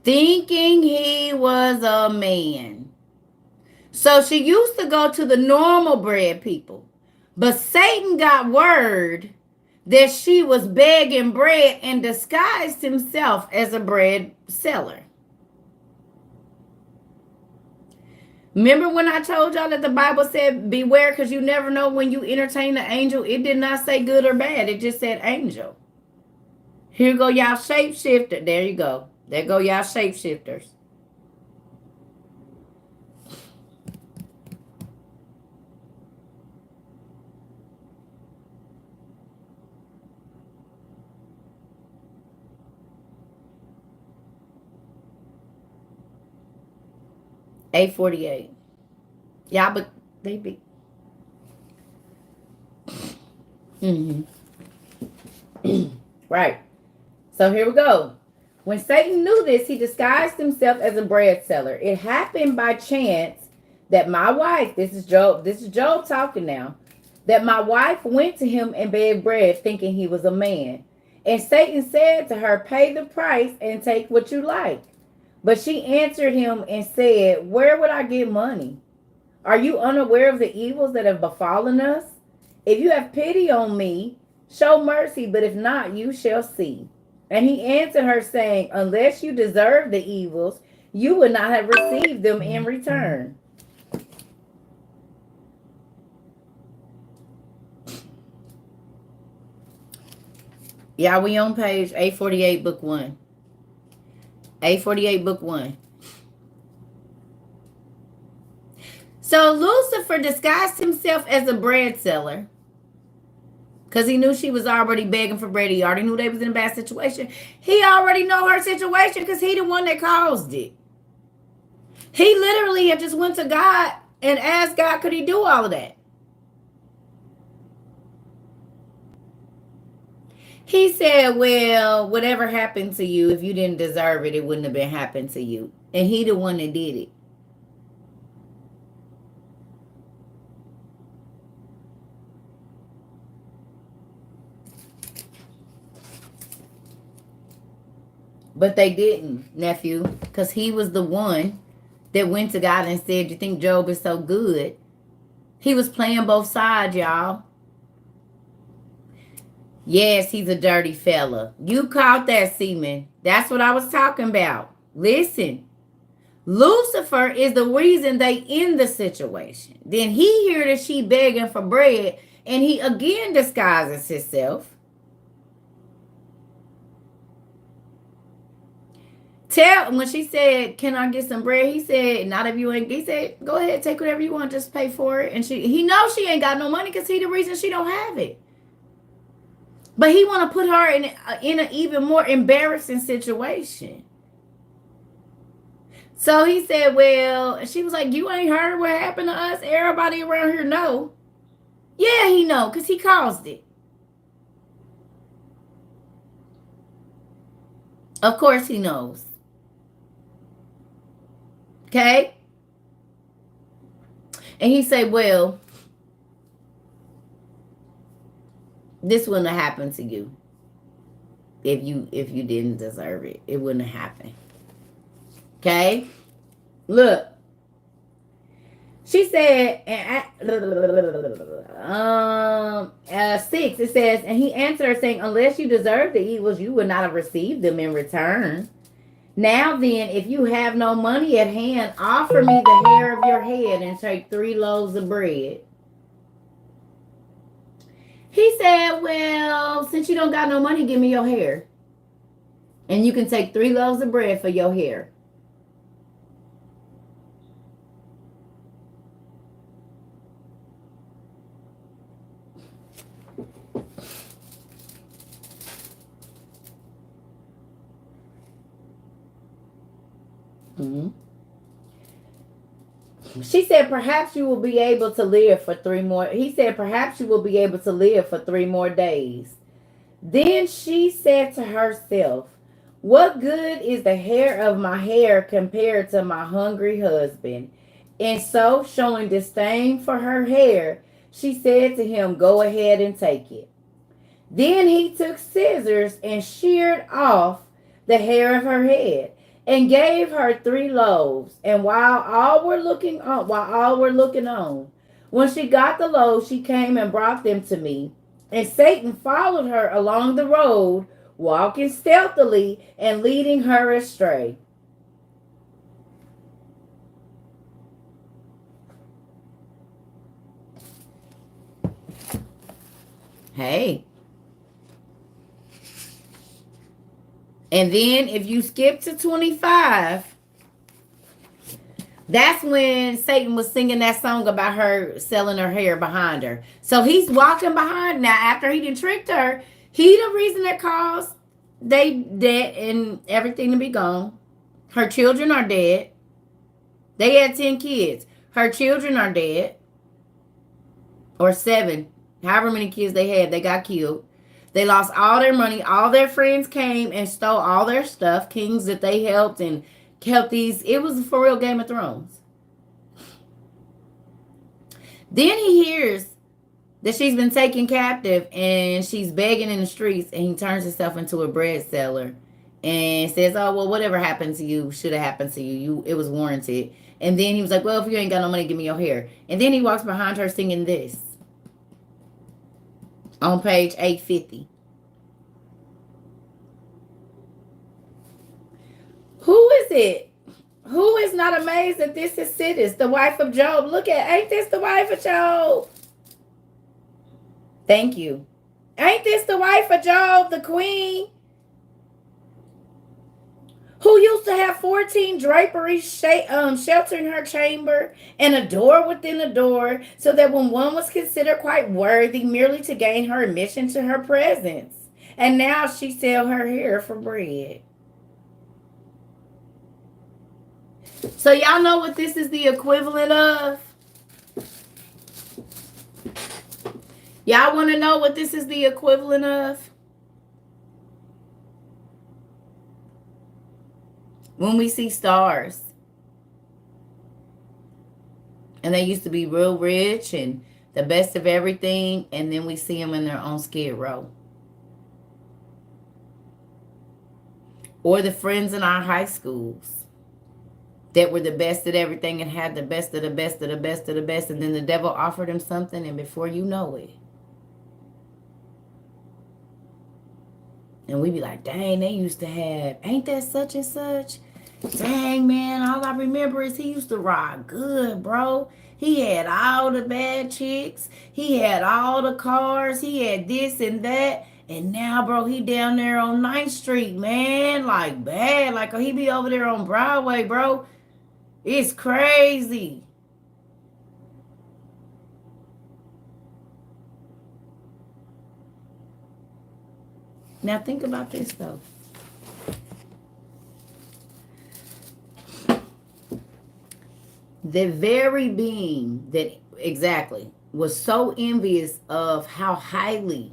Thinking he was a man. So she used to go to the normal bread people. But Satan got word that she was begging bread and disguised himself as a bread seller. Remember when I told y'all that the Bible said, beware because you never know when you entertain the angel? It did not say good or bad. It just said angel. Here go y'all shapeshifter. There you go. There go y'all shapeshifters. A48. Yeah, but they be. Right. So here we go. When Satan knew this, he disguised himself as a bread seller. It happened by chance that my wife, this is Job talking now, that my wife went to him and begged bread, thinking he was a man. And Satan said to her, pay the price and take what you like. But she answered him and said, where would I get money? Are you unaware of the evils that have befallen us? If you have pity on me, show mercy, but if not, you shall see. And he answered her, saying, unless you deserve the evils, you would not have received them in return. Yeah, we on page 848, book 1. 848, book 1. So Lucifer disguised himself as a bread seller because he knew she was already begging for bread. He already knew they was in a bad situation. He already know her situation because he the one that caused it. He literally had just went to God and asked God, could he do all of that? He said, well, whatever happened to you, if you didn't deserve it, it wouldn't have been happened to you. And he the one that did it. But they didn't, nephew, because he was the one that went to God and said, you think Job is so good? He was playing both sides, y'all. Yes, he's a dirty fella. You caught that, Seaman. That's what I was talking about. Listen, Lucifer is the reason they in the situation. Then he hear that she begging for bread, and he again disguises himself. When she said, can I get some bread? He said, not if you ain't. He said, go ahead, take whatever you want, just pay for it. And he knows she ain't got no money because he the reason she don't have it. But he want to put her in an even more embarrassing situation. So he said, well, she was like, you ain't heard what happened to us? Everybody around here know. Yeah, he know, because he caused it. Of course he knows. Okay? And he said, well, this wouldn't have happened to you if you didn't deserve it. It wouldn't have happened. Okay? Look. She said, 6, it says, and he answered her saying, unless you deserve the evils, you would not have received them in return. Now then, if you have no money at hand, offer me the hair of your head and take 3 loaves of bread. He said, well, since you don't got no money, give me your hair. And you can take 3 loaves of bread for your hair. She said, perhaps you will be able to live for 3 more. He said, perhaps you will be able to live for 3 more days. Then she said to herself, what good is the hair of my hair compared to my hungry husband? And so, showing disdain for her hair, she said to him, go ahead and take it. Then he took scissors and sheared off the hair of her head and gave her 3 loaves. And while all were looking on, when she got the loaves, she came and brought them to me. And Satan followed her along the road, walking stealthily and leading her astray. Hey. And then if you skip to 25, that's when Satan was singing that song about her selling her hair behind her. So he's walking behind now after he done tricked her. He the reason that caused they dead and everything to be gone. Her children are dead. They had 10 kids. Her children are dead. Or 7. However many kids they had, they got killed. They lost all their money. All their friends came and stole all their stuff. Kings that they helped and kept these. It was for real Game of Thrones. Then he hears that she's been taken captive and she's begging in the streets, and he turns himself into a bread seller and says, oh, well, whatever happened to you should have happened to you. It was warranted. And then he was like, well, if you ain't got no money, give me your hair. And then he walks behind her singing this. On page 850. Who is it? Who is not amazed that this is Sidis, the wife of Job? Look at, ain't this the wife of Job? Thank you. Ain't this the wife of Job, the queen? Who used to have 14 draperies sheltering her chamber and a door within a door, so that when one was considered quite worthy, merely to gain her admission to her presence. And now she sell her hair for bread. So y'all know what this is the equivalent of? Y'all want to know what this is the equivalent of? When we see stars. And they used to be real rich and the best of everything. And then we see them in their own skid row. Or the friends in our high schools that were the best at everything and had the best of the best of the best of the best. And then the devil offered them something, and before you know it. And we be like, dang, they used to have, ain't that such and such? Dang, man, all I remember is he used to ride good, bro. He had all the bad chicks. He had all the cars. He had this and that. And now, bro, he down there on 9th Street, man. Like, bad. Like, he be over there on Broadway, bro. It's crazy. Now, think about this, though. The very being that exactly was so envious of how highly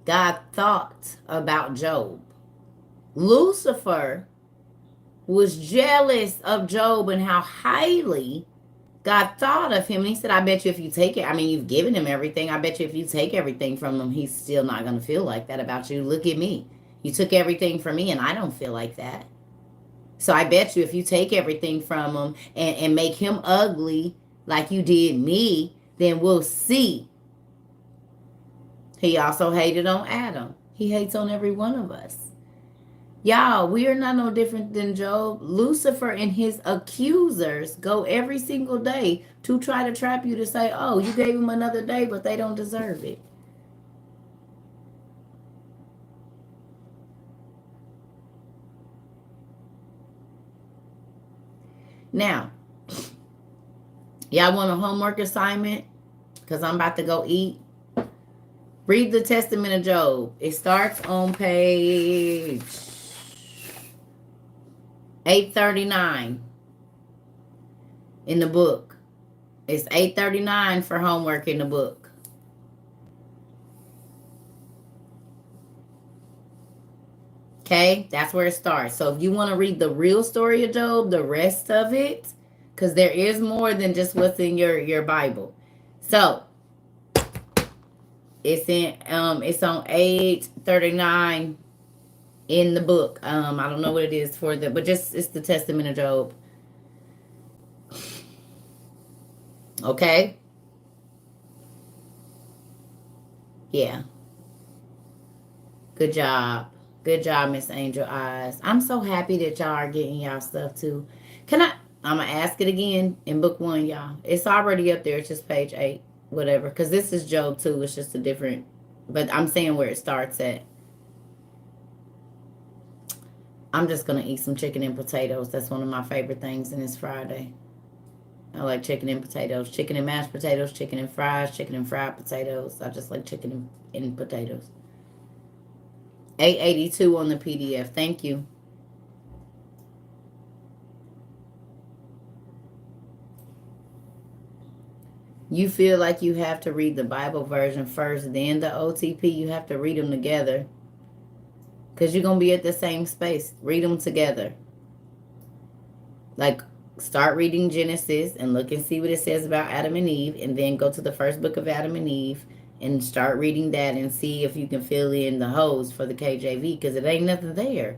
God thought about Job. Lucifer was jealous of Job and how highly God thought of him. And he said, I bet you if you take it, I mean, you've given him everything. I bet you if you take everything from him, he's still not going to feel like that about you. Look at me. You took everything from me and I don't feel like that. So I bet you if you take everything from him and make him ugly like you did me, then we'll see. He also hated on Adam. He hates on every one of us. Y'all, we are not no different than Job. Lucifer and his accusers go every single day to try to trap you to say, oh, you gave him another day, but they don't deserve it. Now, y'all want a homework assignment? Because I'm about to go eat. Read the Testament of Job. It starts on page 839 in the book. It's 8:39 for homework in the book. Okay, that's where it starts. So if you want to read the real story of Job, the rest of it, because there is more than just what's in your Bible. So it's on 8:39 in the book. I don't know what it is for the, but just it's the Testament of Job. Okay. Yeah. Good job. Good job, Miss Angel Eyes. I'm so happy that y'all are getting y'all stuff too. Can I? I'm gonna ask it again in book one, y'all. It's already up there. It's just page 8, whatever. Because this is Job too. It's just a different. But I'm saying where it starts at. I'm just gonna eat some chicken and potatoes. That's one of my favorite things, and it's Friday. I like chicken and potatoes, chicken and mashed potatoes, chicken and fries, chicken and fried potatoes. I just like chicken and potatoes. 882 on the PDF. Thank you. You feel like you have to read the Bible version first, then the OTP. You have to read them together because you're going to be at the same space. Read them together. Like, start reading Genesis and look and see what it says about Adam and Eve, and then go to the first book of Adam and Eve and start reading that and see if you can fill in the holes for the KJV, because it ain't nothing there.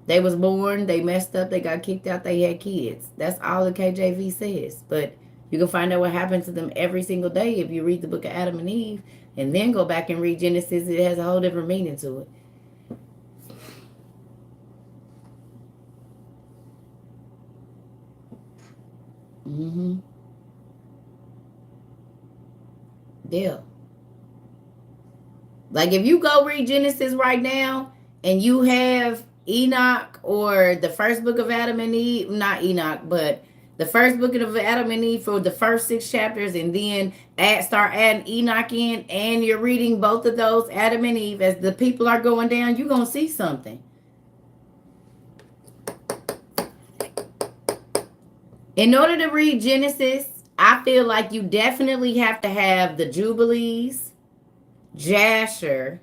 They was born, they messed up, they got kicked out, they had kids. That's all the KJV says. But you can find out what happened to them every single day if you read the book of Adam and Eve and then go back and read Genesis. It has a whole different meaning to it. Mm-hmm. Yeah. Like if you go read Genesis right now and you have Enoch or the first book of Adam and Eve, not Enoch, but the first book of Adam and Eve for the first 6 chapters, and then start adding Enoch in, and you're reading both of those, Adam and Eve, as the people are going down, you're going to see something. In order to read Genesis, I feel like you definitely have to have the Jubilees, Jasher,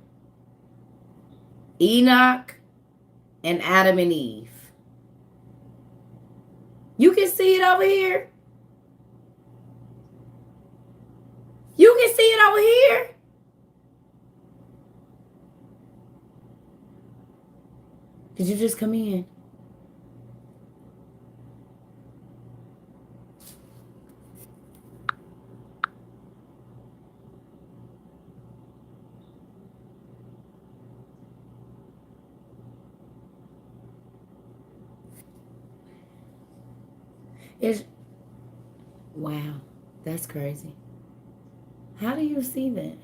Enoch, and Adam and Eve. You can see it over here. You can see it over here. Did you just come in? It's wow, that's crazy. How do you see that?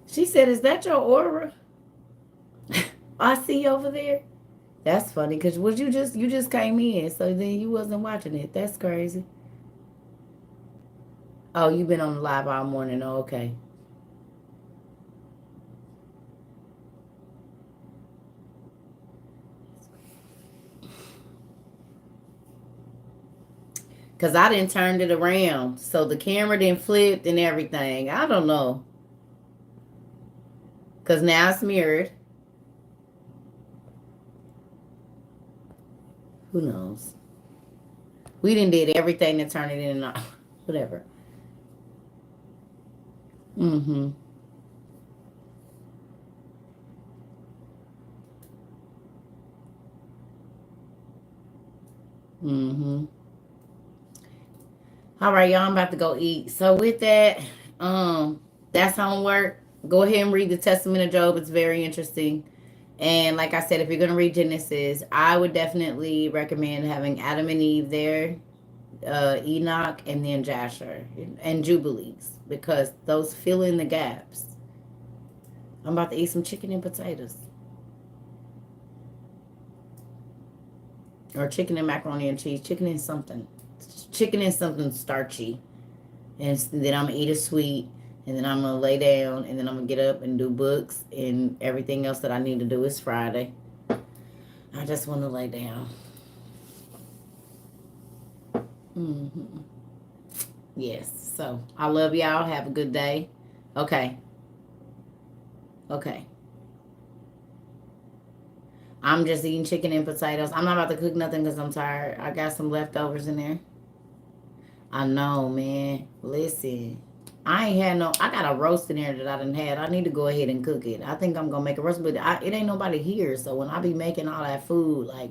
She said, "Is that your aura?" I see over there. That's funny because was you just came in, so then you wasn't watching it. That's crazy. Oh, you've been on the live all morning. Oh, okay. Cause I didn't turn it around, so the camera didn't flip and everything. I don't know. Cause now it's mirrored. Who knows? We didn't did everything to turn it in and out. Whatever. Mm-hmm. Mm-hmm. All right, y'all. I'm about to go eat. So with that, that's homework. Go ahead and read the Testament of Job. It's very interesting. And like I said, if you're gonna read Genesis, I would definitely recommend having Adam and Eve there, Enoch, and then Jasher and Jubilees, because those fill in the gaps. I'm about to eat some chicken and potatoes, or chicken and macaroni and cheese, chicken and something starchy, and then I'm gonna eat a sweet, and then I'm gonna lay down, and then I'm gonna get up and do books and everything else that I need to do. It's Friday. I just want to lay down. Mm-hmm. Yes. So I love y'all. Have a good day. Okay. Okay. I'm just eating chicken and potatoes. I'm not about to cook nothing because I'm tired. I got some leftovers in there. I know, man. Listen. I ain't had no. I got a roast in there that I didn't had. I need to go ahead and cook it. I think I'm gonna make a roast, but it ain't nobody here. So when I be making all that food, like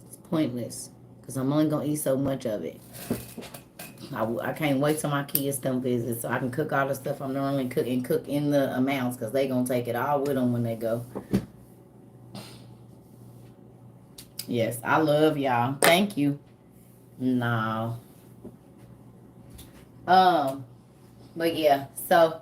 it's pointless because I'm only gonna eat so much of it. I can't wait till my kids come visit so I can cook all the stuff I'm normally cooking, cook in the amounts because they gonna take it all with them when they go. Yes, I love y'all. Thank you. No. Um, but yeah, so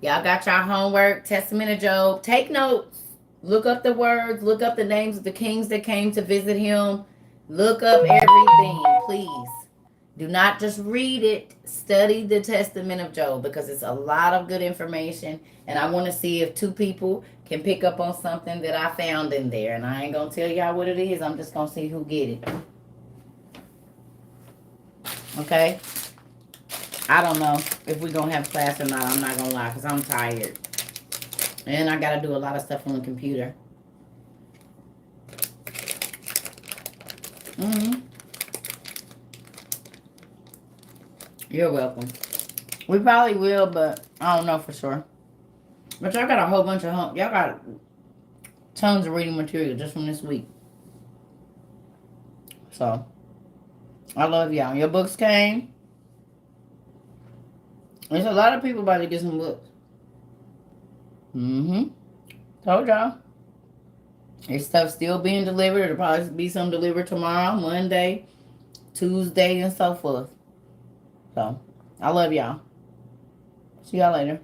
y'all got y'all homework, Testament of Job. Take notes. Look up the words, look up the names of the kings that came to visit him. Look up everything, please. Do not just read it. Study the Testament of Job because it's a lot of good information. And I want to see if two people can pick up on something that I found in there. And I ain't going to tell y'all what it is. I'm just going to see who get it. Okay? I don't know if we're going to have class or not. I'm not going to lie because I'm tired. And I got to do a lot of stuff on the computer. Mm-hmm. You're welcome. We probably will, but I don't know for sure. But y'all got a whole bunch of y'all got tons of reading material just from this week. So, I love y'all. Your books came. There's a lot of people about to get some books. Mm-hmm. Told y'all. There's stuff still being delivered. There'll probably be some delivered tomorrow, Monday, Tuesday, and so forth. So, I love y'all. See y'all later.